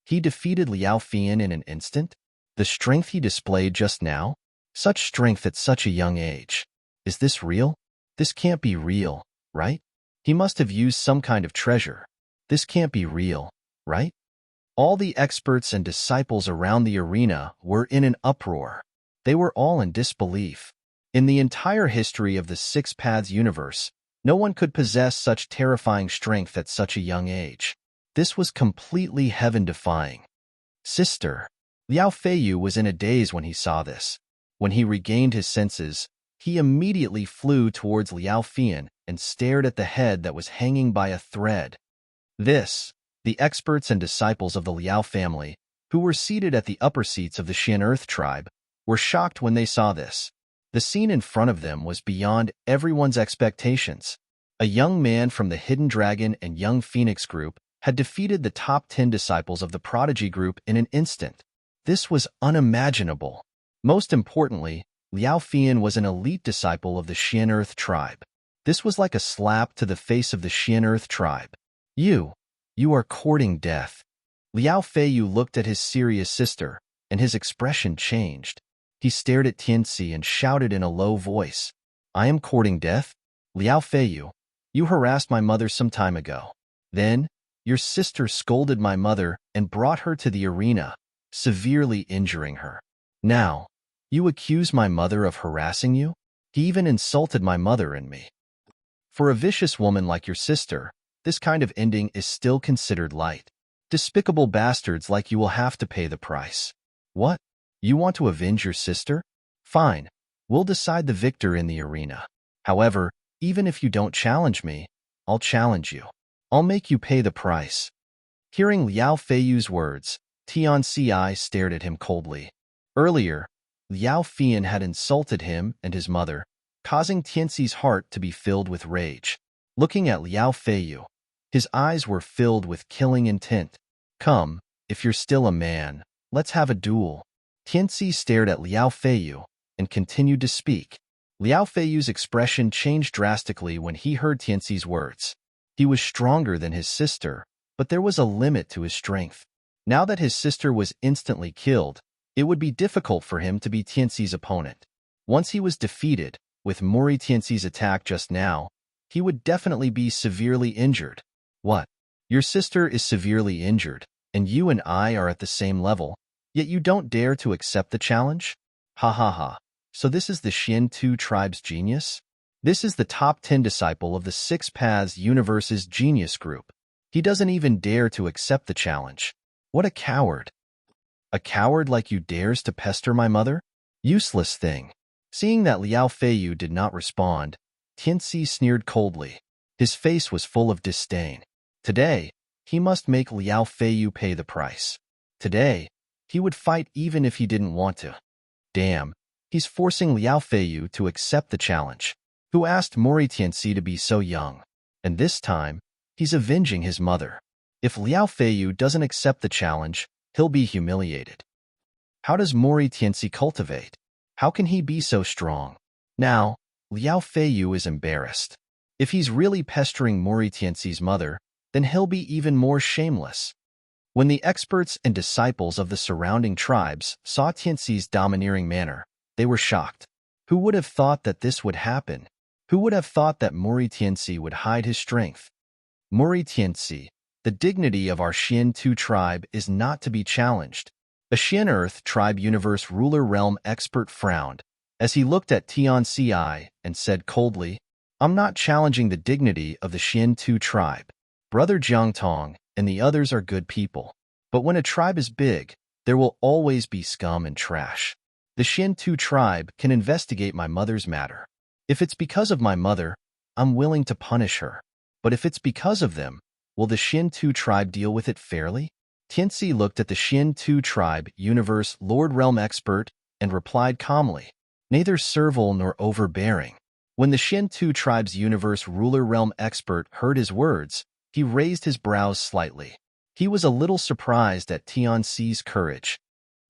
A: He defeated Liao Fian in an instant? The strength he displayed just now? Such strength at such a young age. Is this real? This can't be real, right? He must have used some kind of treasure. This can't be real, right? All the experts and disciples around the arena were in an uproar. They were all in disbelief. In the entire history of the Six Paths universe, no one could possess such terrifying strength at such a young age. This was completely heaven-defying. Sister. Liao Feiyu was in a daze when he saw this. When he regained his senses, he immediately flew towards Liao Fian and stared at the head that was hanging by a thread. The experts and disciples of the Liao family, who were seated at the upper seats of the Xian Earth tribe, were shocked when they saw this. The scene in front of them was beyond everyone's expectations. A young man from the Hidden Dragon and Young Phoenix group had defeated the top 10 disciples of the Prodigy group in an instant. This was unimaginable. Most importantly, Liao Fian was an elite disciple of the Xian Earth tribe. This was like a slap to the face of the Xian Earth tribe. You are courting death. Liao Feiyu looked at his serious sister, and his expression changed. He stared at Tianci and shouted in a low voice, I am courting death? Liao Feiyu, you harassed my mother some time ago. Then, your sister scolded my mother and brought her to the arena, severely injuring her. Now, you accuse my mother of harassing you? He even insulted my mother and me. For a vicious woman like your sister, this kind of ending is still considered light. Despicable bastards like you will have to pay the price. What? You want to avenge your sister? Fine. We'll decide the victor in the arena. However, even if you don't challenge me, I'll challenge you. I'll make you pay the price. Hearing Liao Feiyu's words, Tianci stared at him coldly. Earlier, Liao Fian had insulted him and his mother, causing Tianci's heart to be filled with rage. Looking at Liao Feiyu, his eyes were filled with killing intent. Come, if you're still a man, let's have a duel. Tianci stared at Liao Feiyu and continued to speak. Liao Feiyu's expression changed drastically when he heard Tianci's words. He was stronger than his sister, but there was a limit to his strength. Now that his sister was instantly killed, it would be difficult for him to be Tianci's opponent. Once he was defeated, with Mori Tianci's attack just now, he would definitely be severely injured. What? Your sister is severely injured, and you and I are at the same level, yet you don't dare to accept the challenge? Ha ha ha. So this is the Xian Tu tribe's genius? This is the top 10 disciple of the Six Paths Universe's genius group. He doesn't even dare to accept the challenge. What a coward. A coward like you dares to pester my mother? Useless thing. Seeing that Liao Feiyu did not respond, Tianci sneered coldly. His face was full of disdain. Today, he must make Liao Feiyu pay the price. Today, he would fight even if he didn't want to. Damn, he's forcing Liao Feiyu to accept the challenge. Who asked Mori Tianci to be so young? And this time, he's avenging his mother. If Liao Feiyu doesn't accept the challenge, he'll be humiliated. How does Mori Tianci cultivate? How can he be so strong? Now, Liao Feiyu is embarrassed. If he's really pestering Mori Tianci's mother, then he'll be even more shameless. When the experts and disciples of the surrounding tribes saw Tianci's domineering manner, they were shocked. Who would have thought that this would happen? Who would have thought that Mori Tianci would hide his strength? Mori Tianci, the dignity of our Xian Tu tribe is not to be challenged. A Xian Earth tribe universe ruler realm expert frowned as he looked at Tianci and said coldly, I'm not challenging the dignity of the Xian Tu tribe. Brother Jiangtong and the others are good people. But when a tribe is big, there will always be scum and trash. The Xian Tu tribe can investigate my mother's matter. If it's because of my mother, I'm willing to punish her. But if it's because of them, will the Xian Tu tribe deal with it fairly? Tianci looked at the Xian Tu tribe universe Lord Realm expert and replied calmly, neither servile nor overbearing. When the Xian Tu tribe's universe ruler realm expert heard his words, he raised his brows slightly. He was a little surprised at Tianci's courage.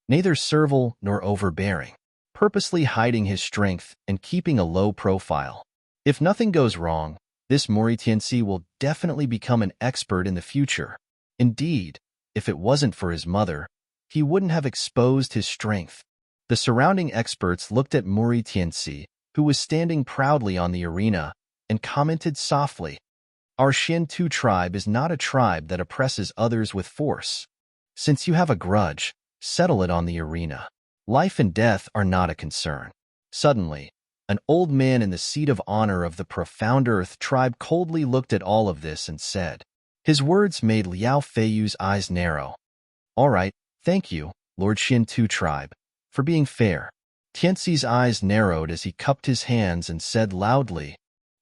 A: Neither servile nor overbearing, purposely hiding his strength and keeping a low profile. If nothing goes wrong, this Mori Tianci will definitely become an expert in the future. Indeed, if it wasn't for his mother, he wouldn't have exposed his strength. The surrounding experts looked at Mori Tianci, who was standing proudly on the arena, and commented softly, our Xian Tu tribe is not a tribe that oppresses others with force. Since you have a grudge, settle it on the arena. Life and death are not a concern. Suddenly, an old man in the seat of honor of the profound Earth tribe coldly looked at all of this and said, his words made Liao Feiyu's eyes narrow. All right, thank you, Lord Xian Tu tribe, for being fair. Tianci's eyes narrowed as he cupped his hands and said loudly,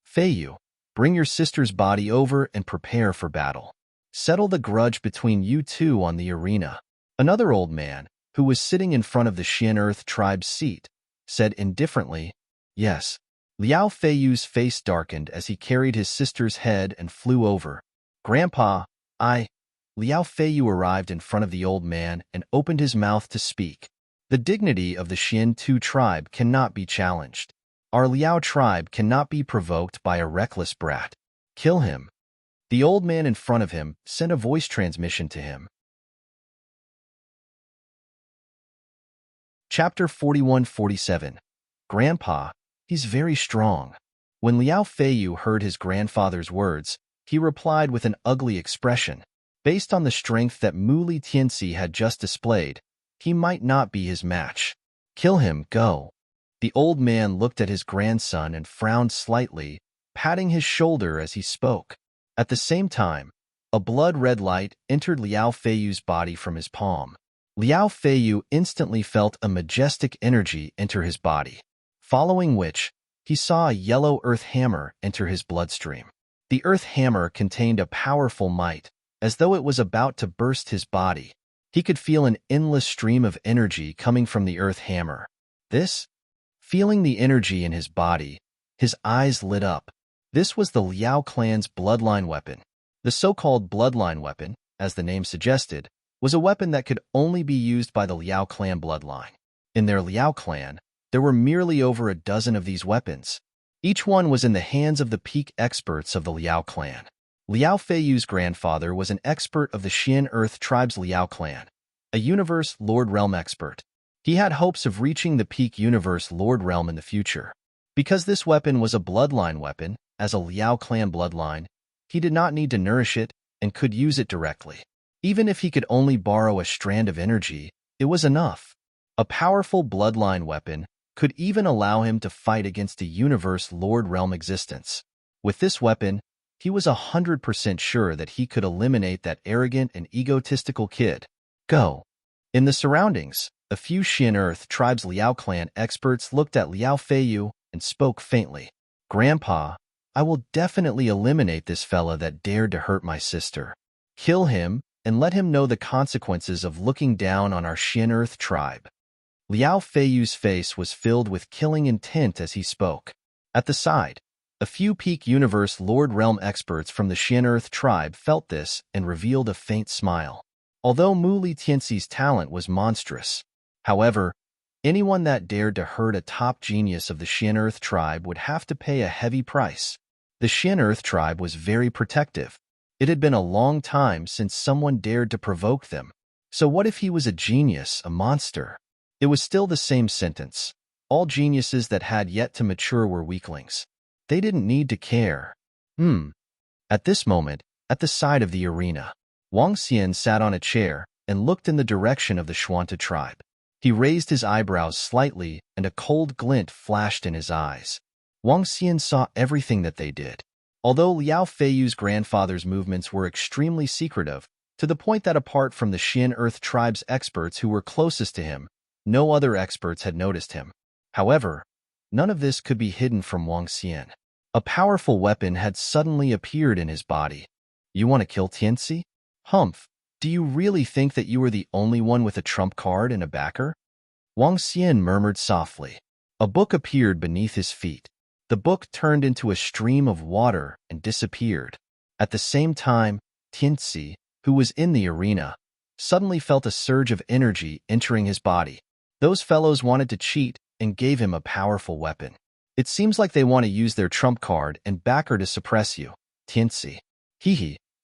A: Feiyu, bring your sister's body over and prepare for battle. Settle the grudge between you two on the arena. Another old man, who was sitting in front of the Xian Earth tribe's seat, said indifferently, yes. Liao Feiyu's face darkened as he carried his sister's head and flew over. Grandpa, Liao Feiyu arrived in front of the old man and opened his mouth to speak. The dignity of the Xian Tu tribe cannot be challenged. Our Liao tribe cannot be provoked by a reckless brat. Kill him. The old man in front of him sent a voice transmission to him. Chapter 41-47. Grandpa, he's very strong. When Liao Feiyu heard his grandfather's words, he replied with an ugly expression. Based on the strength that Muli Tianci had just displayed, he might not be his match. Kill him, go. The old man looked at his grandson and frowned slightly, patting his shoulder as he spoke. At the same time, a blood-red light entered Liao Feiyu's body from his palm. Liao Feiyu instantly felt a majestic energy enter his body, following which he saw a yellow earth hammer enter his bloodstream. The earth hammer contained a powerful might, as though it was about to burst his body. He could feel an endless stream of energy coming from the earth hammer. Feeling the energy in his body, his eyes lit up. This was the Liao clan's bloodline weapon. The so-called bloodline weapon, as the name suggested, was a weapon that could only be used by the Liao clan bloodline. In their Liao clan, there were merely over a dozen of these weapons. Each one was in the hands of the peak experts of the Liao clan. Liao Feiyu's grandfather was an expert of the Xian Earth tribe's Liao clan, a Universe Lord Realm expert. He had hopes of reaching the peak Universe Lord Realm in the future. Because this weapon was a bloodline weapon, as a Liao clan bloodline, he did not need to nourish it and could use it directly. Even if he could only borrow a strand of energy, it was enough. A powerful bloodline weapon could even allow him to fight against a Universe Lord Realm existence. With this weapon, he was 100% sure that he could eliminate that arrogant and egotistical kid. Go. In the surroundings, a few Xian Earth tribe's Liao clan experts looked at Liao Feiyu and spoke faintly. Grandpa, I will definitely eliminate this fella that dared to hurt my sister. Kill him and let him know the consequences of looking down on our Xian Earth tribe. Liao Feiyu's face was filled with killing intent as he spoke. At the side, a few peak Universe Lord Realm experts from the Xian Earth tribe felt this and revealed a faint smile. Although Mu Li Tianxi's talent was monstrous, however, anyone that dared to hurt a top genius of the Xian Earth tribe would have to pay a heavy price. The Xian Earth tribe was very protective. It had been a long time since someone dared to provoke them. So what if he was a genius, a monster? It was still the same sentence. All geniuses that had yet to mature were weaklings. They didn't need to care. At this moment, at the side of the arena, Wang Xian sat on a chair and looked in the direction of the Xuanta tribe. He raised his eyebrows slightly and a cold glint flashed in his eyes. Wang Xian saw everything that they did. Although Liao Feiyu's grandfather's movements were extremely secretive, to the point that apart from the Xian Earth tribe's experts who were closest to him, no other experts had noticed him. However, none of this could be hidden from Wang Xian. A powerful weapon had suddenly appeared in his body. You want to kill Tianxi? Humph, do you really think that you are the only one with a trump card and a backer? Wang Xian murmured softly. A book appeared beneath his feet. The book turned into a stream of water and disappeared. At the same time, Tianxi, who was in the arena, suddenly felt a surge of energy entering his body. Those fellows wanted to cheat and gave him a powerful weapon. It seems like they want to use their trump card and backer to suppress you, Tianxi.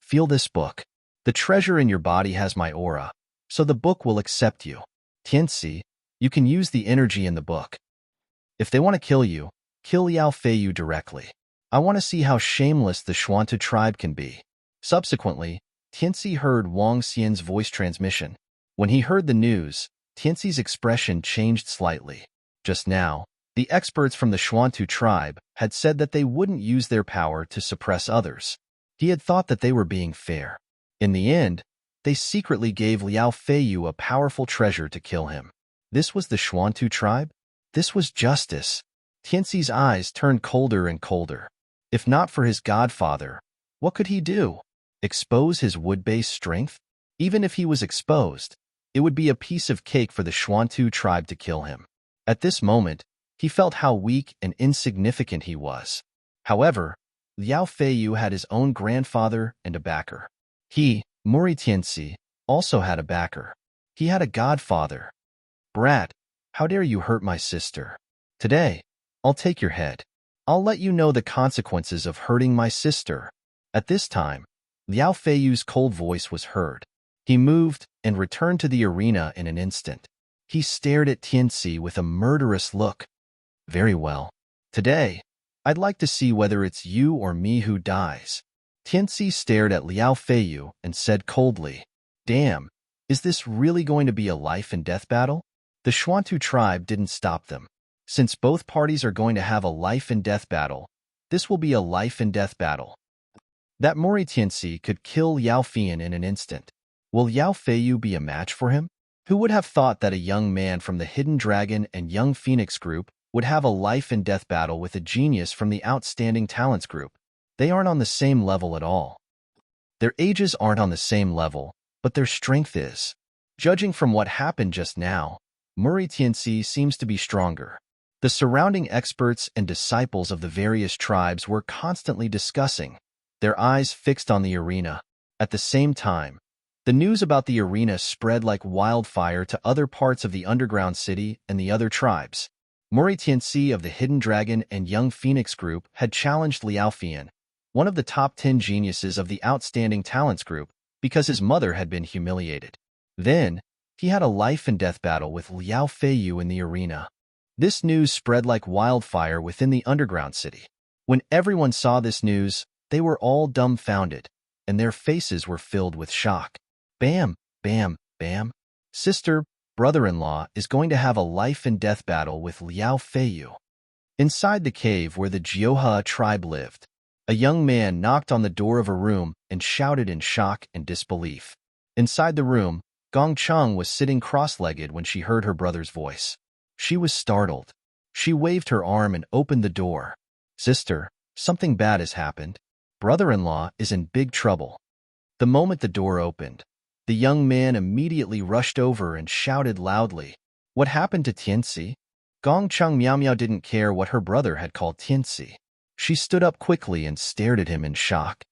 A: Feel this book. The treasure in your body has my aura, so the book will accept you. Tianxi, you can use the energy in the book. If they want to kill you, kill Liao Feiyu directly. I want to see how shameless the Xuanta tribe can be. Subsequently, Tianxi heard Wang Xian's voice transmission. When he heard the news, Tianxi's expression changed slightly. Just now, the experts from the Xuanta tribe had said that they wouldn't use their power to suppress others. He had thought that they were being fair. In the end, they secretly gave Liao Feiyu a powerful treasure to kill him. This was the Xuanta tribe? This was justice. Tianxi's eyes turned colder and colder. If not for his godfather, what could he do? Expose his wood-based strength? Even if he was exposed, it would be a piece of cake for the Xuanta tribe to kill him. At this moment, he felt how weak and insignificant he was. However, Liao Feiyu had his own grandfather and a backer. He, Muri Tianxi, also had a backer. He had a godfather. Brat, how dare you hurt my sister? Today, I'll take your head. I'll let you know the consequences of hurting my sister. At this time, Liao Feiyu's cold voice was heard. He moved and returned to the arena in an instant. He stared at Tianxi with a murderous look. Very well. Today, I'd like to see whether it's you or me who dies. Tianxi stared at Liao Feiyu and said coldly, Damn, is this really going to be a life and death battle? The Xuanta tribe didn't stop them. Since both parties are going to have a life and death battle, this will be a life and death battle. That Muri Tianxi could kill Yao Fian in an instant. Will Yao Feiyu be a match for him? Who would have thought that a young man from the Hidden Dragon and Young Phoenix group would have a life and death battle with a genius from the Outstanding Talents group? They aren't on the same level at all. Their ages aren't on the same level, but their strength is. Judging from what happened just now, Murray Tianxi seems to be stronger. The surrounding experts and disciples of the various tribes were constantly discussing, their eyes fixed on the arena. At the same time, the news about the arena spread like wildfire to other parts of the underground city and the other tribes. Murray Tianxi of the Hidden Dragon and Young Phoenix group had challenged Liao Fian, one of the top 10 geniuses of the Outstanding Talents group, because his mother had been humiliated. Then, he had a life and death battle with Liao Feiyu in the arena. This news spread like wildfire within the underground city. When everyone saw this news, they were all dumbfounded, and their faces were filled with shock. Bam, bam, bam. Sister, brother-in-law is going to have a life and death battle with Liao Feiyu. Inside the cave where the Jiuhe tribe lived, a young man knocked on the door of a room and shouted in shock and disbelief. Inside the room, Gong Cheng was sitting cross-legged when she heard her brother's voice. She was startled. She waved her arm and opened the door. Sister, something bad has happened. Brother-in-law is in big trouble. The moment the door opened, the young man immediately rushed over and shouted loudly, "What happened to Tianxi?" Gong Cheng Miao Miao didn't care what her brother had called Tianxi. She stood up quickly and stared at him in shock.